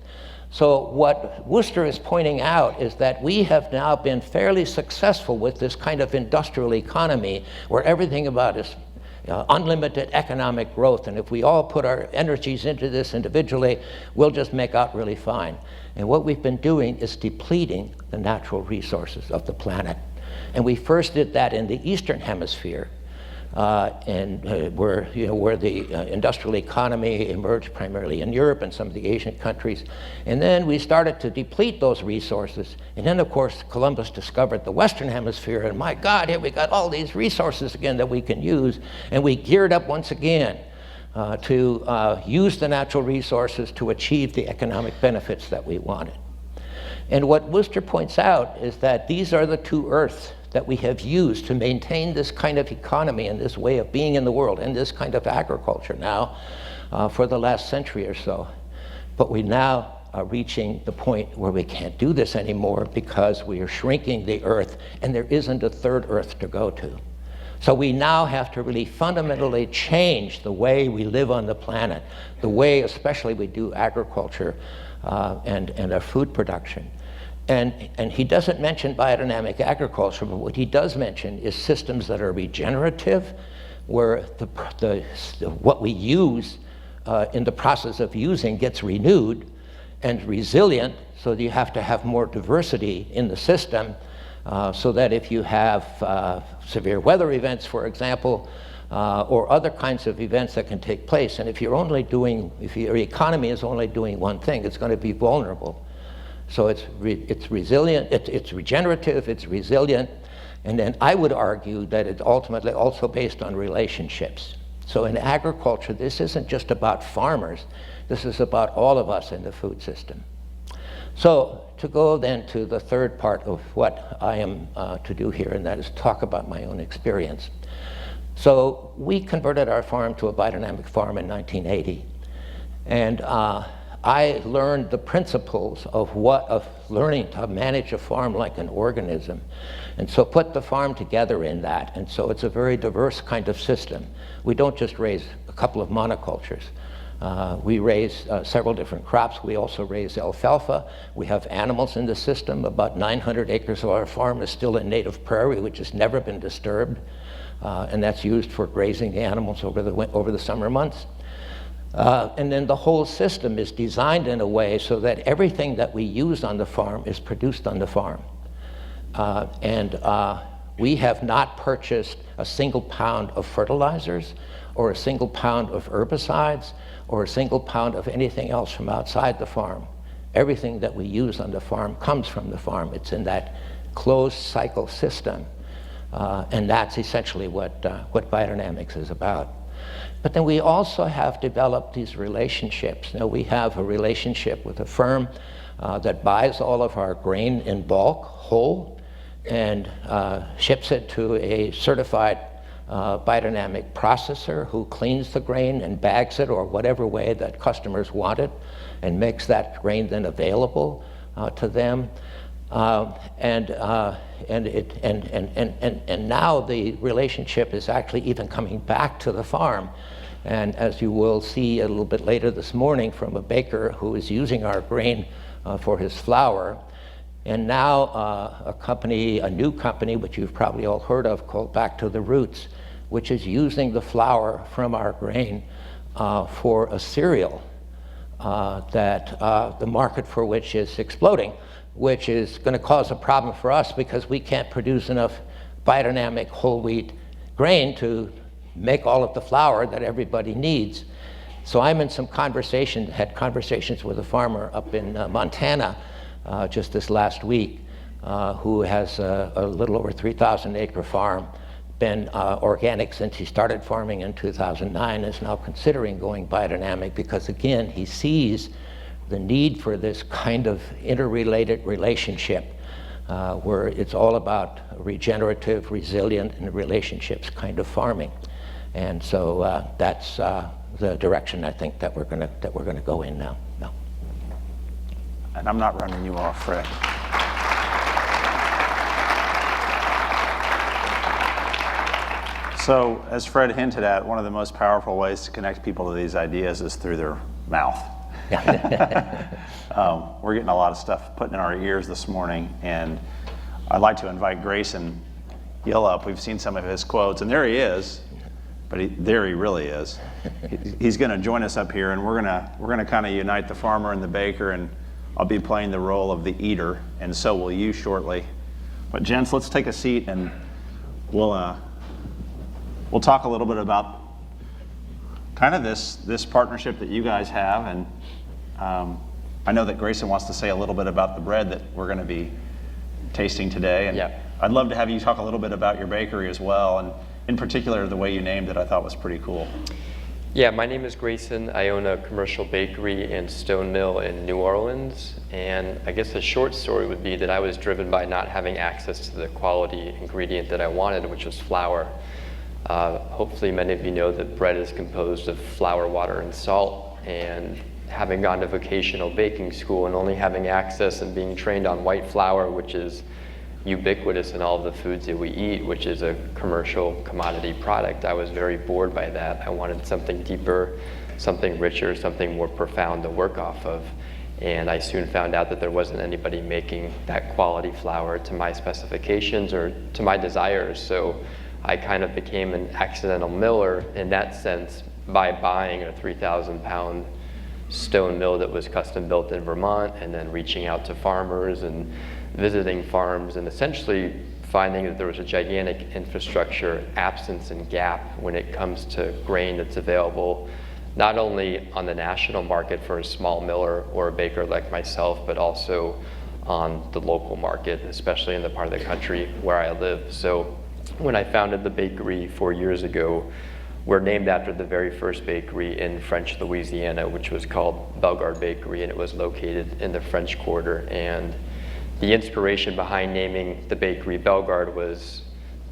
[SPEAKER 15] So what Worcester is pointing out is that we have now been fairly successful with this kind of industrial economy where everything about is unlimited economic growth, and if we all put our energies into this individually, we'll just make out really fine. And what we've been doing is depleting the natural resources of the planet. And we first did that in the Eastern Hemisphere, where the industrial economy emerged primarily in Europe and some of the Asian countries. And then we started to deplete those resources. And then, of course, Columbus discovered the Western Hemisphere, and my God, here we got all these resources again that we can use. And we geared up once again to use the natural resources to achieve the economic benefits that we wanted. And what Worcester points out is that these are the two Earths that we have used to maintain this kind of economy and this way of being in the world and this kind of agriculture now for the last century or so. But we now are reaching the point where we can't do this anymore because we are shrinking the Earth and there isn't a third Earth to go to. So we now have to really fundamentally change the way we live on the planet, the way especially we do agriculture and our food production. And he doesn't mention biodynamic agriculture, but what he does mention is systems that are regenerative, where what we use in the process of using gets renewed, and resilient, so that you have to have more diversity in the system, so that if you have severe weather events, for example, or other kinds of events that can take place, and if your economy is only doing one thing, it's going to be vulnerable. So it's resilient, it's regenerative, it's resilient, and then I would argue that it's ultimately also based on relationships. So in agriculture, this isn't just about farmers, this is about all of us in the food system. So to go then to the third part of what I am to do here, and that is talk about my own experience. So we converted our farm to a biodynamic farm in 1980, and I learned the principles of learning to manage a farm like an organism, and so put the farm together in that. And so it's a very diverse kind of system. We don't just raise a couple of monocultures. We raise several different crops. We also raise alfalfa. We have animals in the system. About 900 acres of our farm is still in native prairie, which has never been disturbed, and that's used for grazing the animals over the summer months. And then the whole system is designed in a way so that everything that we use on the farm is produced on the farm. We have not purchased a single pound of fertilizers or a single pound of herbicides or a single pound of anything else from outside the farm. Everything that we use on the farm comes from the farm. It's in that closed cycle system. And that's essentially what biodynamics is about. But then we also have developed these relationships. Now we have a relationship with a firm that buys all of our grain in bulk, whole, and ships it to a certified biodynamic processor who cleans the grain and bags it or whatever way that customers want it and makes that grain then available to them. And now the relationship is actually even coming back to the farm. And as you will see a little bit later this morning from a baker who is using our grain for his flour, and now a new company, which you've probably all heard of, called Back to the Roots, which is using the flour from our grain for a cereal that the market for which is exploding, which is going to cause a problem for us because we can't produce enough biodynamic whole wheat grain to make all of the flour that everybody needs. So I'm in some had conversations with a farmer up in Montana just this last week who has a little over 3,000 acre farm, been organic since he started farming in 2009, is now considering going biodynamic because, again, he sees the need for this kind of interrelated relationship where it's all about regenerative, resilient, and relationships kind of farming. And so that's the direction I think that we're gonna go in now.
[SPEAKER 1] And I'm not running you off, Fred. So, as Fred hinted at, one of the most powerful ways to connect people to these ideas is through their mouth. We're getting a lot of stuff put in our ears this morning, and I'd like to invite Grayson Gill up. We've seen some of his quotes, and there he is, but there he really is. He's going to join us up here, and we're gonna kind of unite the farmer and the baker, and I'll be playing the role of the eater, and so will you shortly. But gents, let's take a seat, and we'll talk a little bit about kind of this partnership that you guys have, and I know that Grayson wants to say a little bit about the bread that we're going to be tasting today, and I'd love to have you talk a little bit about your bakery as well, and in particular the way you named it I thought was pretty cool.
[SPEAKER 16] Yeah, my name is Grayson. I own a commercial bakery and stone mill in New Orleans, and I guess the short story would be that I was driven by not having access to the quality ingredient that I wanted, which was flour. Hopefully many of you know that bread is composed of flour, water, and salt, and having gone to vocational baking school and only having access and being trained on white flour, which is ubiquitous in all of the foods that we eat, which is a commercial commodity product, I was very bored by that. I wanted something deeper, something richer, something more profound to work off of. And I soon found out that there wasn't anybody making that quality flour to my specifications or to my desires. So I kind of became an accidental miller in that sense by buying a 3,000-pound stone mill that was custom built in Vermont, and then reaching out to farmers and visiting farms and essentially finding that there was a gigantic infrastructure absence and gap when it comes to grain that's available not only on the national market for a small miller or a baker like myself, but also on the local market, especially in the part of the country where I live. So when I founded the bakery 4 years ago, we're named after the very first bakery in French Louisiana, which was called Bellegarde Bakery, and it was located in the French Quarter. And the inspiration behind naming the bakery Bellegarde was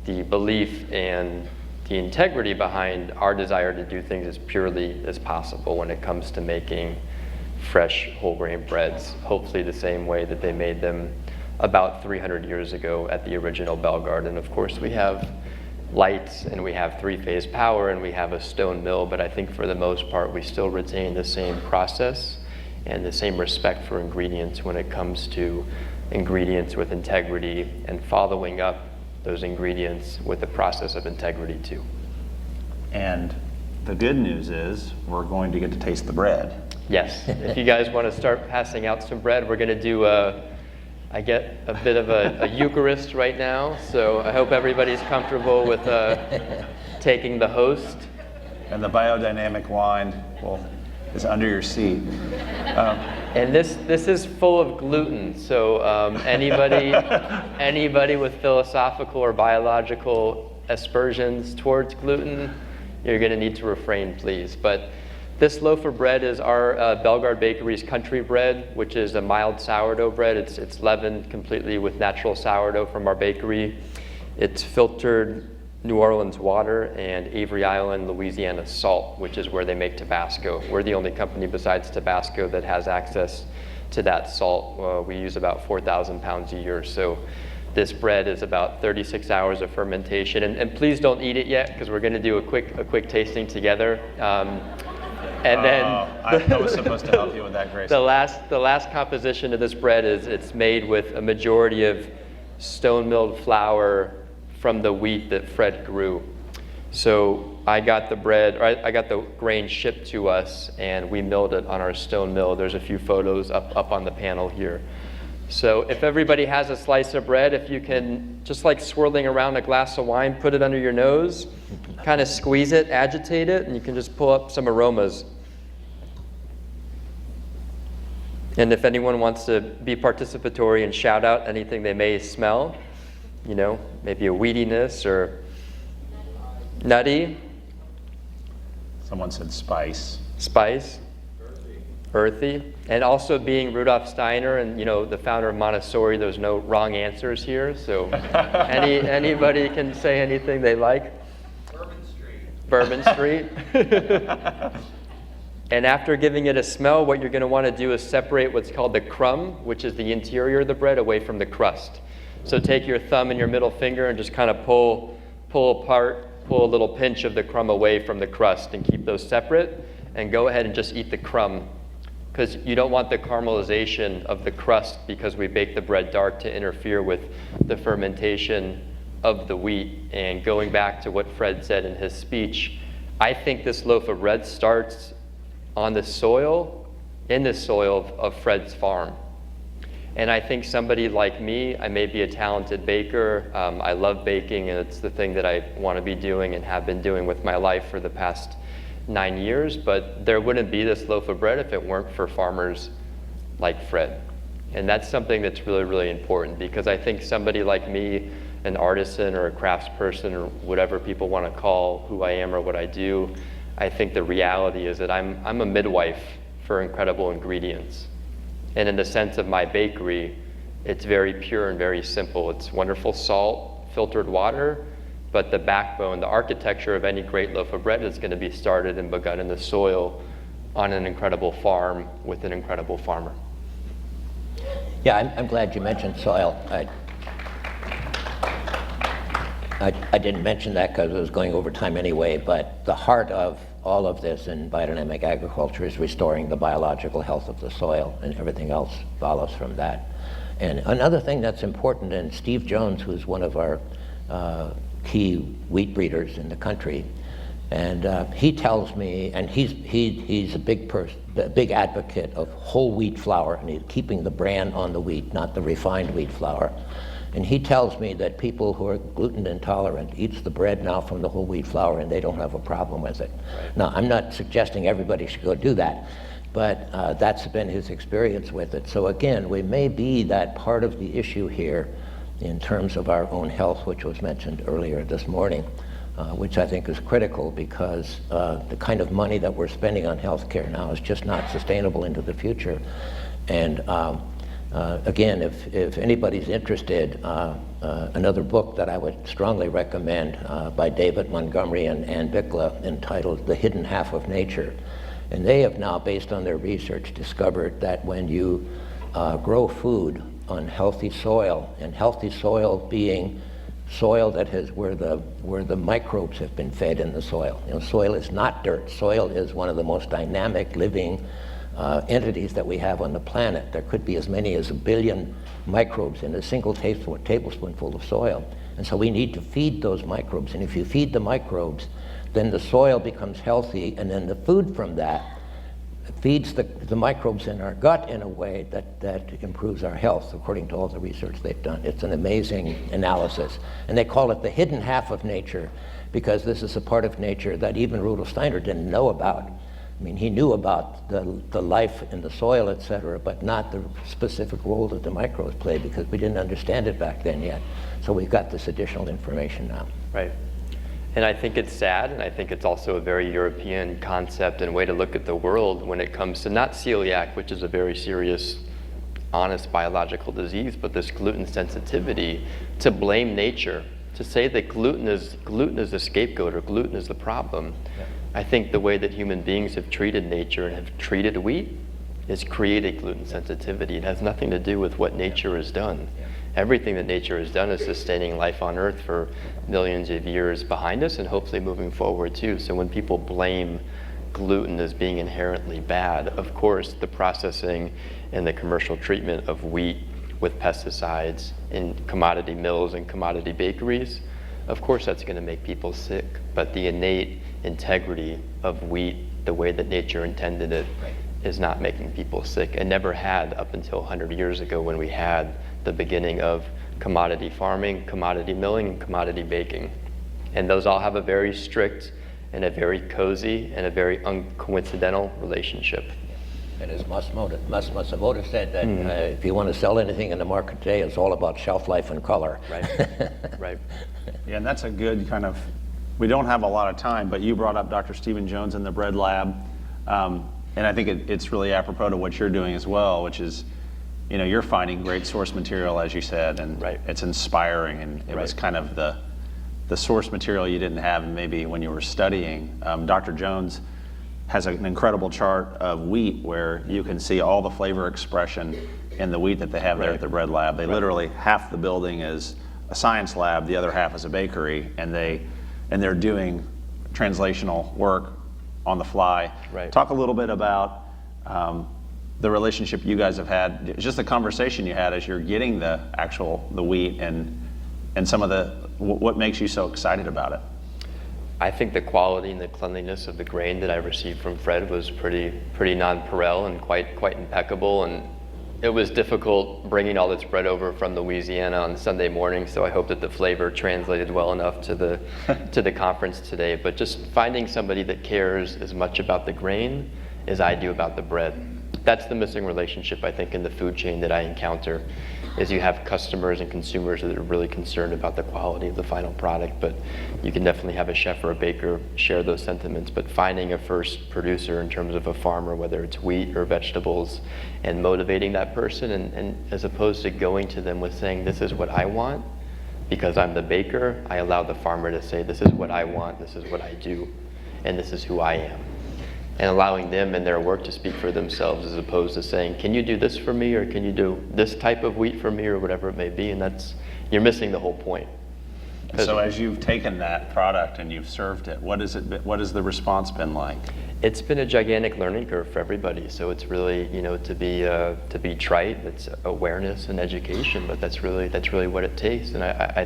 [SPEAKER 16] the belief and the integrity behind our desire to do things as purely as possible when it comes to making fresh whole grain breads, hopefully the same way that they made them about 300 years ago at the original Bellegarde. And of course we have lights, and we have three-phase power, and we have a stone mill, but I think for the most part we still retain the same process and the same respect for ingredients when it comes to ingredients with integrity and following up those ingredients with the process of integrity too.
[SPEAKER 1] And the good news is we're going to get to taste the bread.
[SPEAKER 16] Yes, if you guys want to start passing out some bread, we're going to do I get a bit of a Eucharist right now, so I hope everybody's comfortable with taking the host.
[SPEAKER 1] And the biodynamic wine is under your seat.
[SPEAKER 16] And this is full of gluten, so anybody with philosophical or biological aspersions towards gluten, you're going to need to refrain, please. But this loaf of bread is our Bellegarde Bakery's country bread, which is a mild sourdough bread. It's leavened completely with natural sourdough from our bakery. It's filtered New Orleans water and Avery Island, Louisiana salt, which is where they make Tabasco. We're the only company besides Tabasco that has access to that salt. We use about 4,000 pounds a year. So this bread is about 36 hours of fermentation. And please don't eat it yet, because we're going to do a quick tasting together. And then
[SPEAKER 1] I was supposed to help you with that, Grace.
[SPEAKER 16] The last composition of this bread is it's made with a majority of stone milled flour from the wheat that Fred grew. So I got the grain shipped to us, and we milled it on our stone mill. There's a few photos up on the panel here. So if everybody has a slice of bread, if you can, just like swirling around a glass of wine, put it under your nose, kind of squeeze it, agitate it, and you can just pull up some aromas. And if anyone wants to be participatory and shout out anything they may smell, you know, maybe a weediness or nutty.
[SPEAKER 17] Someone said spice.
[SPEAKER 16] Spice. Earthy. And also being Rudolf Steiner and, you know, the founder of Montessori, there's no wrong answers here. So anybody can say anything they like. Bourbon Street. And after giving it a smell, what you're going to want to do is separate what's called the crumb, which is the interior of the bread, away from the crust. So take your thumb and your middle finger and just kind of pull apart, pull a little pinch of the crumb away from the crust and keep those separate. And go ahead and just eat the crumb, because you don't want the caramelization of the crust, because we bake the bread dark, to interfere with the fermentation of the wheat. And going back to what Fred said in his speech, I think this loaf of bread starts on the soil, in the soil of Fred's farm. And I think somebody like me, I may be a talented baker, I love baking, and it's the thing that I want to be doing and have been doing with my life for the past 9 years, but there wouldn't be this loaf of bread if it weren't for farmers like Fred. And that's something that's really, really important, because I think somebody like me, an artisan or a craftsperson or whatever people want to call who I am or what I do, I think the reality is that I'm a midwife for incredible ingredients. And in the sense of my bakery, it's very pure and very simple. It's wonderful salt, filtered water, but the backbone, the architecture of any great loaf of bread is going to be started and begun in the soil on an incredible farm with an incredible farmer.
[SPEAKER 15] Yeah, I'm glad you mentioned soil. I didn't mention that because it was going over time anyway, but the heart of all of this in biodynamic agriculture is restoring the biological health of the soil, and everything else follows from that. And another thing that's important, and Steve Jones, who's one of our key wheat breeders in the country, and he tells me, and he's a big advocate of whole wheat flour, and he's keeping the bran on the wheat, not the refined wheat flour. And he tells me that people who are gluten intolerant eats the bread now from the whole wheat flour, and they don't have a problem with it. Right. Now, I'm not suggesting everybody should go do that, but that's been his experience with it. So again, we may be that part of the issue here in terms of our own health, which was mentioned earlier this morning, which I think is critical, because the kind of money that we're spending on healthcare now is just not sustainable into the future. And again, if anybody's interested, another book that I would strongly recommend by David Montgomery and Ann Bickla, entitled The Hidden Half of Nature. And they have now, based on their research, discovered that when you grow food on healthy soil, and healthy soil being soil that has where the microbes have been fed in the soil. You know, soil is not dirt. Soil is one of the most dynamic living entities that we have on the planet. There could be as many as 1 billion microbes in a single tablespoonful of soil. And so we need to feed those microbes. And if you feed the microbes, then the soil becomes healthy, and then the food from that feeds the microbes in our gut in a way that improves our health, according to all the research they've done. It's an amazing analysis. And they call it the hidden half of nature, because this is a part of nature that even Rudolf Steiner didn't know about. I mean, he knew about the life in the soil, et cetera, but not the specific role that the microbes play, because we didn't understand it back then yet. So we've got this additional information now.
[SPEAKER 16] Right. And I think it's sad, and I think it's also a very European concept and way to look at the world when it comes to not celiac, which is a very serious, honest biological disease, but this gluten sensitivity, to blame nature, to say that gluten is the scapegoat or gluten is the problem. Yeah. I think the way that human beings have treated nature and have treated wheat is created gluten sensitivity. It has nothing to do with what nature has done. Yeah. Everything that nature has done is sustaining life on Earth for millions of years behind us, and hopefully moving forward too. So when people blame gluten as being inherently bad, of course the processing and the commercial treatment of wheat with pesticides in commodity mills and commodity bakeries, of course that's going to make people sick. But the innate integrity of wheat, the way that nature intended it, is not making people sick, and never had up until 100 years ago when we had the beginning of commodity farming, commodity milling, and commodity baking. And those all have a very strict and a very cozy and a very uncoincidental relationship.
[SPEAKER 15] And as Matsumoto said, that if you want to sell anything in the market today, it's all about shelf life and color.
[SPEAKER 16] Right, right.
[SPEAKER 1] Yeah, and that's a good kind of, we don't have a lot of time, but you brought up Dr. Stephen Jones in the Bread Lab. And I think it's really apropos to what you're doing as well, which is, you know, you're finding great source material, as you said, and it's inspiring. And it was kind of the source material you didn't have maybe when you were studying. Dr. Jones has an incredible chart of wheat where you can see all the flavor expression in the wheat that they have there at the Bread Lab. They literally, half the building is a science lab, the other half is a bakery, and they're doing translational work on the fly. Talk a little bit about the relationship you guys have had, just the conversation you had as you're getting the wheat and some of what makes you so excited about it.
[SPEAKER 16] I think the quality and the cleanliness of the grain that I received from Fred was pretty nonpareil and quite impeccable. And it was difficult bringing all this bread over from Louisiana on Sunday morning, so I hope that the flavor translated well enough to the conference today. But just finding somebody that cares as much about the grain as I do about the bread. That's the missing relationship, I think, in the food chain that I encounter, is you have customers and consumers that are really concerned about the quality of the final product, but you can definitely have a chef or a baker share those sentiments. But finding a first producer in terms of a farmer, whether it's wheat or vegetables, and motivating that person, and as opposed to going to them with saying, this is what I want, because I'm the baker, I allow the farmer to say, this is what I want, this is what I do, and this is who I am. And allowing them and their work to speak for themselves, as opposed to saying, can you do this for me, or can you do this type of wheat for me, or whatever it may be. And you're missing the whole point.
[SPEAKER 1] So as you've taken that product and you've served it, what has the response been like?
[SPEAKER 16] It's been a gigantic learning curve for everybody. So it's really, to be trite, it's awareness and education, but that's really what it takes. And I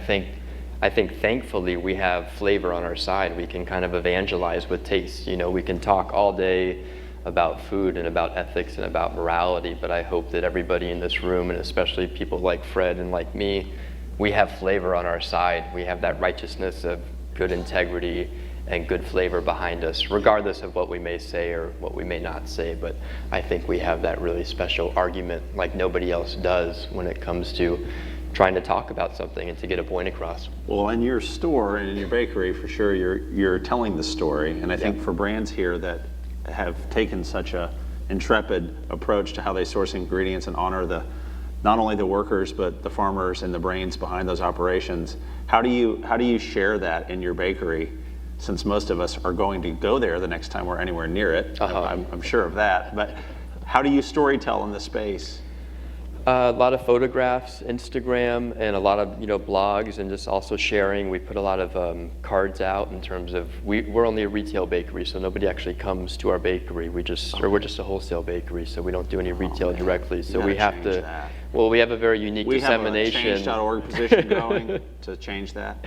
[SPEAKER 16] think thankfully we have flavor on our side. We can kind of evangelize with taste. We can talk all day about food and about ethics and about morality, but I hope that everybody in this room, and especially people like Fred and like me, we have flavor on our side. We have that righteousness of good integrity and good flavor behind us, regardless of what we may say or what we may not say. But I think we have that really special argument like nobody else does when it comes to trying to talk about something and to get a point across.
[SPEAKER 1] Well, in your store and in your bakery, for sure, you're telling the story. And I think for brands here that have taken such a intrepid approach to how they source ingredients and honor not only the workers, but the farmers and the brains behind those operations, how do you share that in your bakery, since most of us are going to go there the next time we're anywhere near it? I'm sure of that. But how do you storytell in the space?
[SPEAKER 16] A lot of photographs, Instagram, and a lot of blogs, and just also sharing. We put a lot of cards out in terms of we're only a retail bakery, so nobody actually comes to our bakery. We're just a wholesale bakery, so we don't do any retail directly. So we have to. That. Well, we have a very unique dissemination.
[SPEAKER 1] We have a change.org position going to change that.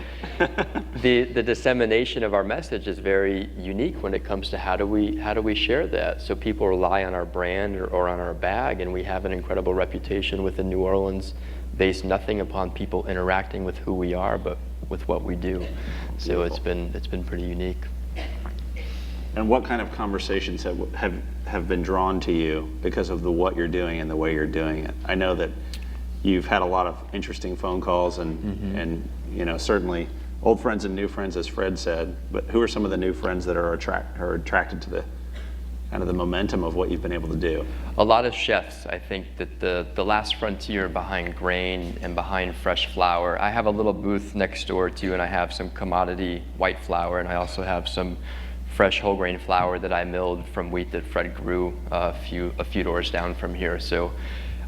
[SPEAKER 16] The dissemination of our message is very unique when it comes to how do we share that, so people rely on our brand or on our bag, and we have an incredible reputation within New Orleans, based nothing upon people interacting with who we are, but with what we do. So it's been pretty unique.
[SPEAKER 1] And what kind of conversations have been drawn to you because of what you're doing and the way you're doing it? I know that you've had a lot of interesting phone calls and certainly old friends and new friends, as Fred said. But who are some of the new friends that are attracted to the kind of the momentum of what you've been able to do?
[SPEAKER 16] A lot of chefs. I think that the last frontier behind grain and behind fresh flour. I have a little booth next door to you, and I have some commodity white flour, and I also have some fresh whole grain flour that I milled from wheat that Fred grew a few doors down from here. So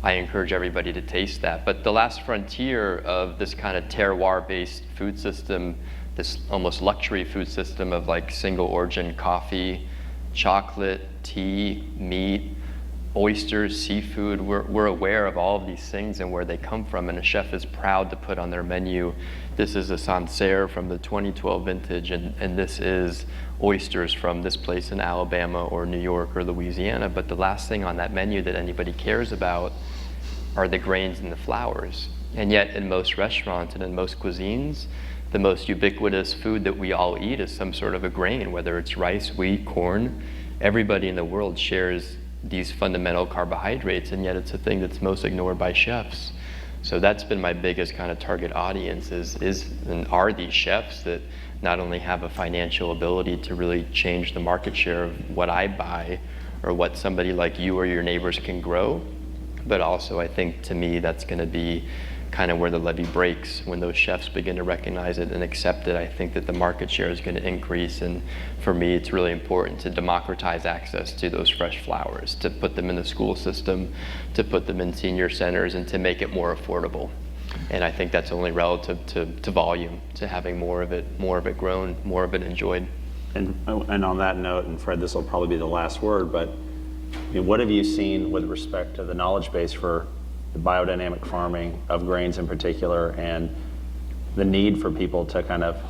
[SPEAKER 16] I encourage everybody to taste that. But the last frontier of this kind of terroir-based food system, this almost luxury food system of like single origin coffee, chocolate, tea, meat, oysters, seafood. We're aware of all of these things and where they come from, and a chef is proud to put on their menu, this is a Sancerre from the 2012 vintage, and this is oysters from this place in Alabama or New York or Louisiana. But the last thing on that menu that anybody cares about are the grains and the flours. And yet in most restaurants and in most cuisines, the most ubiquitous food that we all eat is some sort of a grain, whether it's rice, wheat, corn. Everybody in the world shares these fundamental carbohydrates, and yet it's a thing that's most ignored by chefs. So that's been my biggest kind of target audience is and are these chefs that not only have a financial ability to really change the market share of what I buy or what somebody like you or your neighbors can grow, but also I think to me that's going to be kind of where the levee breaks when those chefs begin to recognize it and accept it. I think that the market share is going to increase, and for me it's really important to democratize access to those fresh flowers, to put them in the school system, to put them in senior centers, and to make it more affordable. And I think that's only relative to volume, to having more of it grown, more of it enjoyed.
[SPEAKER 17] And on that note, and Fred, this will probably be the last word, but what have you seen with respect to the knowledge base for the biodynamic farming of grains in particular, and the need for people to kind of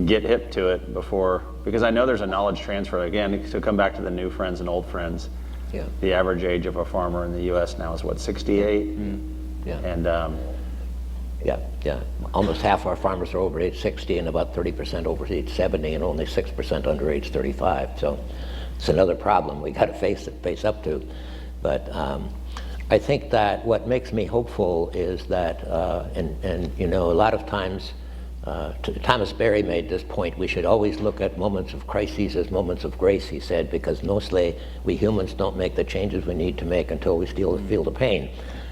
[SPEAKER 17] get hip to it before, because I know there's a knowledge transfer. Again, to come back to the new friends and old friends,
[SPEAKER 15] Yeah.
[SPEAKER 17] the average age of a farmer in the US now is what, 68?
[SPEAKER 15] Yeah.
[SPEAKER 17] And
[SPEAKER 15] Yeah. Almost half our farmers are over age 60 and about 30% over age 70 and only 6% under age 35. So it's another problem we got to face up to. But I think that what makes me hopeful is that, and you know, a lot of times, Thomas Berry made this point, we should always look at moments of crises as moments of grace, he said, because mostly we humans don't make the changes we need to make until we feel the pain.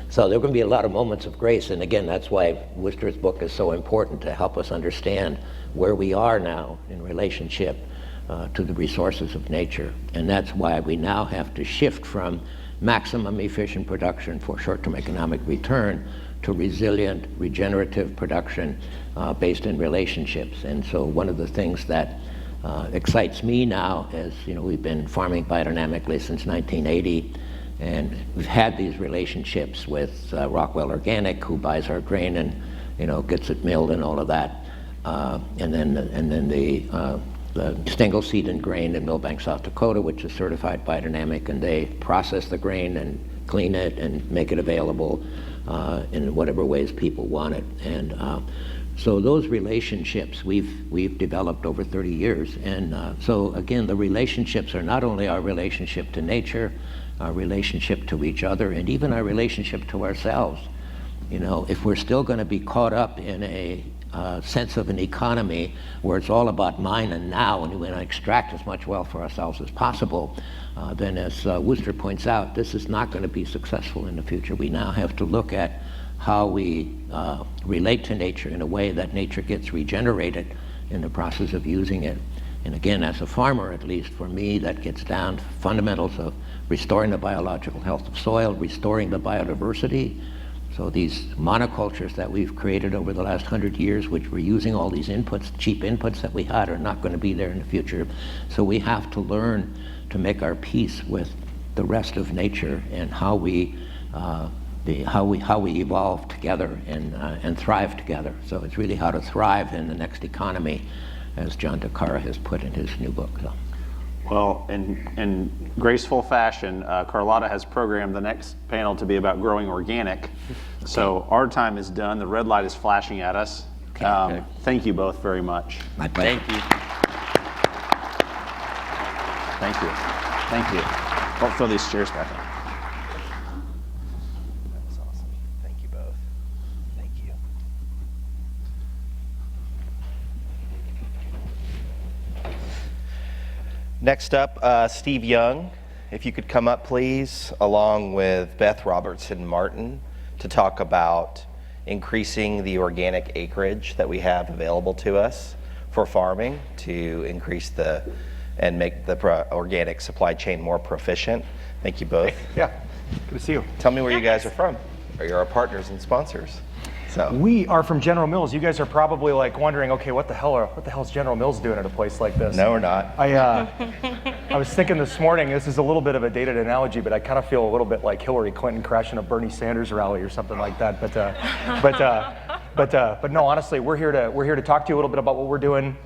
[SPEAKER 15] So there are going to be a lot of moments of grace, and again, that's why Worcester's book is so important, to help us understand where we are now in relationship to the resources of nature. And that's why we now have to shift from maximum efficient production for short-term economic return to resilient, regenerative production based in relationships. And so one of the things that excites me now is, you know, we've been farming biodynamically since 1980, and we've had these relationships with Rockwell Organic, who buys our grain and, you know, gets it milled and all of that. And then the Stengel Seed and Grain in Millbank, South Dakota, which is certified biodynamic, and they process the grain and clean it and make it available in whatever ways people want it. And so those relationships we've developed over 30 years. And so again, the relationships are not only our relationship to nature, our relationship to each other, and even our relationship to ourselves. You know, if we're still going to be caught up in a sense of an economy where it's all about mine and now, and we want to extract as much wealth for ourselves as possible, then as Worcester points out, this is not going to be successful in the future. We now have to look at how we relate to nature in a way that nature gets regenerated in the process of using it. And again, as a farmer, at least for me, that gets down to fundamentals of restoring the biological health of soil, restoring the biodiversity. So these monocultures that we've created over the last 100 years, which we're using all these inputs, cheap inputs that we had, are not going to be there in the future. So we have to learn to make our peace with the rest of nature and how we evolve together and thrive together. So it's really how to thrive in the next economy, as John DeCara has put in his new book. So.
[SPEAKER 17] well, in graceful fashion, Carlotta has programmed the next panel to be about growing organic. Okay. So our time is done. The red light is flashing at us. Okay. Thank you both very much.
[SPEAKER 15] My pleasure.
[SPEAKER 17] Thank you. Thank you. Thank you. I'll throw these chairs back up.
[SPEAKER 7] That was awesome. Thank you both. Thank you. Next up, Steve Young. If you could come up, please, along with Beth Robertson Martin, to talk about increasing the organic acreage that we have available to us for farming to increase and make the organic supply chain more proficient. Thank you both.
[SPEAKER 18] Yeah, good to see you.
[SPEAKER 7] Tell me where you guys are from, or you're our partners and sponsors.
[SPEAKER 3] So
[SPEAKER 18] we are from General Mills. You guys are probably like wondering, okay, what the hell is General Mills doing at a place like this?
[SPEAKER 3] No, we're not.
[SPEAKER 18] I was thinking this morning, this is a little bit of a dated analogy, but I kind of feel a little bit like Hillary Clinton crashing a Bernie Sanders rally or something like that. But no, honestly, we're here to talk to you a little bit about what we're doing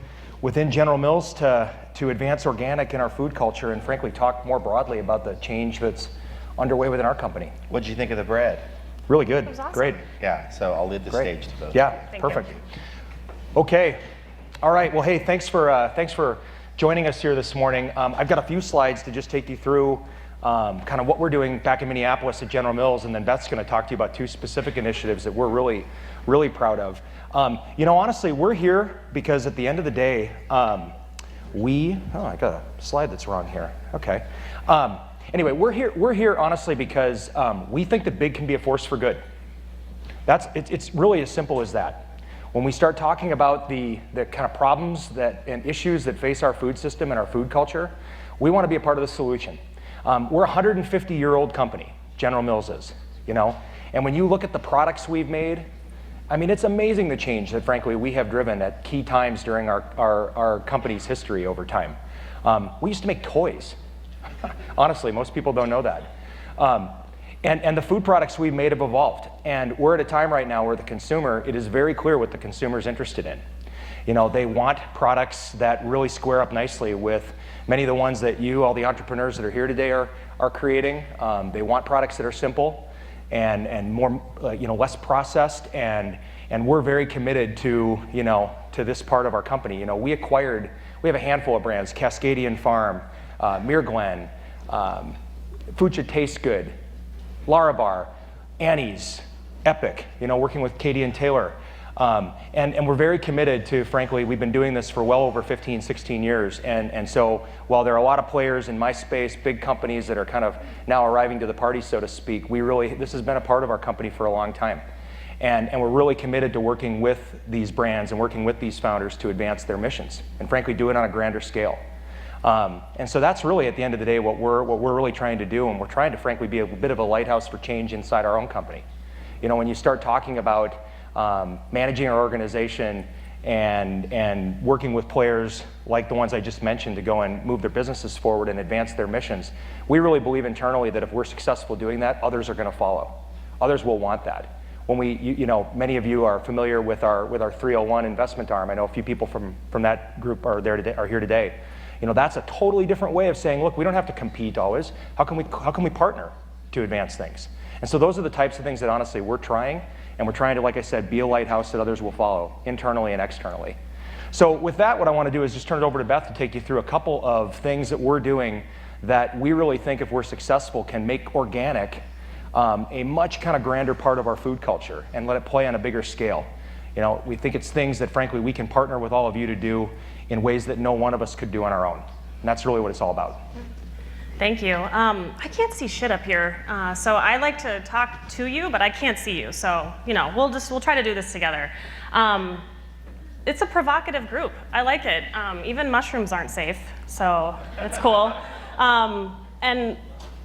[SPEAKER 18] within General Mills to advance organic in our food culture, and frankly talk more broadly about the change that's underway within our company.
[SPEAKER 3] What did you think of the bread?
[SPEAKER 18] Really good.
[SPEAKER 3] It was awesome.
[SPEAKER 18] Great.
[SPEAKER 3] Yeah, so I'll leave the
[SPEAKER 18] Great.
[SPEAKER 3] stage to those.
[SPEAKER 18] Yeah, perfect. Okay. All right. Well, hey, thanks for joining us here this morning. I've got a few slides to just take you through kind of what we're doing back in Minneapolis at General Mills, and then Beth's going to talk to you about two specific initiatives that we're really, really proud of. You know, honestly, we're here because at the end of the day, I got a slide that's wrong here. Okay. Anyway, we're here honestly because we think that big can be a force for good. It's really as simple as that. When we start talking about the kind of problems and issues that face our food system and our food culture, we want to be a part of the solution. We're a 150-year-old company, General Mills is, you know, and when you look at the products we've made, I mean, it's amazing the change that, frankly, we have driven at key times during our company's history over time. We used to make toys. Honestly, most people don't know that. And the food products we've made have evolved. And we're at a time right now where it is very clear what the consumer is interested in. You know, they want products that really square up nicely with many of the ones that all the entrepreneurs that are here today are creating. They want products that are simple and more, less processed. And we're very committed to this part of our company. You know, we have a handful of brands: Cascadian Farm, Mere Glen, Food Should Taste Good, Larabar, Annie's, Epic, working with Katie and Taylor. And we're very committed to, frankly, we've been doing this for well over 15, 16 years. And so while there are a lot of players in my space, big companies that are kind of now arriving to the party, so to speak, this has been a part of our company for a long time. And we're really committed to working with these brands and working with these founders to advance their missions and, frankly, do it on a grander scale. And so that's really, at the end of the day, what we're really trying to do, and we're trying to, frankly, be a bit of a lighthouse for change inside our own company. You know, when you start talking about managing our organization and working with players like the ones I just mentioned to go and move their businesses forward and advance their missions, we really believe internally that if we're successful doing that, others are going to follow. Others will want that. When many of you are familiar with our 301 investment arm. I know a few people from that group are here today. You know, that's a totally different way of saying, look, we don't have to compete always. How can we partner to advance things? And so those are the types of things that honestly we're trying, and we're trying to, like I said, be a lighthouse that others will follow, internally and externally. So with that, what I want to do is just turn it over to Beth to take you through a couple of things that we're doing that we really think, if we're successful, can make organic a much kind of grander part of our food culture and let it play on a bigger scale. You know, we think it's things that, frankly, we can partner with all of you to do in ways that no one of us could do on our own. And that's really what it's all about.
[SPEAKER 19] Thank you. I can't see shit up here, so I like to talk to you, but I can't see you. So, we'll try to do this together. It's a provocative group. I like it. Even mushrooms aren't safe, so it's cool. And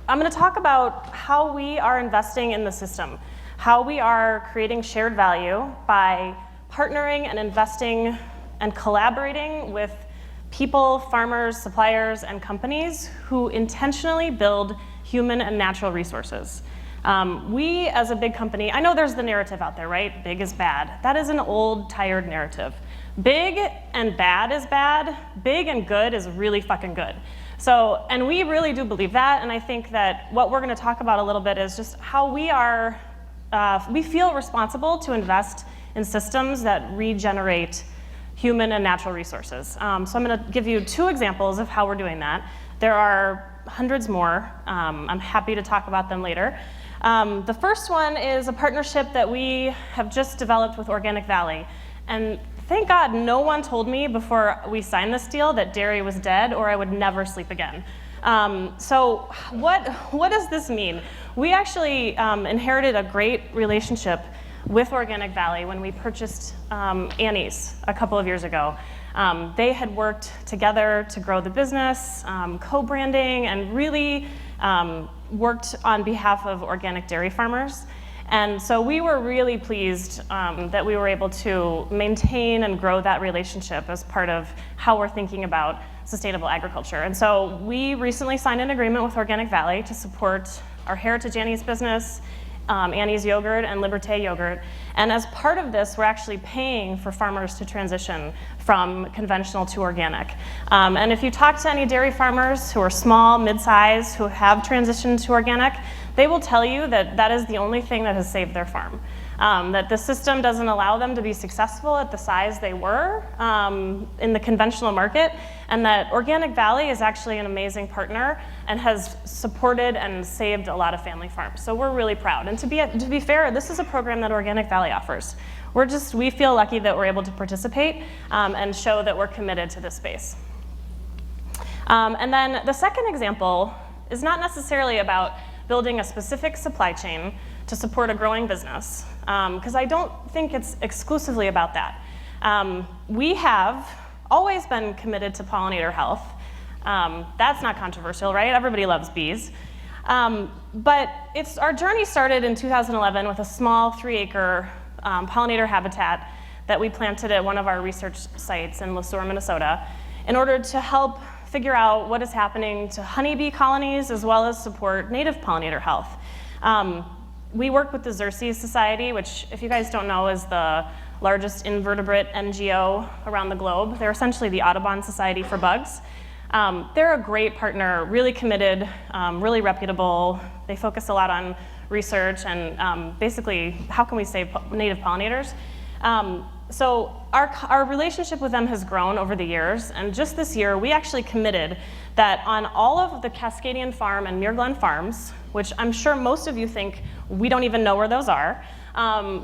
[SPEAKER 19] I'm going to talk about how we are investing in the system, how we are creating shared value by partnering and investing and collaborating with people, farmers, suppliers, and companies who intentionally build human and natural resources. We, as a big company, I know there's the narrative out there, right? Big is bad. That is an old, tired narrative. Big and bad is bad. Big and good is really fucking good. So, and we really do believe that, and I think that what we're going to talk about a little bit is just how we feel responsible to invest in systems that regenerate human and natural resources. So I'm going to give you 2 examples of how we're doing that. There are hundreds more. I'm happy to talk about them later. The first one is a partnership that we have just developed with Organic Valley. And thank God no one told me before we signed this deal that dairy was dead, or I would never sleep again. So what does this mean? We actually inherited a great relationship with Organic Valley when we purchased Annie's a couple of years ago. They had worked together to grow the business, co-branding, and really worked on behalf of organic dairy farmers. And so we were really pleased that we were able to maintain and grow that relationship as part of how we're thinking about sustainable agriculture. And so we recently signed an agreement with Organic Valley to support our Heritage Annie's business, Annie's Yogurt and Liberté Yogurt. And as part of this, we're actually paying for farmers to transition from conventional to organic. And if you talk to any dairy farmers who are small, mid-size, who have transitioned to organic, they will tell you that that is the only thing that has saved their farm. That the system doesn't allow them to be successful at the size they were in the conventional market, and that Organic Valley is actually an amazing partner and has supported and saved a lot of family farms. So we're really proud. And to be fair, this is a program that Organic Valley offers. We feel lucky that we're able to participate and show that we're committed to this space. And then the second example is not necessarily about building a specific supply chain to support a growing business, because I don't think it's exclusively about that. We have always been committed to pollinator health. That's not controversial, right? Everybody loves bees. But our journey started in 2011 with a small 3-acre pollinator habitat that we planted at one of our research sites in Le Sueur, Minnesota, in order to help figure out what is happening to honeybee colonies as well as support native pollinator health. We work with the Xerces Society, which, if you guys don't know, is the largest invertebrate NGO around the globe. They're essentially the Audubon Society for bugs. They're a great partner, really committed, really reputable. They focus a lot on research and basically how can we save native pollinators. So our relationship with them has grown over the years, and just this year we actually committed that on all of the Cascadian Farm and Muir Glen farms, which I'm sure most of you think we don't even know where those are,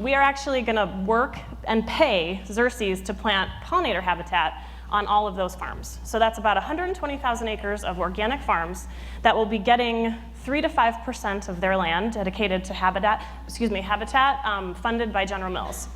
[SPEAKER 19] we are actually going to work and pay Xerces to plant pollinator habitat on all of those farms. So that's about 120,000 acres of organic farms that will be getting 3 to 5% of their land dedicated to habitat funded by General Mills.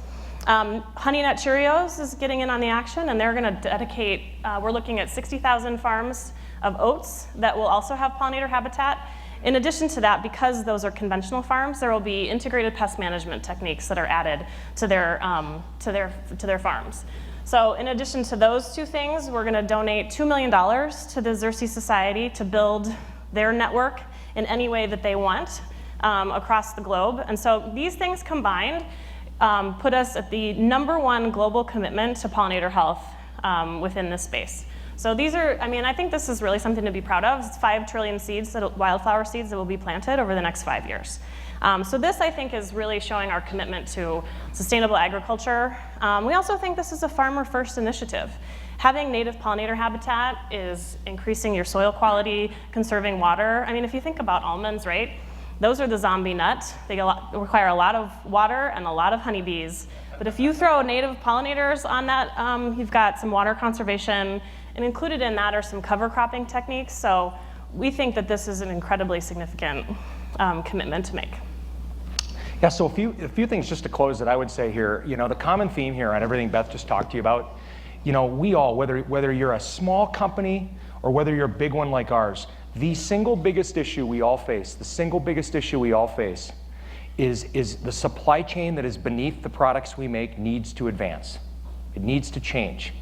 [SPEAKER 19] Honey Nut Cheerios is getting in on the action, and they're going to dedicate, we're looking at 60,000 farms of oats that will also have pollinator habitat. In addition to that, because those are conventional farms, there will be integrated pest management techniques that are added to their farms. So in addition to those two things, we're going to donate $2 million to the Xerces Society to build their network in any way that they want across the globe. And so these things combined put us at the #1 global commitment to pollinator health within this space. So these are, I think this is really something to be proud of. It's 5 trillion seeds, wildflower seeds that will be planted over the next 5 years. So this, I think, is really showing our commitment to sustainable agriculture. We also think this is a farmer-first initiative. Having native pollinator habitat is increasing your soil quality, conserving water. If you think about almonds, right? Those are the zombie nut. They require a lot of water and a lot of honeybees. But if you throw native pollinators on that, you've got some water conservation, and included in that are some cover cropping techniques. So we think that this is an incredibly significant commitment to make.
[SPEAKER 18] Yeah, so a few things just to close that I would say here. The common theme here on everything Beth just talked to you about, we all, whether you're a small company or whether you're a big one like ours, the single biggest issue we all face, is the supply chain that is beneath the products we make needs to advance. It needs to change.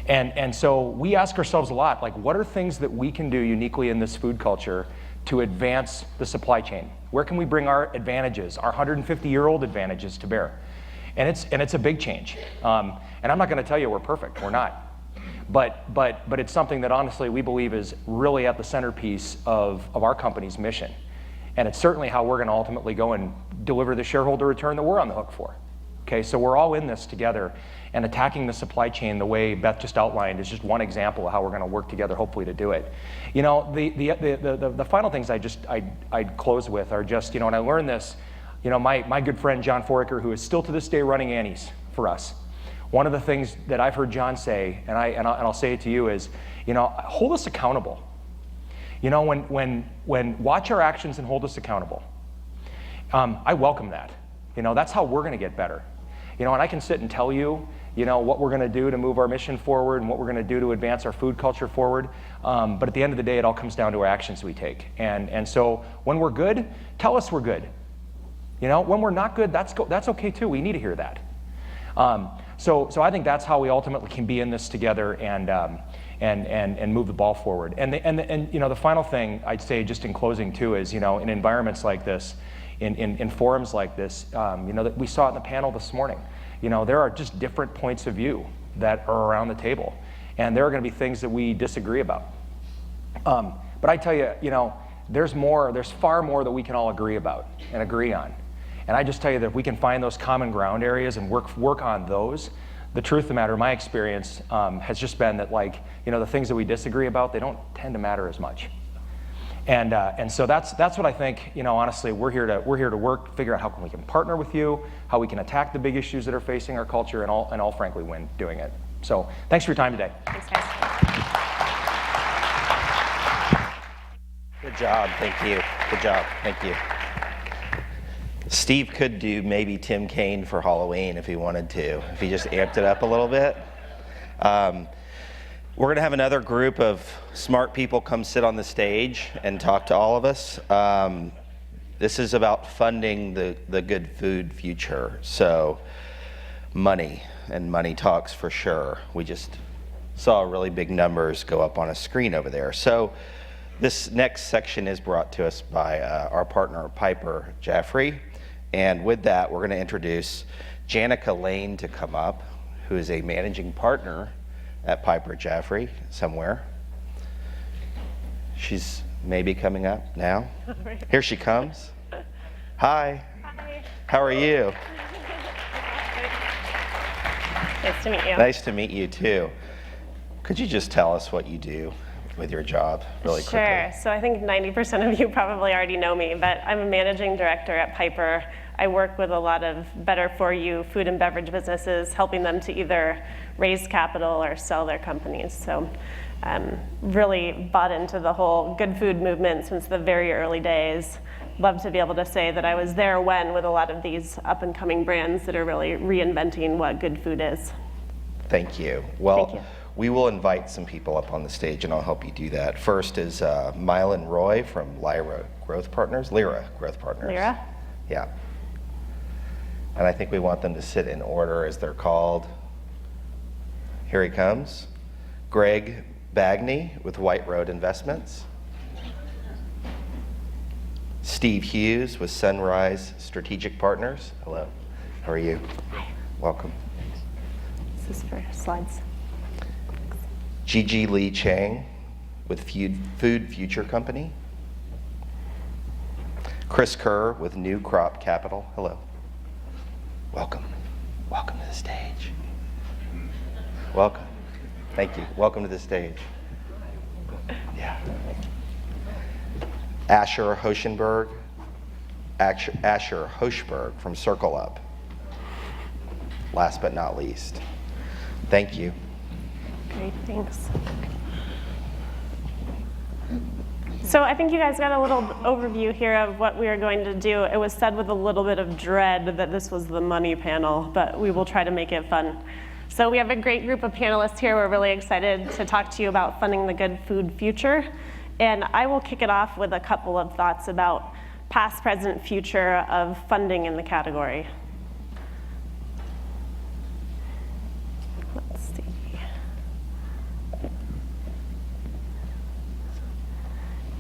[SPEAKER 18] And so we ask ourselves a lot, like, what are things that we can do uniquely in this food culture to advance the supply chain? Where can we bring our advantages, our 150-year-old advantages to bear? And it's a big change. And I'm not going to tell you we're perfect. We're not. But it's something that honestly we believe is really at the centerpiece of our company's mission. And it's certainly how we're going to ultimately go and deliver the shareholder return that we're on the hook for. Okay, so we're all in this together, and attacking the supply chain the way Beth just outlined is just one example of how we're going to work together, hopefully, to do it. The final things I'd close with are just, and I learned this, my good friend John Foraker, who is still to this day running Annie's for us. One of the things that I've heard John say, and I'll say it to you, is, hold us accountable. When watch our actions and hold us accountable. I welcome that. That's how we're going to get better. And I can sit and tell you, what we're going to do to move our mission forward and what we're going to do to advance our food culture forward. But at the end of the day, it all comes down to our actions we take. And so when we're good, tell us we're good. You know, when we're not good, that's okay too. We need to hear that. So I think that's how we ultimately can be in this together and move the ball forward. And you know, the final thing I'd say just in closing too is, you know, in environments like this, in forums like this, you know, that we saw it in the panel this morning. You know, there are just different points of view that are around the table, and there are going to be things that we disagree about. But I tell you, you know, there's far more that we can all agree about and agree on. And I just tell you that if we can find those common ground areas and work on those, the truth of the matter, my experience has just been that, like, you know, the things that we disagree about, they don't tend to matter as much. And so that's what I think. You know, honestly, we're here to work, figure out how we can partner with you, how we can attack the big issues that are facing our culture, and all frankly win doing it. So thanks for your time today.
[SPEAKER 19] Thanks, guys.
[SPEAKER 3] Good job, thank you. Good job, thank you. Steve could do maybe Tim Kaine for Halloween if he wanted to, if he just amped it up a little bit. We're going to have another group of smart people come sit on the stage and talk to all of us. This is about funding the good food future. So money, and money talks for sure. We just saw really big numbers go up on a screen over there. So this next section is brought to us by our partner, Piper Jaffray. And with that, we're going to introduce Janica Lane to come up, who is a managing partner at Piper Jaffray somewhere. She's maybe coming up now.
[SPEAKER 19] Right.
[SPEAKER 3] Here she comes. Hi.
[SPEAKER 19] Hi.
[SPEAKER 3] How are you?
[SPEAKER 19] Nice to meet you.
[SPEAKER 3] Nice to meet you too. Could you just tell us what you do with your job really quickly?
[SPEAKER 19] Sure. So I think 90% of you probably already know me, but I'm a managing director at Piper. I work with a lot of better for you food and beverage businesses, helping them to either raise capital or sell their companies. So really bought into the whole good food movement since the very early days. Love to be able to say that I was there when with a lot of these up and coming brands that are really reinventing what good food is.
[SPEAKER 3] Thank you. Well,
[SPEAKER 19] Thank you.
[SPEAKER 3] We will invite some people up on the stage, and I'll help you do that. First is Mylan Roy from Lyra Growth Partners. Lyra Growth Partners.
[SPEAKER 19] Lyra?
[SPEAKER 3] Yeah. And I think we want them to sit in order as they're called. Here he comes. Greg Bagney with White Road Investments. Steve Hughes with Sunrise Strategic Partners. Hello. How are you?
[SPEAKER 19] Hi.
[SPEAKER 3] Welcome.
[SPEAKER 19] This is for slides.
[SPEAKER 3] Gigi Lee Chang with Food Future Company. Chris Kerr with New Crop Capital. Hello. Welcome. Welcome to the stage. Welcome. Thank you. Welcome to the stage. Yeah. Asher Hoschenberg from Circle Up. Last but not least. Thank you.
[SPEAKER 19] Great, thanks. So I think you guys got a little overview here of what we are going to do. It was said with a little bit of dread that this was the money panel, but we will try to make it fun. So we have a great group of panelists here. We're really excited to talk to you about funding the good food future. And I will kick it off with a couple of thoughts about past, present, future of funding in the category. Let's see.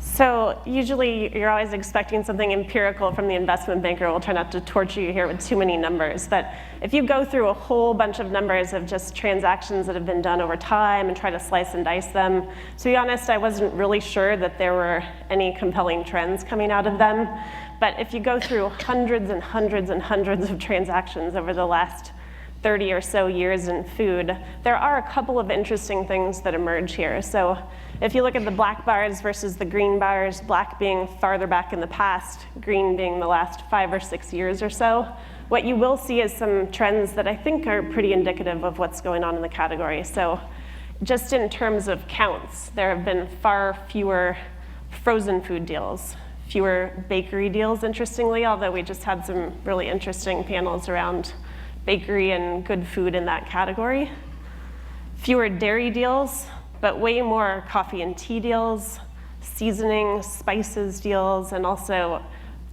[SPEAKER 19] So usually you're always expecting something empirical from the investment banker. We'll try not to torture you here with too many numbers. But if you go through a whole bunch of numbers of just transactions that have been done over time and try to slice and dice them, to be honest, I wasn't really sure that there were any compelling trends coming out of them. But if you go through hundreds and hundreds and hundreds of transactions over the last 30 or so years in food, there are a couple of interesting things that emerge here. So if you look at the black bars versus the green bars, black being farther back in the past, green being the last 5 or 6 years or so, what you will see is some trends that I think are pretty indicative of what's going on in the category. So just in terms of counts, there have been far fewer frozen food deals, fewer bakery deals, interestingly, although we just had some really interesting panels around bakery and good food in that category. Fewer dairy deals, but way more coffee and tea deals, seasoning, spices deals, and also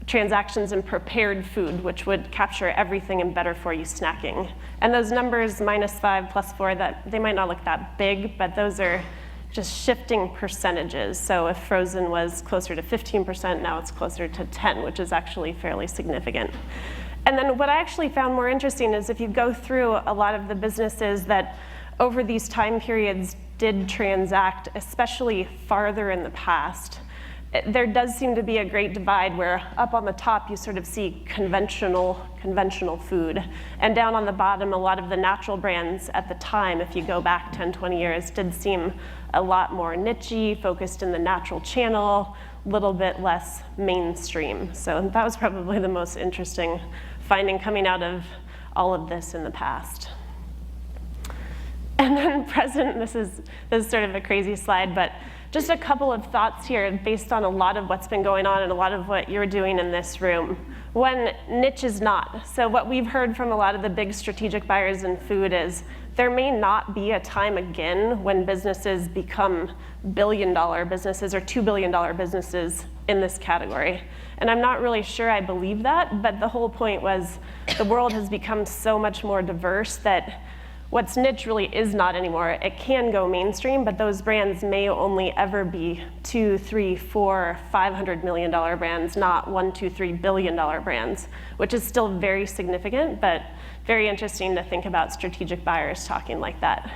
[SPEAKER 20] transactions in prepared food, which would capture everything in better for you snacking. And those numbers, -5, +4, that they might not look that big, but those are just shifting percentages. So if frozen was closer to 15%, now it's closer to 10, which is actually fairly significant. And then what I actually found more interesting is if you go through a lot of the businesses that over these time periods did transact, especially farther in the past, there does seem to be a great divide where up on the top you sort of see conventional food, and down on the bottom a lot of the natural brands at the time, if you go back 10, 20 years, did seem a lot more niche-y, focused in the natural channel, a little bit less mainstream. So that was probably the most interesting finding coming out of all of this in the past. And then present, this is sort of a crazy slide, but just a couple of thoughts here based on a lot of what's been going on and a lot of what you're doing in this room. One, niche is not. So what we've heard from a lot of the big strategic buyers in food is there may not be a time again when businesses become billion-dollar businesses or $2 billion businesses in this category. And I'm not really sure I believe that, but the whole point was the world has become so much more diverse that what's niche really is not anymore. It can go mainstream, but those brands may only ever be $2, $3, $4, $500 million brands, not $1, $2, $3 billion brands, which is still very significant, but very interesting to think about strategic buyers talking like that.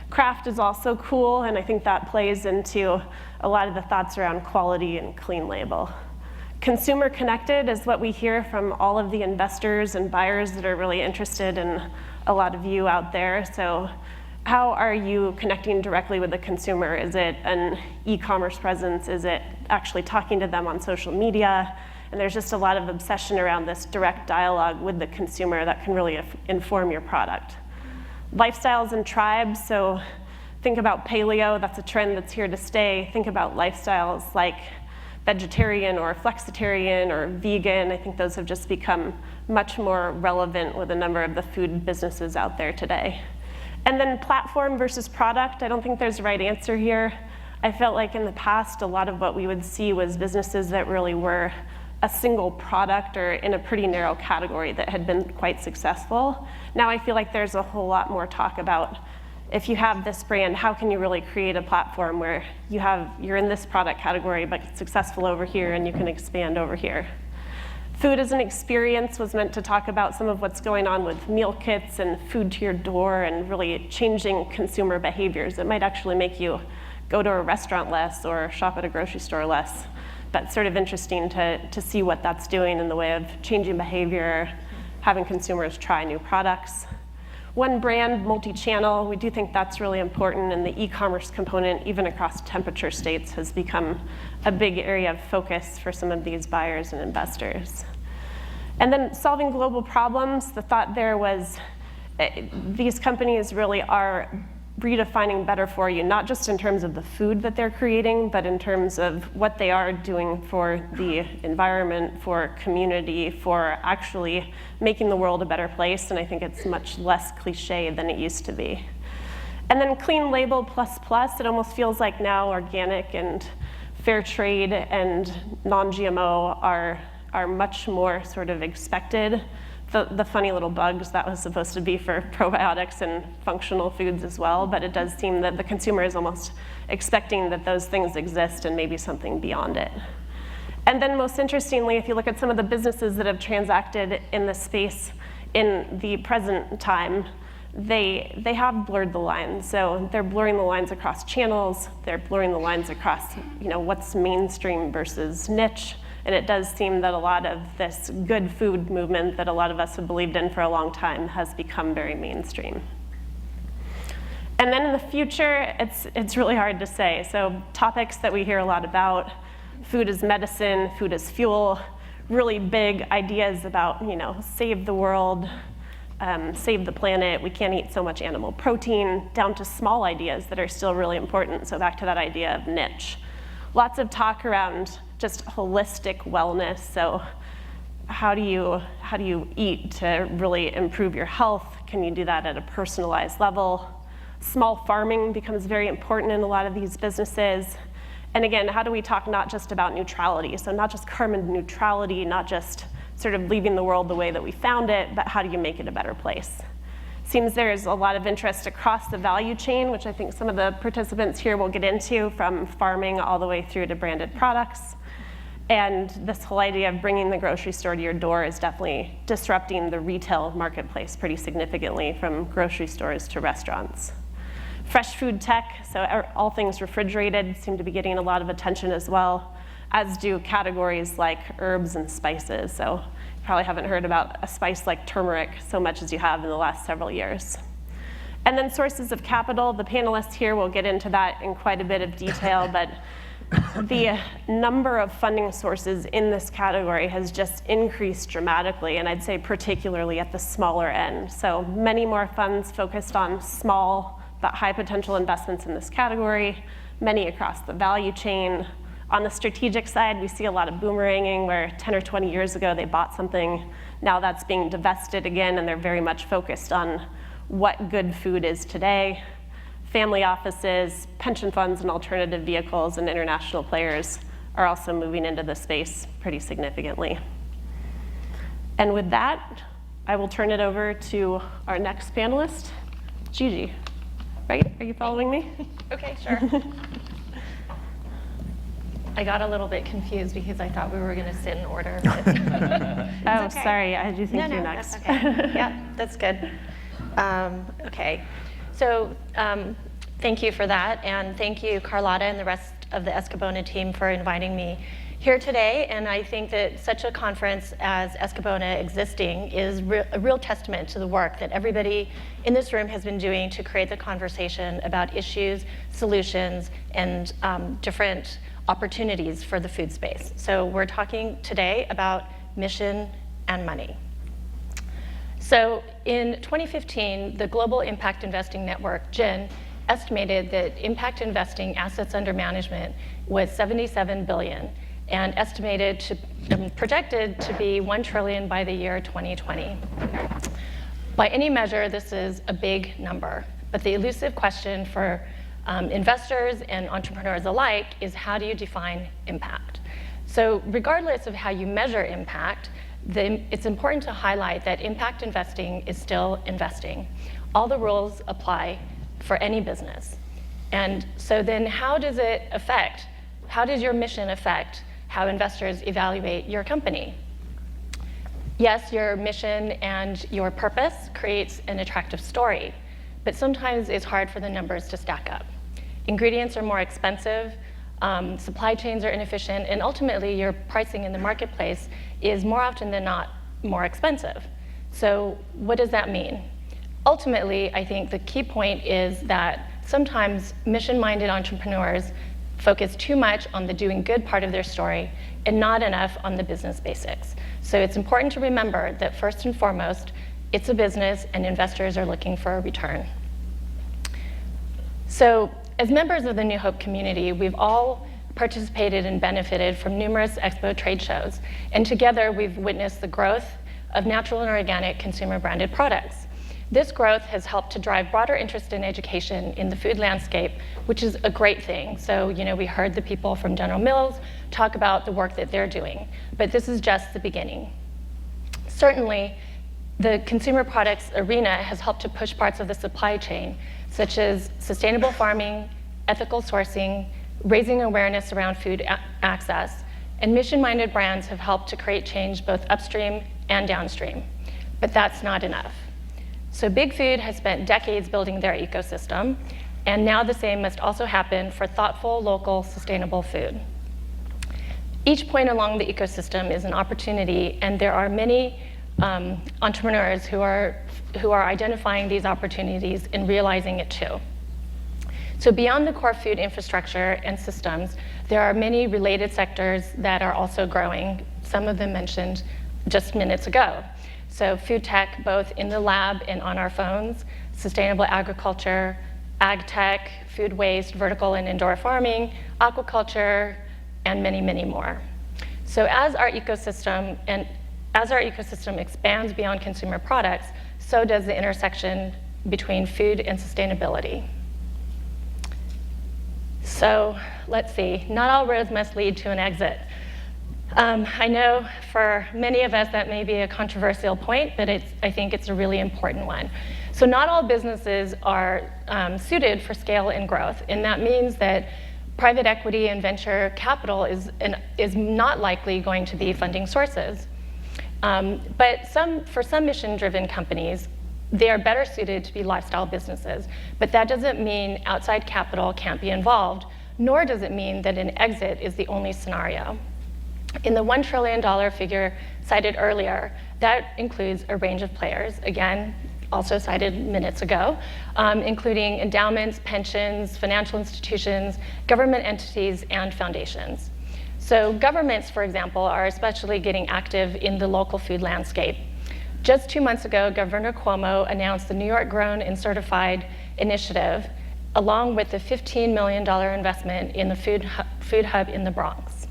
[SPEAKER 20] Craft is also cool, and I think that plays into a lot of the thoughts around quality and clean label. Consumer connected is what we hear from all of the investors and buyers that are really interested in a lot of you out there. So how are you connecting directly with the consumer? Is it an e-commerce presence? Is it actually talking to them on social media? And there's just a lot of obsession around this direct dialogue with the consumer that can really inform your product. Lifestyles and tribes, so think about paleo, that's a trend that's here to stay. Think about lifestyles like vegetarian or flexitarian or vegan. I think those have just become much more relevant with a number of the food businesses out there today. And then platform versus product, I don't think there's a right answer here. I felt like in the past, a lot of what we would see was businesses that really were a single product or in a pretty narrow category that had been quite successful. Now I feel like there's a whole lot more talk about if you have this brand, how can you really create a platform where you're in this product category but successful over here and you can expand over here. Food as an experience was meant to talk about some of what's going on with meal kits and food to your door and really changing consumer behaviors. It might actually make you go to a restaurant less or shop at a grocery store less. But sort of interesting to see what that's doing in the way of changing behavior, having consumers try new products. One brand, multi-channel, we do think that's really important, and the e-commerce component, even across temperature states, has become a big area of focus for some of these buyers and investors. And then solving global problems, the thought there was these companies really are redefining better for you, not just in terms of the food that they're creating, but in terms of what they are doing for the environment, for community, for actually making the world a better place. And I think it's much less cliche than it used to be. And then clean label plus plus, it almost feels like now organic and fair trade and non-GMO are much more sort of expected. The funny little bugs, that was supposed to be for probiotics and functional foods as well, but it does seem that the consumer is almost expecting that those things exist and maybe something beyond it. And then most interestingly, if you look at some of the businesses that have transacted in this space in the present time, they have blurred the lines. So they're blurring the lines across channels, they're blurring the lines across what's mainstream versus niche. And it does seem that a lot of this good food movement that a lot of us have believed in for a long time has become very mainstream. And then in the future, it's really hard to say. So topics that we hear a lot about, food as medicine, food as fuel, really big ideas about, save the world, save the planet, we can't eat so much animal protein, down to small ideas that are still really important. So back to that idea of niche. Lots of talk around just holistic wellness. So how do you eat to really improve your health? Can you do that at a personalized level? Small farming becomes very important in a lot of these businesses. And again, how do we talk not just about neutrality? So not just carbon neutrality, not just sort of leaving the world the way that we found it, but how do you make it a better place? Seems there's a lot of interest across the value chain, which I think some of the participants here will get into, from farming all the way through to branded products. And this whole idea of bringing the grocery store to your door is definitely disrupting the retail marketplace pretty significantly, from grocery stores to restaurants. Fresh food tech, so all things refrigerated, seem to be getting a lot of attention as well, as do categories like herbs and spices. So you probably haven't heard about a spice like turmeric so much as you have in the last several years. And then sources of capital. The panelists here will get into that in quite a bit of detail, but the number of funding sources in this category has just increased dramatically, and I'd say particularly at the smaller end. So many more funds focused on small but high potential investments in this category, many across the value chain. On the strategic side, we see a lot of boomeranging, where 10 or 20 years ago they bought something, now that's being divested again, and they're very much focused on what good food is today. Family offices, pension funds, and alternative vehicles and international players are also moving into the space pretty significantly. And with that, I will turn it over to our next panelist, Gigi. Right? Are you following me?
[SPEAKER 21] Okay, sure. I got a little bit confused because I thought we were going to sit in order.
[SPEAKER 20] Oh,
[SPEAKER 21] okay.
[SPEAKER 20] Sorry, I do think
[SPEAKER 21] No,
[SPEAKER 20] you're
[SPEAKER 21] no,
[SPEAKER 20] next.
[SPEAKER 21] That's okay. Yeah, that's good. Okay, so thank you for that, and thank you, Carlotta, and the rest of the Esca Bona team for inviting me here today. And I think that such a conference as Esca Bona existing is a real testament to the work that everybody in this room has been doing to create the conversation about issues, solutions, and different opportunities for the food space. So we're talking today about mission and money. So in 2015, the Global Impact Investing Network, GIN, estimated that impact investing assets under management was 77 billion and projected to be 1 trillion by the year 2020. By any measure, this is a big number, but the elusive question for investors and entrepreneurs alike is, how do you define impact? So regardless of how you measure impact, it's important to highlight that impact investing is still investing. All the rules apply for any business. And so then how does your mission affect how investors evaluate your company? Yes, your mission and your purpose creates an attractive story, but sometimes it's hard for the numbers to stack up. Ingredients are more expensive, supply chains are inefficient, and ultimately your pricing in the marketplace is more often than not more expensive. So what does that mean? Ultimately, I think the key point is that sometimes mission-minded entrepreneurs focus too much on the doing good part of their story and not enough on the business basics. So it's important to remember that first and foremost, it's a business and investors are looking for a return. So as members of the New Hope community, we've all participated and benefited from numerous expo trade shows, and together we've witnessed the growth of natural and organic consumer branded products. This growth has helped to drive broader interest in education in the food landscape, which is a great thing. So, we heard the people from General Mills talk about the work that they're doing, but this is just the beginning. Certainly, the consumer products arena has helped to push parts of the supply chain, such as sustainable farming, ethical sourcing, raising awareness around food access, and mission-minded brands have helped to create change both upstream and downstream. But that's not enough. So Big Food has spent decades building their ecosystem, and now the same must also happen for thoughtful, local, sustainable food. Each point along the ecosystem is an opportunity, and there are many entrepreneurs who are identifying these opportunities and realizing it too. So beyond the core food infrastructure and systems, there are many related sectors that are also growing, some of them mentioned just minutes ago. So food tech, both in the lab and on our phones, sustainable agriculture, ag tech, food waste, vertical and indoor farming, aquaculture, and many, many more. So as our ecosystem expands beyond consumer products, so does the intersection between food and sustainability. So let's see, not all roads must lead to an exit. I know for many of us that may be a controversial point, but I think it's a really important one. So not all businesses are suited for scale and growth, and that means that private equity and venture capital is not likely going to be funding sources. But for some mission-driven companies, they are better suited to be lifestyle businesses. But that doesn't mean outside capital can't be involved, nor does it mean that an exit is the only scenario. In the $1 trillion figure cited earlier, that includes a range of players, again, also cited minutes ago, including endowments, pensions, financial institutions, government entities, and foundations. So governments, for example, are especially getting active in the local food landscape. Just 2 months ago, Governor Cuomo announced the New York Grown and Certified initiative, along with the $15 million investment in the food hub in the Bronx.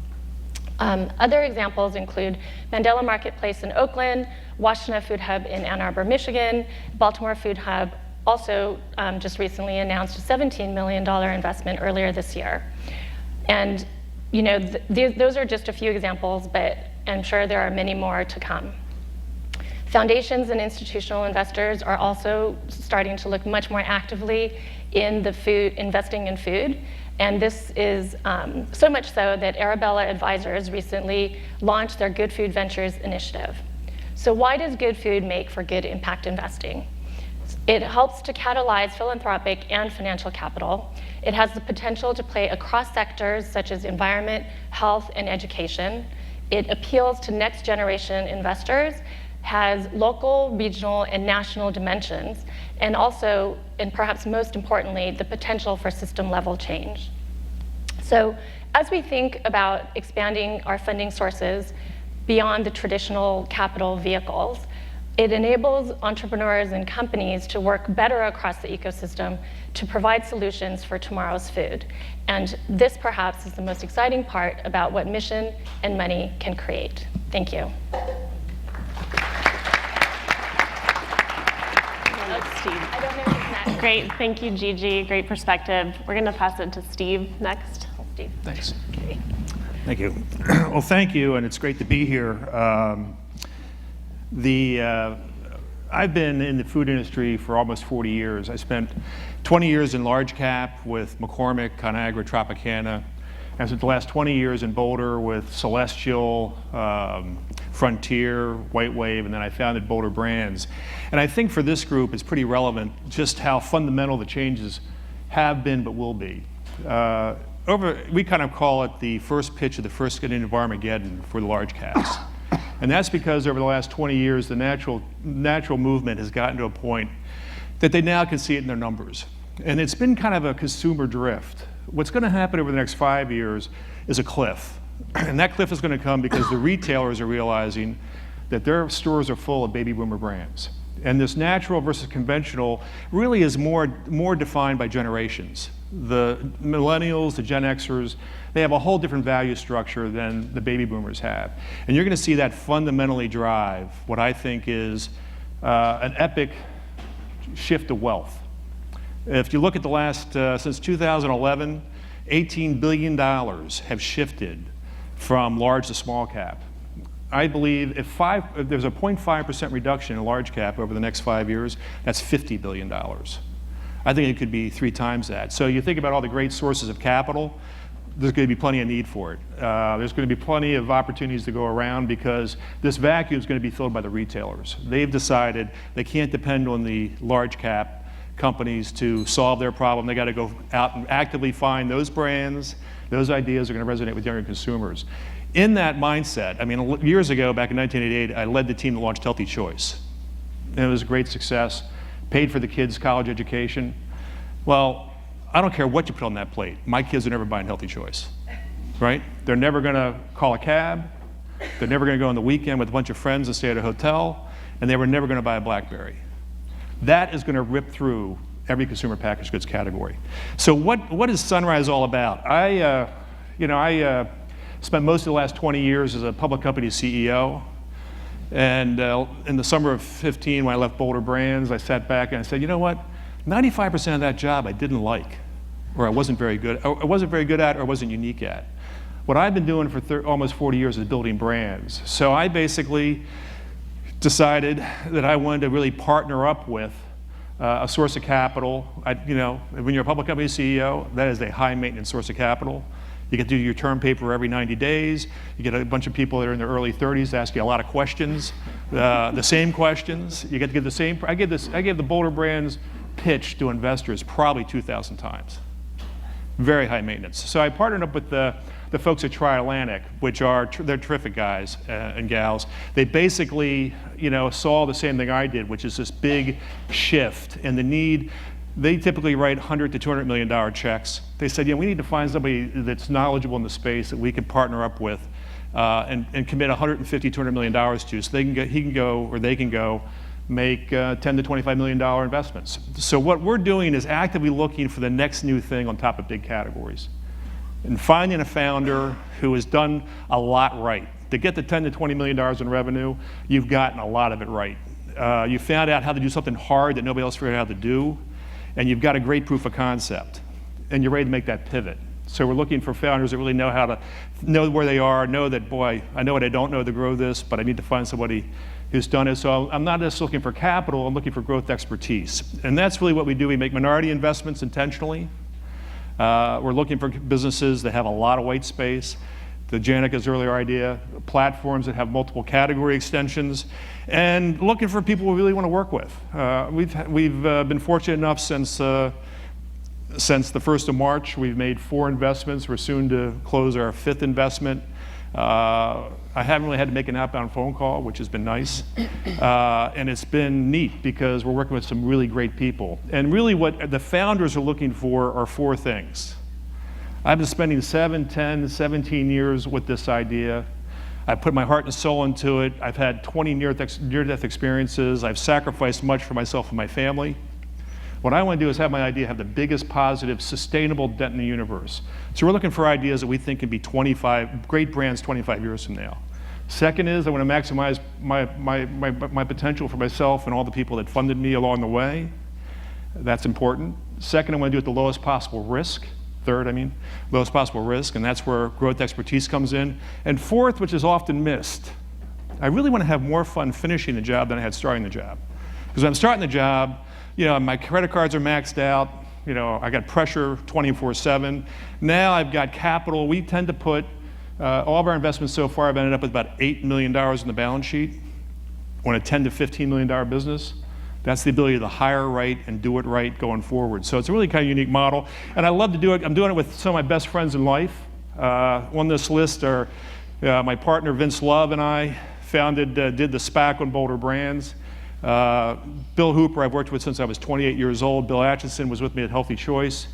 [SPEAKER 21] Other examples include Mandela Marketplace in Oakland, Washtenaw Food Hub in Ann Arbor, Michigan, Baltimore Food Hub also just recently announced a $17 million investment earlier this year. And you know, those are just a few examples, but I'm sure there are many more to come. Foundations and institutional investors are also starting to look much more actively in investing in food. And this is so much so that Arabella Advisors recently launched their Good Food Ventures initiative. So why does good food make for good impact investing? It helps to catalyze philanthropic and financial capital. It has the potential to play across sectors such as environment, health, and education. It appeals to next generation investors, has local, regional, and national dimensions, and also, and perhaps most importantly, the potential for system-level change. So as we think about expanding our funding sources beyond the traditional capital vehicles, it enables entrepreneurs and companies to work better across the ecosystem to provide solutions for tomorrow's food. And this perhaps is the most exciting part about what mission and money can create. Thank you.
[SPEAKER 20] I don't know who's next. Great, thank you, Gigi. Great perspective. We're going to pass it to Steve next. Steve.
[SPEAKER 2] Thanks. Okay. Thank you. Well, thank you, and it's great to be here. I've been in the food industry for almost 40 years. I spent 20 years in large cap with McCormick, Conagra, Tropicana. I spent the last 20 years in Boulder with Celestial, Frontier, White Wave, and then I founded Boulder Brands. And I think for this group, it's pretty relevant just how fundamental the changes have been but will be. We kind of call it the first pitch of the first inning of Armageddon for the large caps. And that's because over the last 20 years, the natural movement has gotten to a point that they now can see it in their numbers. And it's been kind of a consumer drift. What's going to happen over the next 5 years is a cliff. And that cliff is going to come because the retailers are realizing that their stores are full of baby boomer brands. And this natural versus conventional really is more defined by generations. The millennials, the Gen Xers, they have a whole different value structure than the baby boomers have. And you're going to see that fundamentally drive what I think is an epic shift of wealth. If you look at the last, since 2011, $18 billion have shifted from large to small cap. I believe if there's a 0.5% reduction in large cap over the next 5 years, that's $50 billion. I think it could be 3 times that. So you think about all the great sources of capital, there's going to be plenty of need for it. There's going to be plenty of opportunities to go around because this vacuum is going to be filled by the retailers. They've decided they can't depend on the large cap companies to solve their problem. They got to go out and actively find those brands, those ideas are going to resonate with younger consumers. In that mindset, I mean, years ago, back in 1988, I led the team that launched Healthy Choice. And it was a great success, paid for the kids' college education. Well, I don't care what you put on that plate. My kids are never buying Healthy Choice, right? They're never going to call a cab. They're never going to go on the weekend with a bunch of friends and stay at a hotel. And they were never going to buy a BlackBerry. That is going to rip through every consumer packaged goods category. So what is Sunrise all about? I spent most of the last 20 years as a public company CEO. And in the summer of 15, when I left Boulder Brands, I sat back and I said, you know what? 95% of that job I didn't like. or I wasn't very good at, or wasn't unique at. What I've been doing for almost 40 years is building brands. So I basically decided that I wanted to really partner up with a source of capital. When you're a public company CEO, that is a high maintenance source of capital. You get to do your term paper every 90 days. You get a bunch of people that are in their early 30s to ask you a lot of questions, the same questions. You get to give the same. I gave the Boulder Brands pitch to investors probably 2,000 times. Very high maintenance. So I partnered up with the folks at Tri-Atlantic, which they're terrific guys and gals. They basically, saw the same thing I did, which is this big shift and the need. They typically write $100 to $200 million checks. They said, we need to find somebody that's knowledgeable in the space that we can partner up with and commit $150, $200 million to, so they can go make $10 to $25 million investments. So what we're doing is actively looking for the next new thing on top of big categories, and finding a founder who has done a lot right. To get to $10 to $20 million in revenue, you've gotten a lot of it right. You found out how to do something hard that nobody else figured out how to do, and you've got a great proof of concept, and you're ready to make that pivot. So we're looking for founders that really know how to know where they are, know that, boy, I know what I don't know to grow this, but I need to find somebody who's done it. So I'm not just looking for capital, I'm looking for growth expertise. And that's really what we do. We make minority investments intentionally. We're looking for businesses that have a lot of white space. To Janica's earlier idea, platforms that have multiple category extensions, and looking for people we really want to work with. We've been fortunate enough since the 1st of March, we've made 4 investments. We're soon to close our 5th investment. I haven't really had to make an outbound phone call, which has been nice. And it's been neat because we're working with some really great people. And really what the founders are looking for are 4 things. I've been spending 7, 10, 17 years with this idea. I put my heart and soul into it. I've had 20 near-death experiences. I've sacrificed much for myself and my family. What I want to do is have my idea have the biggest positive, sustainable dent in the universe. So we're looking for ideas that we think can be great brands 25 years from now. Second is I want to maximize my potential for myself and all the people that funded me along the way. That's important. Second, I want to do it at the lowest possible risk. Third, lowest possible risk, and that's where growth expertise comes in. And fourth, which is often missed, I really want to have more fun finishing the job than I had starting the job. Because when I'm starting the job, my credit cards are maxed out, I got pressure 24/7. Now I've got capital. We tend to put, all of our investments so far have ended up with about $8 million in the balance sheet on a $10 to $15 million business. That's the ability to hire right and do it right going forward. So it's a really kind of unique model. And I love to do it. I'm doing it with some of my best friends in life. On this list are my partner Vince Love and I did the SPAC on Boulder Brands. Bill Hooper I've worked with since I was 28 years old. Bill Atchison was with me at Healthy Choice.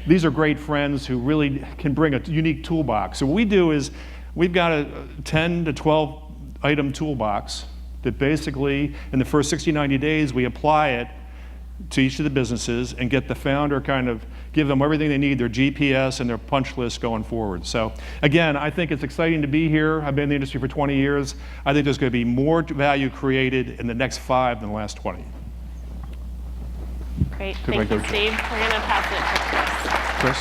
[SPEAKER 2] These are great friends who really can bring a unique toolbox. So what we do is we've got a 10 to 12 item toolbox that basically in the first 60, 90 days we apply it to each of the businesses and get the founder give them everything they need, their GPS and their punch list going forward. So again, I think it's exciting to be here. I've been in the industry for 20 years. I think there's going to be more value created in the next 5 than the last 20.
[SPEAKER 20] Great, thank you, Steve. We're going to pass it to Chris.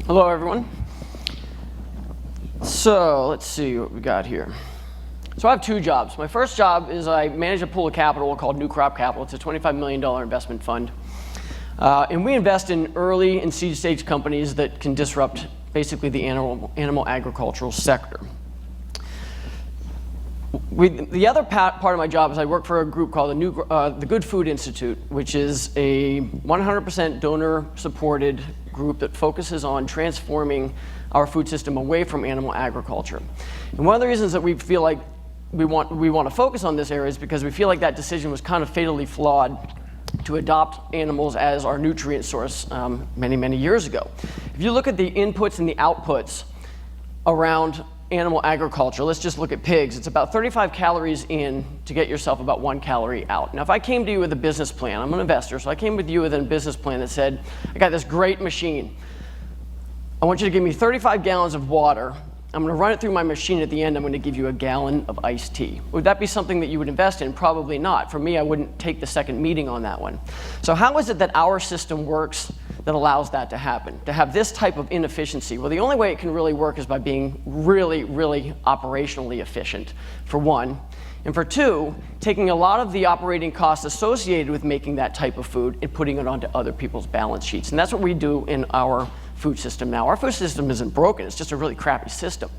[SPEAKER 4] Hello, everyone. So let's see what we got here. So I have 2 jobs. My first job is I manage a pool of capital called New Crop Capital. It's a $25 million investment fund. And we invest in early and seed stage companies that can disrupt basically the animal agricultural sector. The other part of my job is I work for a group called the Good Food Institute, which is a 100% donor-supported group that focuses on transforming our food system away from animal agriculture. And one of the reasons that we feel like we want to focus on this area is because we feel like that decision was kind of fatally flawed to adopt animals as our nutrient source many, many years ago. If you look at the inputs and the outputs around animal agriculture, let's just look at pigs. It's about 35 calories in to get yourself about 1 calorie out. Now, if I came to you with a business plan, I'm an investor, so I came with you with a business plan that said, I got this great machine. I want you to give me 35 gallons of water I'm going to run it through my machine. At the end, I'm going to give you a gallon of iced tea. Would that be something that you would invest in? Probably not. For me, I wouldn't take the second meeting on that one. So how is it that our system works that allows that to happen, to have this type of inefficiency? Well, the only way it can really work is by being really, really operationally efficient, for one. And for two, taking a lot of the operating costs associated with making that type of food and putting it onto other people's balance sheets. And that's what we do in our food system now. Our food system isn't broken, it's just a really crappy system.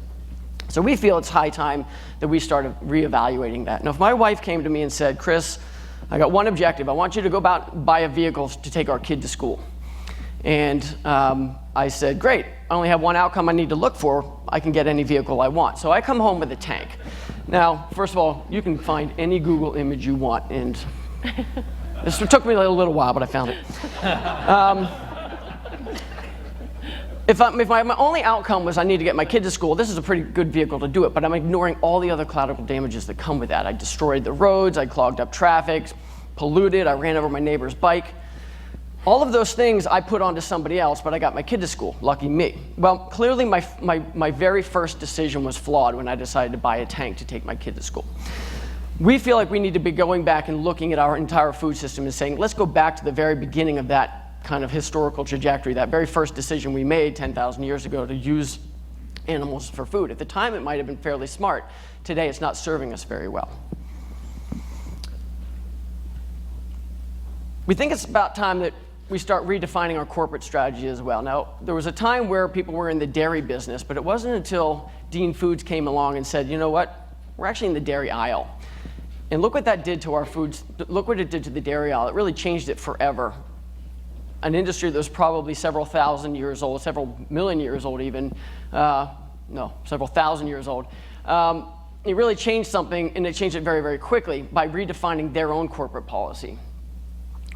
[SPEAKER 4] So we feel it's high time that we started reevaluating that. Now, if my wife came to me and said, Chris, I got one objective. I want you to go out and buy a vehicle to take our kid to school. And I said, great, I only have one outcome I need to look for. I can get any vehicle I want. So I come home with a tank. Now, first of all, you can find any Google image you want. And this took me a little while, but I found it. If my only outcome was I need to get my kid to school, this is a pretty good vehicle to do it, but I'm ignoring all the other collateral damages that come with that. I destroyed the roads, I clogged up traffic, polluted, I ran over my neighbor's bike. All of those things I put onto somebody else, but I got my kid to school. Lucky me. Well, clearly my very first decision was flawed when I decided to buy a tank to take my kid to school. We feel like we need to be going back and looking at our entire food system and saying, let's go back to the very beginning of that kind of historical trajectory, that very first decision we made 10,000 years ago to use animals for food. At the time, it might have been fairly smart. Today, it's not serving us very well. We think it's about time that we start redefining our corporate strategy as well. Now, there was a time where people were in the dairy business, but it wasn't until Dean Foods came along and said, you know what, we're actually in the dairy aisle. And look what that did to our foods. Look what it did to the dairy aisle. It really changed it forever. An industry that was probably several thousand years old, several million years old even, several thousand years old. It really changed something, and it changed it very, very quickly by redefining their own corporate policy.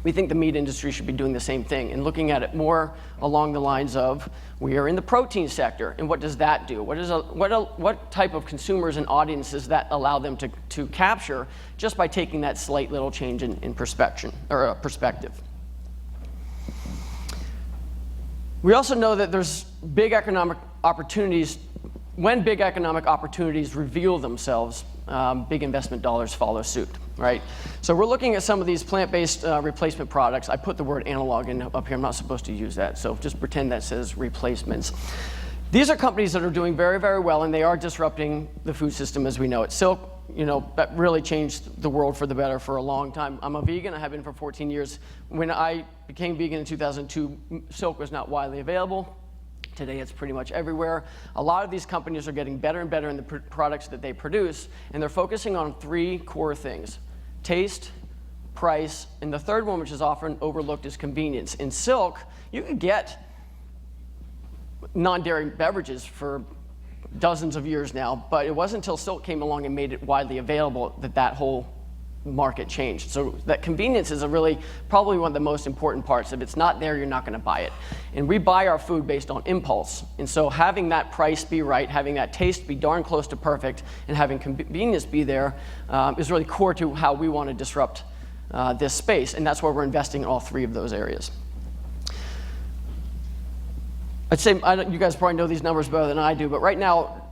[SPEAKER 4] We think the meat industry should be doing the same thing and looking at it more along the lines of, we are in the protein sector, and what does that do? What type of consumers and audiences that allow them to capture just by taking that slight little change in perspective. We also know that there's big economic opportunities. When big economic opportunities reveal themselves, big investment dollars follow suit, right? So we're looking at some of these plant-based replacement products. I put the word analog in up here. I'm not supposed to use that, so just pretend that says replacements. These are companies that are doing very, very well, and they are disrupting the food system as we know it. Silk, that really changed the world for the better for a long time. I'm a vegan. I have been for 14 years. When I became vegan in 2002, Silk was not widely available. Today, it's pretty much everywhere. A lot of these companies are getting better and better in the products that they produce, and they're focusing on three core things: taste, price, and the third one, which is often overlooked, is convenience. In Silk, you could get non-dairy beverages for dozens of years now, but it wasn't until Silk came along and made it widely available that whole market changed. So that convenience is probably one of the most important parts. If it's not there, you're not going to buy it. And we buy our food based on impulse. And so having that price be right, having that taste be darn close to perfect, and having convenience be there is really core to how we want to disrupt this space. And that's why we're investing in all three of those areas. I'd say, you guys probably know these numbers better than I do, but right now,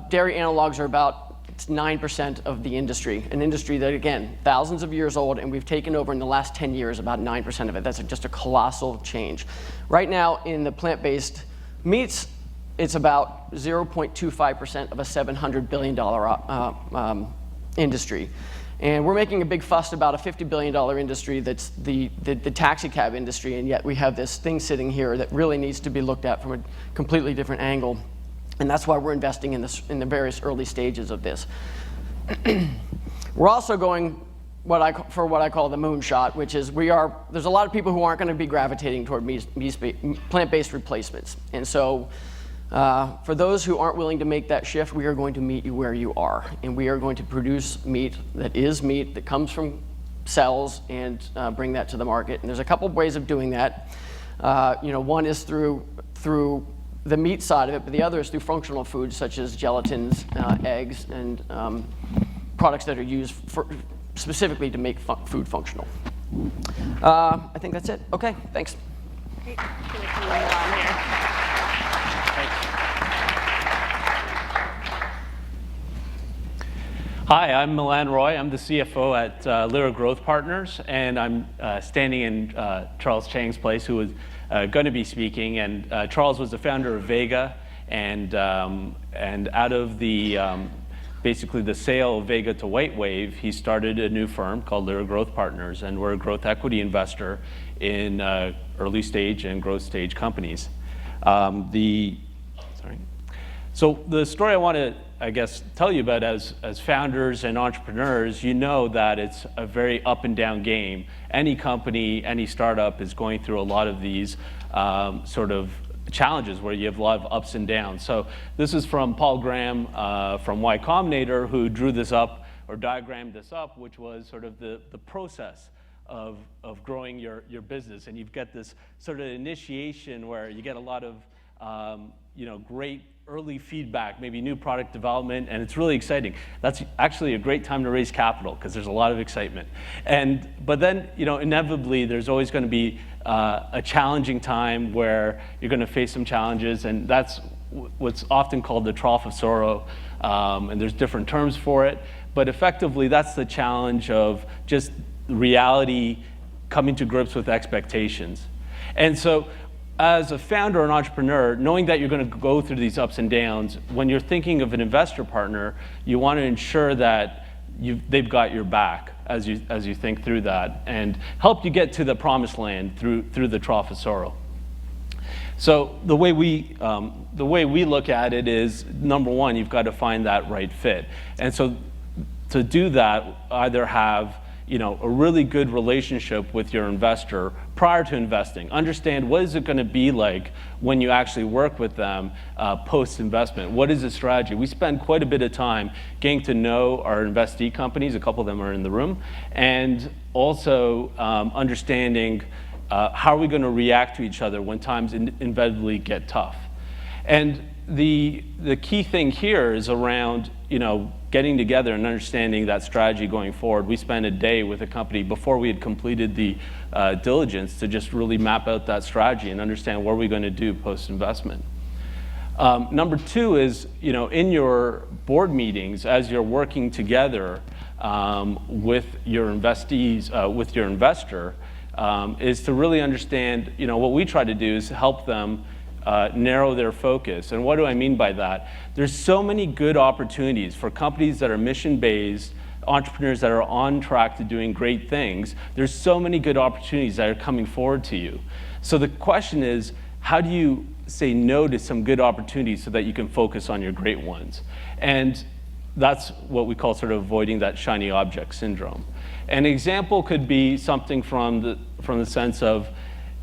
[SPEAKER 4] dairy analogs are about 9% of the industry, an industry that, again, thousands of years old, and we've taken over in the last 10 years about 9% of it. That's just a colossal change. Right now, in the plant-based meats, it's about 0.25% of a $700 billion industry. And we're making a big fuss about a $50 billion industry that's the taxi cab industry, and yet we have this thing sitting here that really needs to be looked at from a completely different angle. And that's why we're investing in the various early stages of this. We're also going for what I call the moonshot, which is there's a lot of people who aren't going to be gravitating toward plant-based replacements. And so for those who aren't willing to make that shift, we are going to meet you where you are. And we are going to produce meat that comes from cells and bring that to the market. And there's a couple ways of doing that. One is through the meat side of it, but the other is through functional foods such as gelatins, eggs, and products that are used specifically to make food functional. I think that's it. Okay, thanks.
[SPEAKER 20] Great. I'm gonna come right along here.
[SPEAKER 10] Hi, I'm Milan Roy. I'm the CFO at Lyra Growth Partners, and I'm standing in Charles Chang's place, who is going to be speaking. And Charles was the founder of Vega, and out of the basically the sale of Vega to WhiteWave, he started a new firm called Lyra Growth Partners, and we're a growth equity investor in early stage and growth stage companies. So the story I want to, I guess, tell you about as founders and entrepreneurs, you know that it's a very up and down game. Any company, any startup is going through a lot of these sort of challenges where you have a lot of ups and downs. So this is from Paul Graham from Y Combinator, who drew this up or diagrammed this up, which was sort of the process of growing your business. And you've got this sort of initiation where you get a lot of great early feedback, maybe new product development, and it's really exciting. That's actually a great time to raise capital because there's a lot of excitement. But then, inevitably, there's always going to be a challenging time where you're going to face some challenges, and that's what's often called the trough of sorrow, and there's different terms for it. But effectively, that's the challenge of just reality coming to grips with expectations. And so, as a founder and entrepreneur, knowing that you're going to go through these ups and downs, when you're thinking of an investor partner, you want to ensure that they've got your back as you think through that and help you get to the promised land through the trough of sorrow. So the way we look at it is, number one, you've got to find that right fit. And so to do that, either have a really good relationship with your investor prior to investing. Understand what is it going to be like when you actually work with them post-investment. What is the strategy? We spend quite a bit of time getting to know our investee companies. A couple of them are in the room. And also understanding how are we going to react to each other when times inevitably get tough. And the key thing here is around getting together and understanding that strategy going forward. We spent a day with a company before we had completed the diligence to just really map out that strategy and understand what we're going to do post-investment. Number two is, in your board meetings, as you're working together with your investees, with your investor, is to really understand, what we try to do is help them narrow their focus. And what do I mean by that? There's so many good opportunities for companies that are mission-based, entrepreneurs that are on track to doing great things. There's so many good opportunities that are coming forward to you. So the question is, how do you say no to some good opportunities so that you can focus on your great ones? And that's what we call sort of avoiding that shiny object syndrome. An example could be something from the sense of,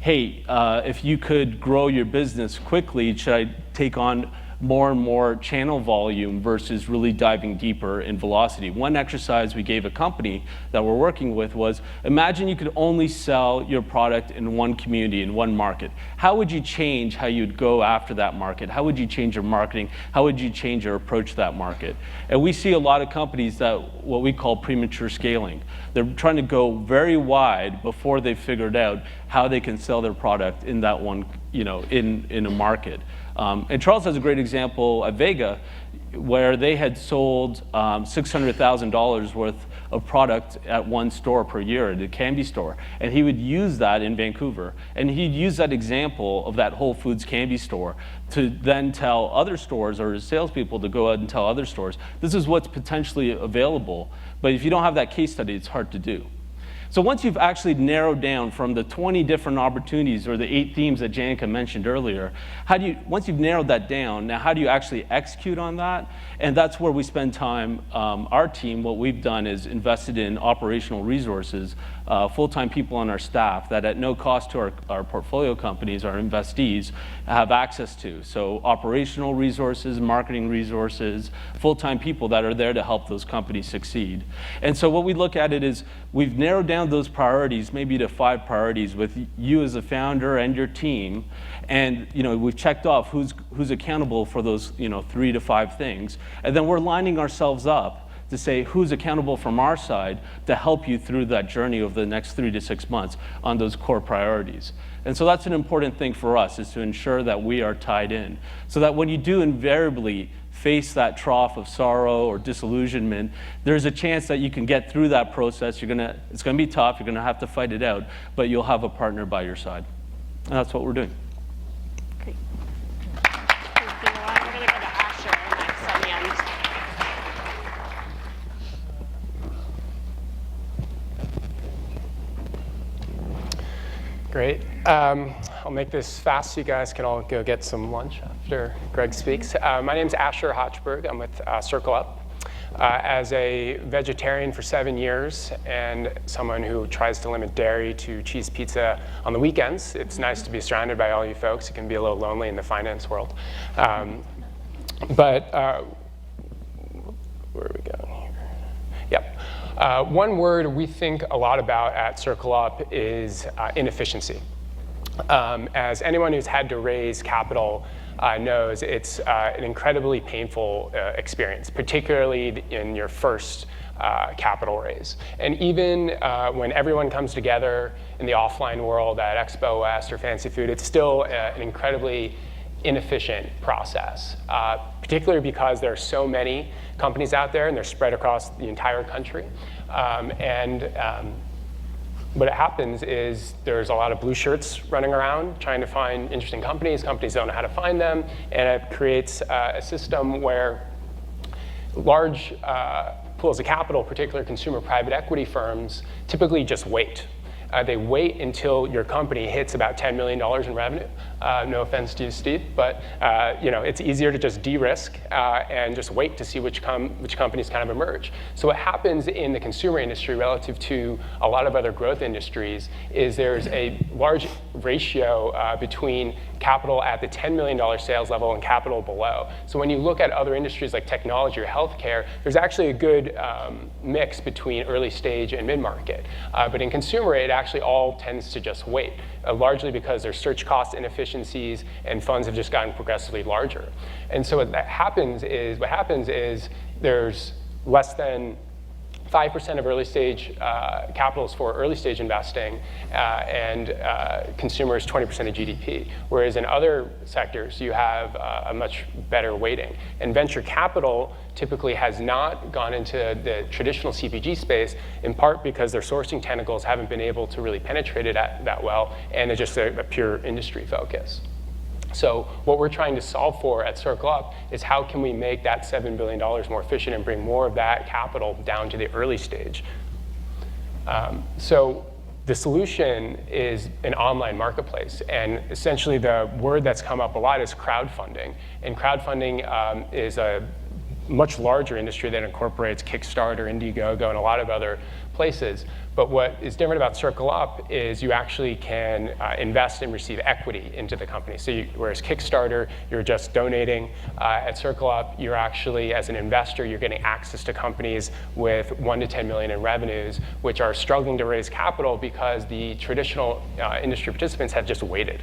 [SPEAKER 10] hey, if you could grow your business quickly, should I take on more and more channel volume versus really diving deeper in velocity? One exercise we gave a company that we're working with was, imagine you could only sell your product in one community, in one market. How would you change how you'd go after that market? How would you change your marketing? How would you change your approach to that market? And we see a lot of companies that what we call premature scaling. They're trying to go very wide before they've figured out how they can sell their product in that one, in a market. And Charles has a great example at Vega where they had sold $600,000 worth of product at one store per year, at a candy store. And he would use that in Vancouver. And he'd use that example of that Whole Foods candy store to then tell other stores, or his salespeople to go out and tell other stores, this is what's potentially available. But if you don't have that case study, it's hard to do. So once you've actually narrowed down from the 20 different opportunities or the 8 themes that Janica mentioned earlier, once you've narrowed that down, now how do you actually execute on that? And that's where we spend time. Our team, what we've done is invested in operational resources, full-time people on our staff that at no cost to our portfolio companies, our investees, have access to. So operational resources, marketing resources, full-time people that are there to help those companies succeed. And so what we look at it is we've narrowed down those priorities, maybe to 5 priorities with you as a founder and your team. And we've checked off who's accountable for those 3 to 5 things. And then we're lining ourselves up to say who's accountable from our side to help you through that journey over the next 3 to 6 months on those core priorities. And so that's an important thing for us, is to ensure that we are tied in, so that when you do invariably face that trough of sorrow or disillusionment, there's a chance that you can get through that process. It's gonna be tough, you're gonna have to fight it out, but you'll have a partner by your side. And that's what we're doing.
[SPEAKER 20] Great. Thank you. We're gonna go to Asher next on the end.
[SPEAKER 9] Great. I'll make this fast so you guys can all go get some lunch after Greg speaks. My name's Asher Hochberg. I'm with Circle Up. As a vegetarian for 7 years and someone who tries to limit dairy to cheese pizza on the weekends, it's nice to be surrounded by all you folks. It can be a little lonely in the finance world. Where are we going here? Yep. One word we think a lot about at Circle Up is inefficiency. As anyone who's had to raise capital knows, it's an incredibly painful experience, particularly in your first capital raise. And even when everyone comes together in the offline world at Expo West or Fancy Food, it's still an incredibly inefficient process, particularly because there are so many companies out there and they're spread across the entire country. What happens is there's a lot of blue shirts running around trying to find interesting companies. Companies don't know how to find them, and it creates a system where large pools of capital, particularly consumer private equity firms, typically just wait. They wait until your company hits about $10 million in revenue. No offense to you, Steve, but it's easier to just de-risk and just wait to see which companies kind of emerge. So what happens in the consumer industry relative to a lot of other growth industries is there's a large ratio between capital at the $10 million sales level and capital below. So when you look at other industries like technology or healthcare, there's actually a good mix between early stage and mid-market. But in consumer, it actually all tends to just wait, largely because there's search cost inefficiencies and funds have just gotten progressively larger. And so what happens is there's less than 5% of early stage capital is for early stage investing, and consumers 20% of GDP. Whereas in other sectors, you have a much better weighting. And venture capital typically has not gone into the traditional CPG space, in part because their sourcing tentacles haven't been able to really penetrate it that well, and it's just a pure industry focus. So what we're trying to solve for at Circle Up is how can we make that $7 billion more efficient and bring more of that capital down to the early stage. So the solution is an online marketplace. And essentially the word that's come up a lot is crowdfunding. And crowdfunding is a much larger industry that incorporates Kickstarter, Indiegogo, and a lot of other places. But what is different about Circle Up is you actually can invest and receive equity into the company. So whereas Kickstarter, you're just donating, at Circle Up, you're actually, as an investor, you're getting access to companies with 1 to 10 million in revenues, which are struggling to raise capital because the traditional industry participants have just waited.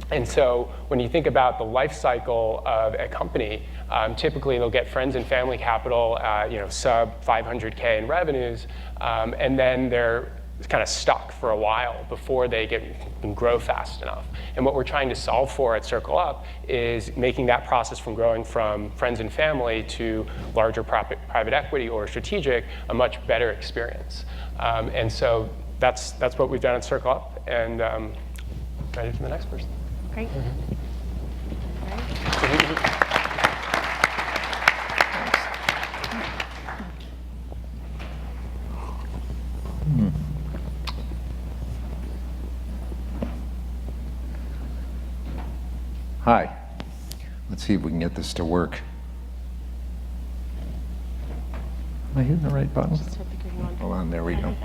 [SPEAKER 9] And so when you think about the life cycle of a company, typically they'll get friends and family capital, sub 500K in revenues, and then they're kind of stuck for a while before they can grow fast enough. And what we're trying to solve for at Circle Up is making that process from growing from friends and family to larger private equity or strategic a much better experience. And so that's what we've done at Circle Up, and ready for the next person.
[SPEAKER 20] Great.
[SPEAKER 22] Hi. Let's see if we can get this to work. Am I hitting the right button? Hold on, there we go.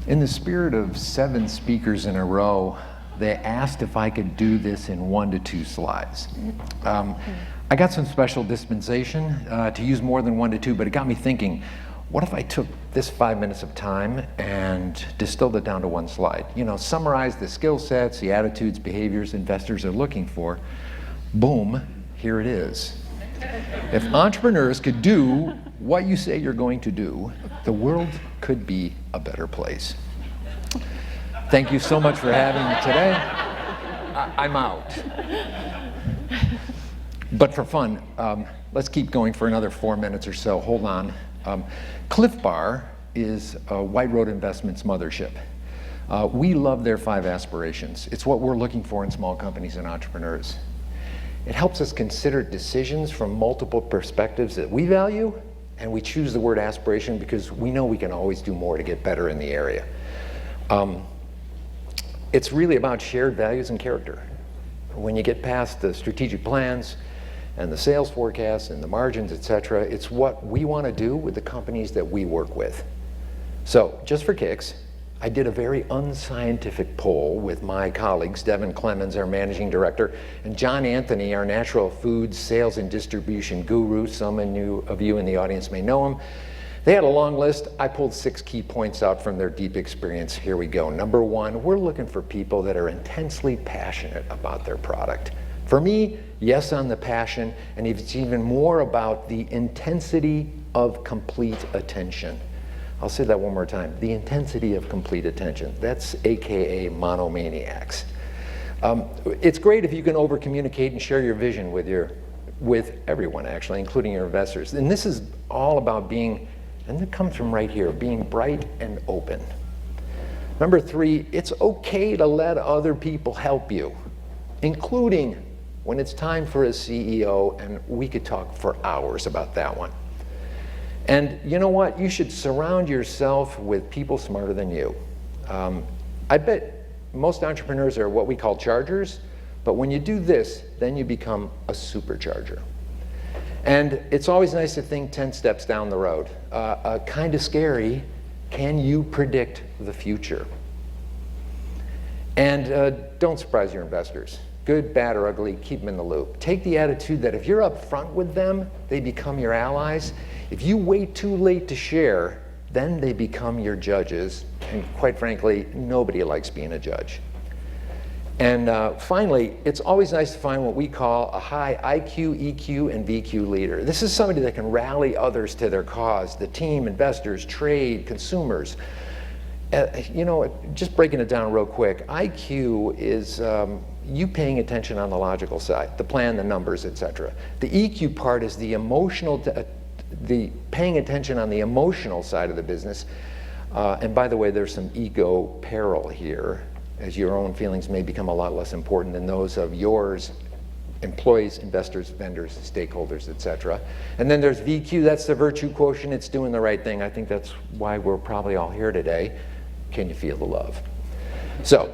[SPEAKER 22] In the spirit of 7 speakers in a row, they asked if I could do this in 1 to 2 slides. I got some special dispensation to use more than 1 to 2, but it got me thinking, what if I took this 5 minutes of time and distilled it down to 1 slide? Summarize the skill sets, the attitudes, behaviors investors are looking for. Boom, here it is. If entrepreneurs could do what you say you're going to do, the world could be a better place. Thank you so much for having me today. I'm out. But for fun, let's keep going for another 4 minutes or so. Hold on. Cliff Bar is White Road Investments' mothership. We love their 5 aspirations. It's what we're looking for in small companies and entrepreneurs. It helps us consider decisions from multiple perspectives that we value, and we choose the word aspiration because we know we can always do more to get better in the area. It's really about shared values and character. When you get past the strategic plans and the sales forecasts and the margins, et cetera, it's what we want to do with the companies that we work with. So, just for kicks, I did a very unscientific poll with my colleagues, Devin Clemens, our managing director, and John Anthony, our natural foods sales and distribution guru. Some of you in the audience may know him. They had a long list. I pulled 6 key points out from their deep experience. Here we go. Number 1, we're looking for people that are intensely passionate about their product. For me, yes on the passion, and it's even more about the intensity of complete attention. I'll say that one more time. The intensity of complete attention. That's AKA monomaniacs. It's great if you can over-communicate and share your vision with everyone, actually, including your investors. And this is all about being, and it comes from right here, being bright and open. Number 3, it's okay to let other people help you, including when it's time for a CEO, and we could talk for hours about that one. And you know what? You should surround yourself with people smarter than you. I bet most entrepreneurs are what we call chargers, but when you do this, then you become a supercharger. And it's always nice to think 10 steps down the road. Kind of scary, can you predict the future? And don't surprise your investors. Good, bad, or ugly, keep them in the loop. Take the attitude that if you're up front with them, they become your allies. If you wait too late to share, then they become your judges. And quite frankly, nobody likes being a judge. And finally, it's always nice to find what we call a high IQ, EQ, and VQ leader. This is somebody that can rally others to their cause, the team, investors, trade, consumers. You know, just breaking it down real quick, IQ is you paying attention on the logical side, the plan, the numbers, etc. The EQ part is the emotional, the paying attention on the emotional side of the business. And by the way, there's some ego peril here, as your own feelings may become a lot less important than those of yours, employees, investors, vendors, stakeholders, etc. And then there's VQ, that's the virtue quotient, it's doing the right thing. I think that's why we're probably all here today. Can you feel the love? So,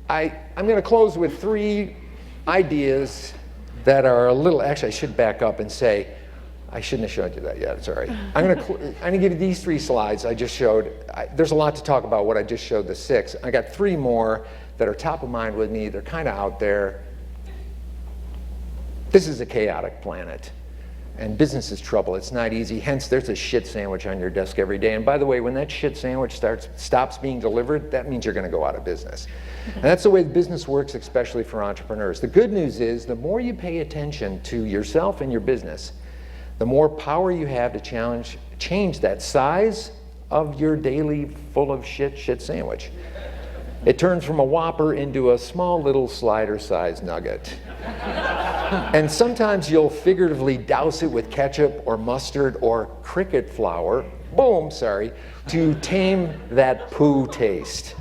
[SPEAKER 22] I'm going to close with 3 ideas that are a little, actually I should back up and say, I shouldn't have showed you that yet, it's all right. I'm going to give you these 3 slides I just showed. There's a lot to talk about what I just showed, the 6. I got 3 more that are top of mind with me. They're kind of out there. This is a chaotic planet, and business is trouble. It's not easy. Hence, there's a shit sandwich on your desk every day. And by the way, when that shit sandwich stops being delivered, that means you're going to go out of business. And that's the way business works, especially for entrepreneurs. The good news is the more you pay attention to yourself and your business, the more power you have to change that size of your daily full of shit sandwich. It turns from a Whopper into a small little slider-sized nugget. And sometimes you'll figuratively douse it with ketchup or mustard or cricket flour, to tame that poo taste.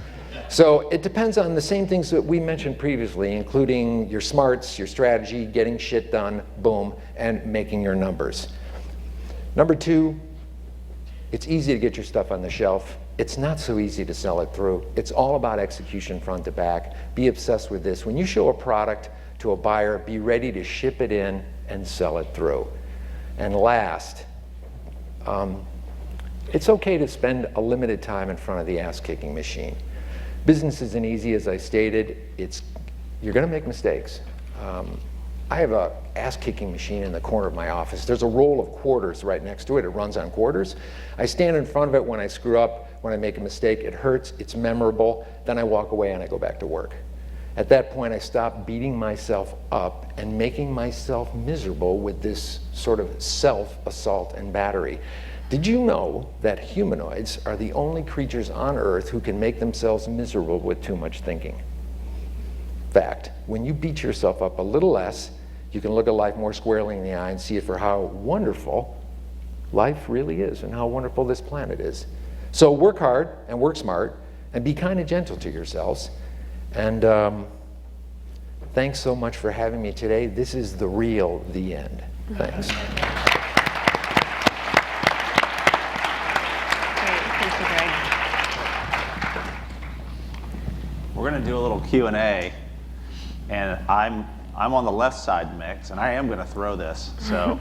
[SPEAKER 22] So it depends on the same things that we mentioned previously, including your smarts, your strategy, getting shit done, boom, and making your numbers. Number 2, it's easy to get your stuff on the shelf. It's not so easy to sell it through. It's all about execution front to back. Be obsessed with this. When you show a product to a buyer, be ready to ship it in and sell it through. And last, it's okay to spend a limited time in front of the ass-kicking machine. Business isn't easy, as I stated. You're going to make mistakes. I have a ass-kicking machine in the corner of my office. There's a roll of quarters right next to it. It runs on quarters. I stand in front of it when I screw up, when I make a mistake. It hurts, it's memorable. Then I walk away and I go back to work. At that point, I stop beating myself up and making myself miserable with this sort of self-assault and battery. Did you know that humanoids are the only creatures on Earth who can make themselves miserable with too much thinking? Fact, when you beat yourself up a little less you can look at life more squarely in the eye and see it for how wonderful life really is and how wonderful this planet is. So work hard and work smart and be kind and gentle to yourselves. And thanks so much for having me today. This is the real The End. Thanks.
[SPEAKER 19] Great, thank you, Greg.
[SPEAKER 1] We're going to do a little Q&A, and I'm on the left side mix, and I am going to throw this, so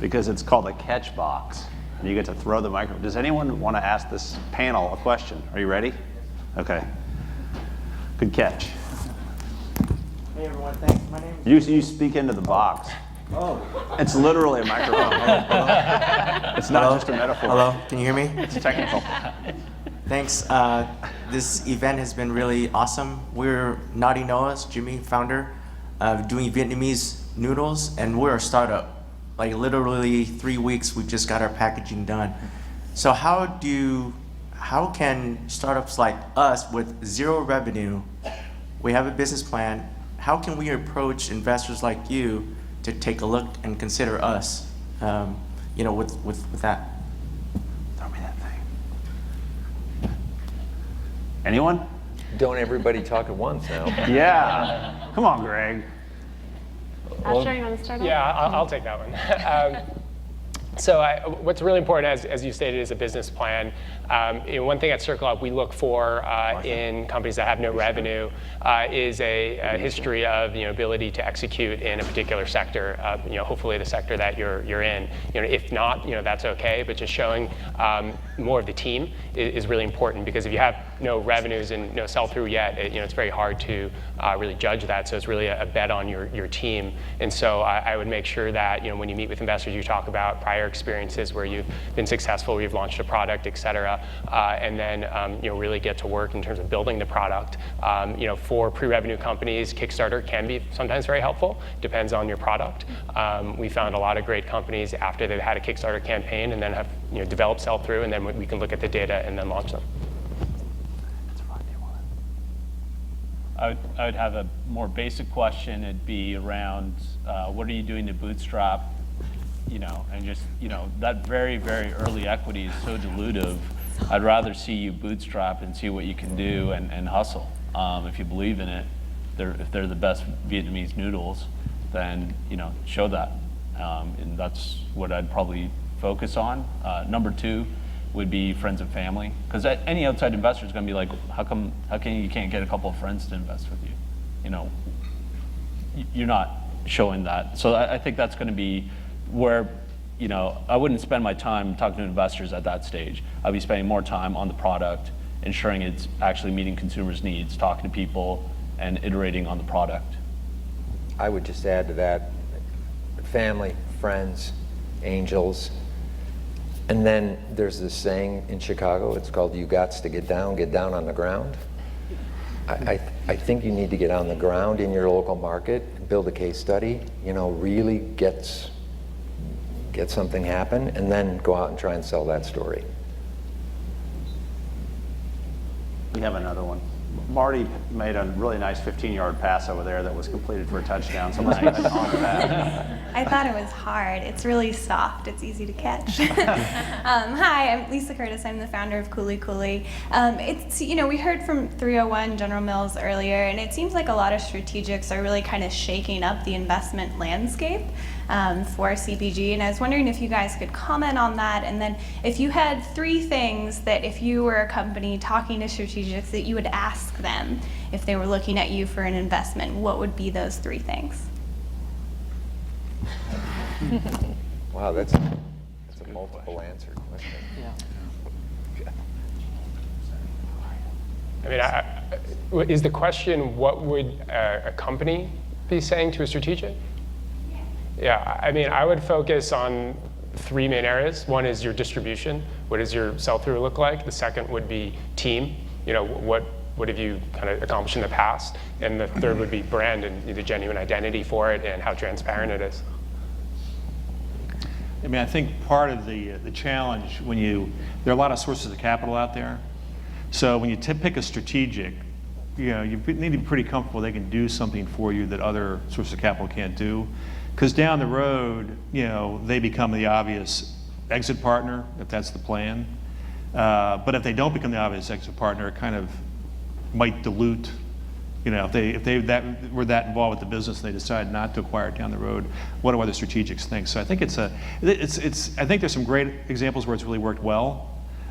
[SPEAKER 1] because it's called a catch box, and you get to throw the microphone. Does anyone want to ask this panel a question? Are you ready? Okay. Good catch.
[SPEAKER 8] Hey everyone, thanks. My name is...
[SPEAKER 1] You speak into the box.
[SPEAKER 8] Oh.
[SPEAKER 1] It's literally a microphone. It's not just a metaphor.
[SPEAKER 8] Hello, can you hear me?
[SPEAKER 1] It's technical.
[SPEAKER 8] Thanks. This event has been really awesome. We're Naughty Noah's, Jimmy, founder, doing Vietnamese noodles, and we're a startup. Like literally 3 weeks, we just got our packaging done. So how can startups like us with zero revenue, we have a business plan, how can we approach investors like you to take a look and consider us, with that?
[SPEAKER 1] Throw me that thing. Anyone?
[SPEAKER 22] Don't everybody talk at once now.
[SPEAKER 1] Yeah. Come on, Greg.
[SPEAKER 20] Asher, you want to start off?
[SPEAKER 9] Yeah, I'll take that one. So what's really important, as you stated, is a business plan. One thing at Circle Up we look for in companies that have no revenue is a history of ability to execute in a particular sector. Hopefully the sector that you're in. If not, that's okay. But just showing more of the team is really important, because if you have no revenues and no sell-through yet, it's very hard to really judge that. So it's really a bet on your team. And so I would make sure that when you meet with investors, you talk about prior experiences where you've been successful, where you've launched a product, et cetera, and then really get to work in terms of building the product. For pre-revenue companies, Kickstarter can be sometimes very helpful. Depends on your product. We found a lot of great companies after they've had a Kickstarter campaign and then have developed sell-through, and then we can look at the data and then launch them.
[SPEAKER 10] I would have a more basic question. It'd be around what are you doing to bootstrap, and just, that very, very early equity is so dilutive. I'd rather see you bootstrap and see what you can do and hustle. If you believe in it, if they're the best Vietnamese noodles, then, show that. And that's what I'd probably focus on. Number 2 would be friends and family, because any outside investor is going to be like, how come you can't get a couple of friends to invest with you? You're not showing that. So I think that's going to be where, I wouldn't spend my time talking to investors at that stage. I'd be spending more time on the product, ensuring it's actually meeting consumers' needs, talking to people, and iterating on the product.
[SPEAKER 22] I would just add to that, family, friends, angels. And then there's this saying in Chicago, it's called, you gots to get down on the ground. I think you need to get on the ground in your local market, build a case study, really get something happen, and then go out and try and sell that story.
[SPEAKER 1] We have another one. Marty made a really nice 15-yard pass over there that was completed for a touchdown. Someone's going to on to that.
[SPEAKER 11] I thought it was hard. It's really soft. It's easy to catch. Hi, I'm Lisa Curtis. I'm the founder of Cooley Cooley. We heard from 301 General Mills earlier, and it seems like a lot of strategics are really kind of shaking up the investment landscape for CPG. And I was wondering if you guys could comment on that. And then if you had 3 things that if you were a company talking to strategics that you would ask them if they were looking at you for an investment, what would be those 3 things?
[SPEAKER 22] Wow, that's a multiple answer question.
[SPEAKER 9] Yeah. Is the question, what would a company be saying to a strategic? Yeah, I would focus on 3 main areas. One is your distribution. What does your sell-through look like? The second would be team. What have you kind of accomplished in the past? And the third would be brand and the genuine identity for it and how transparent it is.
[SPEAKER 2] I think part of the challenge there are a lot of sources of capital out there. So when you pick a strategic, you need to be pretty comfortable they can do something for you that other sources of capital can't do. Because down the road, they become the obvious exit partner, if that's the plan. But if they don't become the obvious exit partner, it kind of might dilute. If they were that involved with the business and they decide not to acquire it down the road, what do other strategics think? So I think I think there's some great examples where it's really worked well.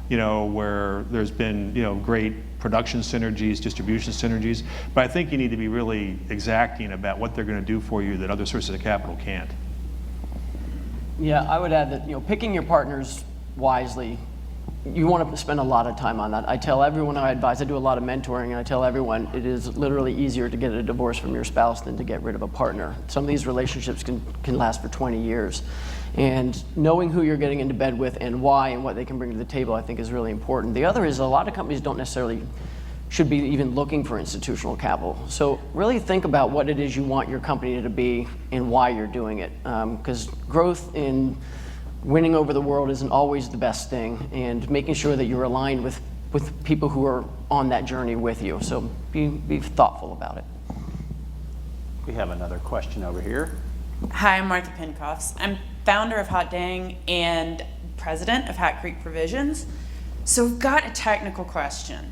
[SPEAKER 2] Where there's been great production synergies, distribution synergies. But I think you need to be really exacting about what they're going to do for you that other sources of capital can't.
[SPEAKER 4] Yeah, I would add that picking your partners wisely, you want to spend a lot of time on that. I tell everyone I advise, I do a lot of mentoring, and I tell everyone it is literally easier to get a divorce from your spouse than to get rid of a partner. Some of these relationships can last for 20 years. And knowing who you're getting into bed with and why and what they can bring to the table, I think is really important. The other is a lot of companies don't necessarily should be even looking for institutional capital. So really think about what it is you want your company to be and why you're doing it. Because growth in winning over the world isn't always the best thing, and making sure that you're aligned with people who are on that journey with you. So be thoughtful about it.
[SPEAKER 17] We have another question over here.
[SPEAKER 5] Hi, I'm Martha Pinkoffs. I'm founder of Hot Dang and president of Hat Creek Provisions. So we've got a technical question.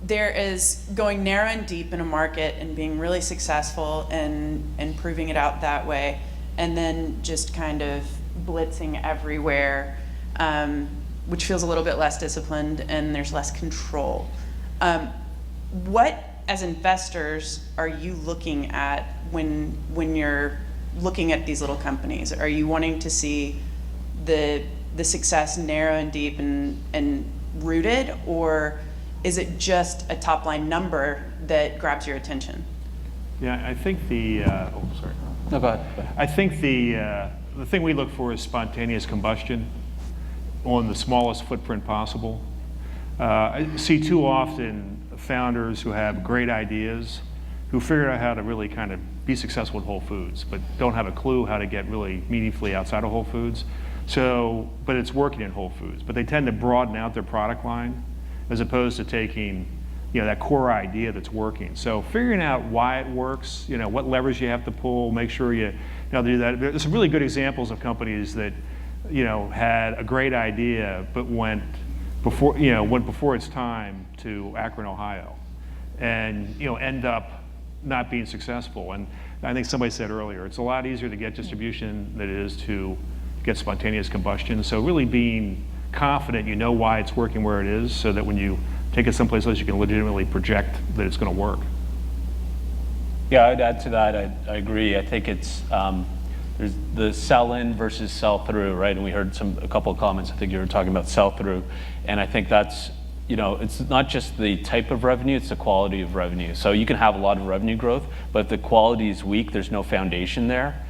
[SPEAKER 5] There is going narrow and deep in a market and being really successful and proving it out that way, and then just kind of blitzing everywhere, which feels a little bit less disciplined and there's less control. What, as investors, are you looking at when you're looking at these little companies? Are you wanting to see the success narrow and deep and rooted, or is it just a top line number that grabs your attention?
[SPEAKER 2] Yeah, I think sorry.
[SPEAKER 10] No, go ahead.
[SPEAKER 2] I think the thing we look for is spontaneous combustion on the smallest footprint possible. I see too often founders who have great ideas, who figure out how to really kind of be successful at Whole Foods, but don't have a clue how to get really meaningfully outside of Whole Foods. But it's working in Whole Foods. But they tend to broaden out their product line as opposed to taking that core idea that's working. So figuring out why it works, what levers you have to pull, make sure you do that. There's some really good examples of companies that had a great idea but went before its time to Akron, Ohio, and end up not being successful. And I think somebody said earlier, it's a lot easier to get distribution than it is to get spontaneous combustion. So really being confident you know why it's working where it is, so that when you take it someplace else, you can legitimately project that it's going to work.
[SPEAKER 10] Yeah, I'd add to that. I agree. I think it's there's the sell-in versus sell-through, right? And we heard a couple of comments. I think you were talking about sell-through, and I think that's it's not just the type of revenue; it's the quality of revenue. So you can have a lot of revenue growth, but if the quality is weak, there's no foundation there.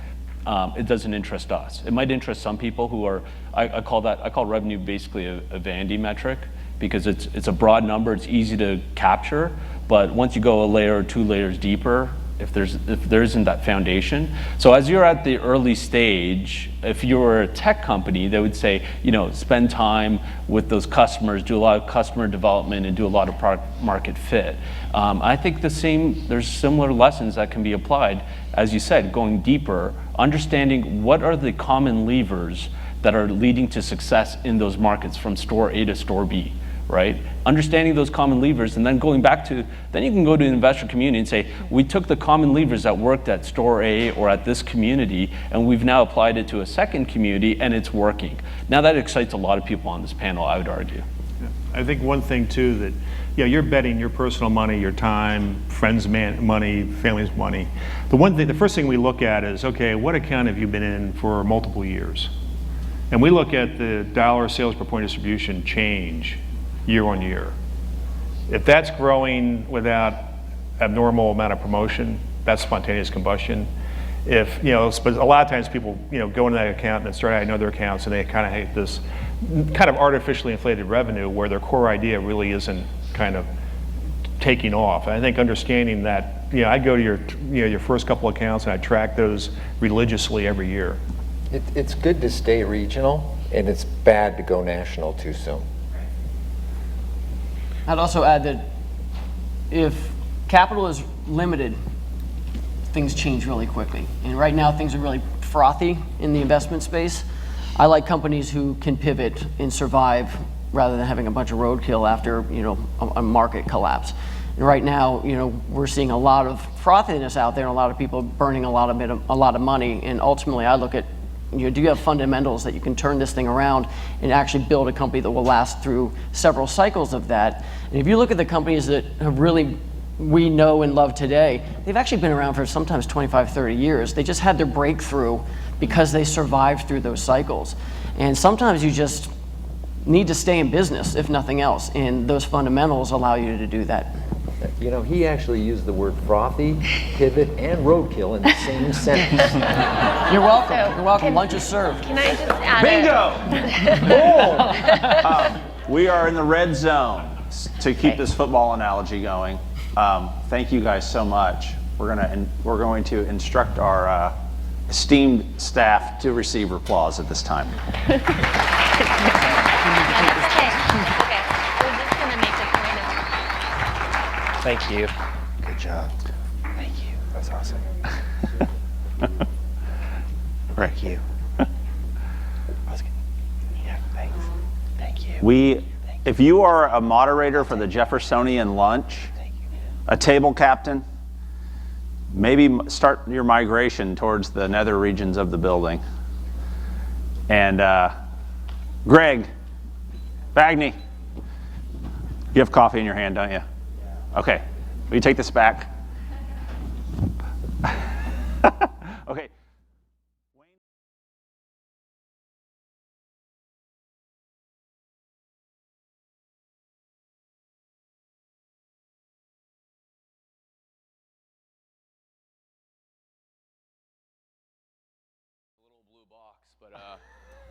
[SPEAKER 10] It doesn't interest us. It might interest some people who are. I call revenue basically a vanity metric, because it's a broad number. It's easy to capture, but once you go a layer or 2 layers deeper, if there isn't that foundation. So as you're at the early stage, if you were a tech company, they would say, spend time with those customers, do a lot of customer development, and do a lot of product market fit. I think there's similar lessons that can be applied, as you said, going deeper, understanding what are the common levers that are leading to success in those markets from store A to store B. Right? Understanding those common levers, and then going back to, then you can go to the investor community and say, we took the common levers that worked at store A or at this community, and we've now applied it to a second community, and it's working. Now that excites a lot of people on this panel, I would argue.
[SPEAKER 2] Yeah. I think one thing too that, you're betting your personal money, your time, friends' money, family's money. The first thing we look at is, okay, what account have you been in for multiple years? And we look at the dollar sales per point distribution change year on year. If that's growing without abnormal amount of promotion, that's spontaneous combustion. But a lot of times people, go into that account and then start adding other accounts, and they kind of have this kind of artificially inflated revenue where their core idea really isn't kind of taking off. And I think understanding that, I go to your first couple accounts and I track those religiously every year.
[SPEAKER 22] It's good to stay regional, and it's bad to go national too soon.
[SPEAKER 4] I'd also add that if capital is limited, things change really quickly. And right now, things are really frothy in the investment space. I like companies who can pivot and survive rather than having a bunch of roadkill after a market collapse. And right now, we're seeing a lot of frothiness out there and a lot of people burning a lot of money. And ultimately, I look at, do you have fundamentals that you can turn this thing around and actually build a company that will last through several cycles of that? And if you look at the companies that have really we know and love today, they've actually been around for sometimes 25, 30 years. They just had their breakthrough because they survived through those cycles. And sometimes you just need to stay in business, if nothing else, and those fundamentals allow you to do that.
[SPEAKER 22] He actually used the word frothy, pivot, and roadkill in the same sentence.
[SPEAKER 4] You're welcome. You're welcome. Lunch is served.
[SPEAKER 21] Can I just add
[SPEAKER 1] Bingo! We are in the red zone to keep this football analogy going. Thank you guys so much. We're going to instruct our esteemed staff to receive applause at this time.
[SPEAKER 21] Okay. We're just going to make a point of.
[SPEAKER 7] Thank you. Good job. Thank you. That's awesome. Thank you. Yeah, thanks. Thank you.
[SPEAKER 1] If you are a moderator for the Jeffersonian lunch, a table captain, maybe start your migration towards the nether regions of the building. And Greg, Bagney, you have coffee in your hand, don't you? Okay, will you take this back? Okay.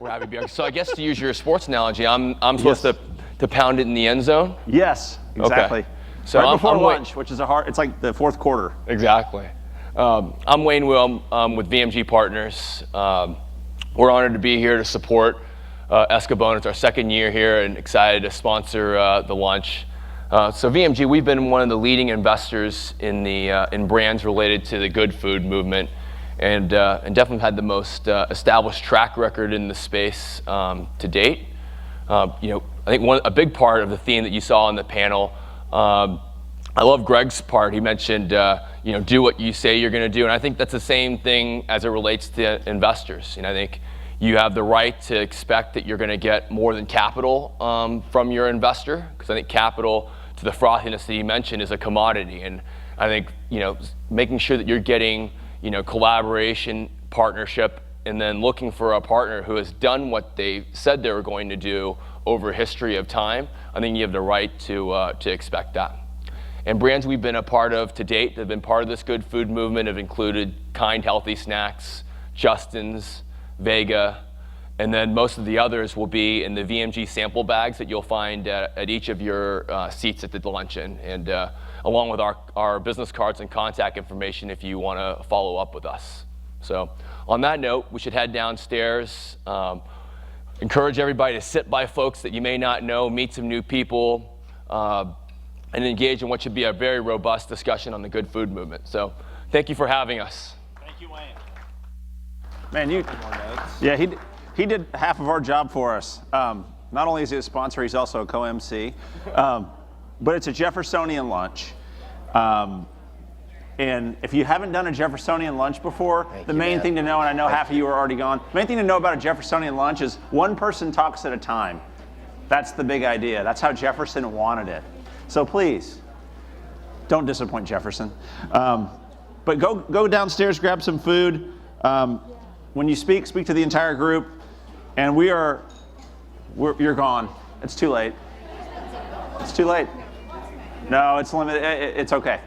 [SPEAKER 6] We're happy to be here. So I guess to use your sports analogy, I'm supposed to pound it in the end zone?
[SPEAKER 1] Yes, exactly.
[SPEAKER 6] Okay. So
[SPEAKER 1] right before
[SPEAKER 6] I'm
[SPEAKER 1] lunch, which is it's like the fourth quarter.
[SPEAKER 6] Exactly. I'm Wayne Will with VMG Partners. We're honored to be here to support Esca Bona. It's our second year here and excited to sponsor the lunch. So VMG, we've been one of the leading investors in brands related to the good food movement. And definitely had the most established track record in the space to date. I think a big part of the theme that you saw on the panel, I love Greg's part. He mentioned, do what you say you're going to do, and I think that's the same thing as it relates to investors. I think you have the right to expect that you're going to get more than capital from your investor, because I think capital, to the frothiness that you mentioned, is a commodity, and I think making sure that you're getting collaboration, partnership, and then looking for a partner who has done what they said they were going to do over a history of time. I think you have the right to expect that. And brands we've been a part of to date that have been part of this good food movement have included Kind Healthy Snacks, Justin's, Vega, and then most of the others will be in the VMG sample bags that you'll find at each of your seats at the luncheon. And along with our business cards and contact information if you want to follow up with us. So on that note, we should head downstairs. Encourage everybody to sit by folks that you may not know, meet some new people, and engage in what should be a very robust discussion on the good food movement. So thank you for having us.
[SPEAKER 1] Thank you, Wayne. Man, yeah, he did half of our job for us. Not only is he a sponsor, he's also a co-MC. But it's a Jeffersonian lunch. And if you haven't done a Jeffersonian lunch before, the main thing to know, and I know half of you are already gone, the main thing to know about a Jeffersonian lunch is one person talks at a time. That's the big idea. That's how Jefferson wanted it. So please, don't disappoint Jefferson. But go downstairs, grab some food. When you speak to the entire group. And you're gone. It's too late. It's too late. No, it's limited. It's okay.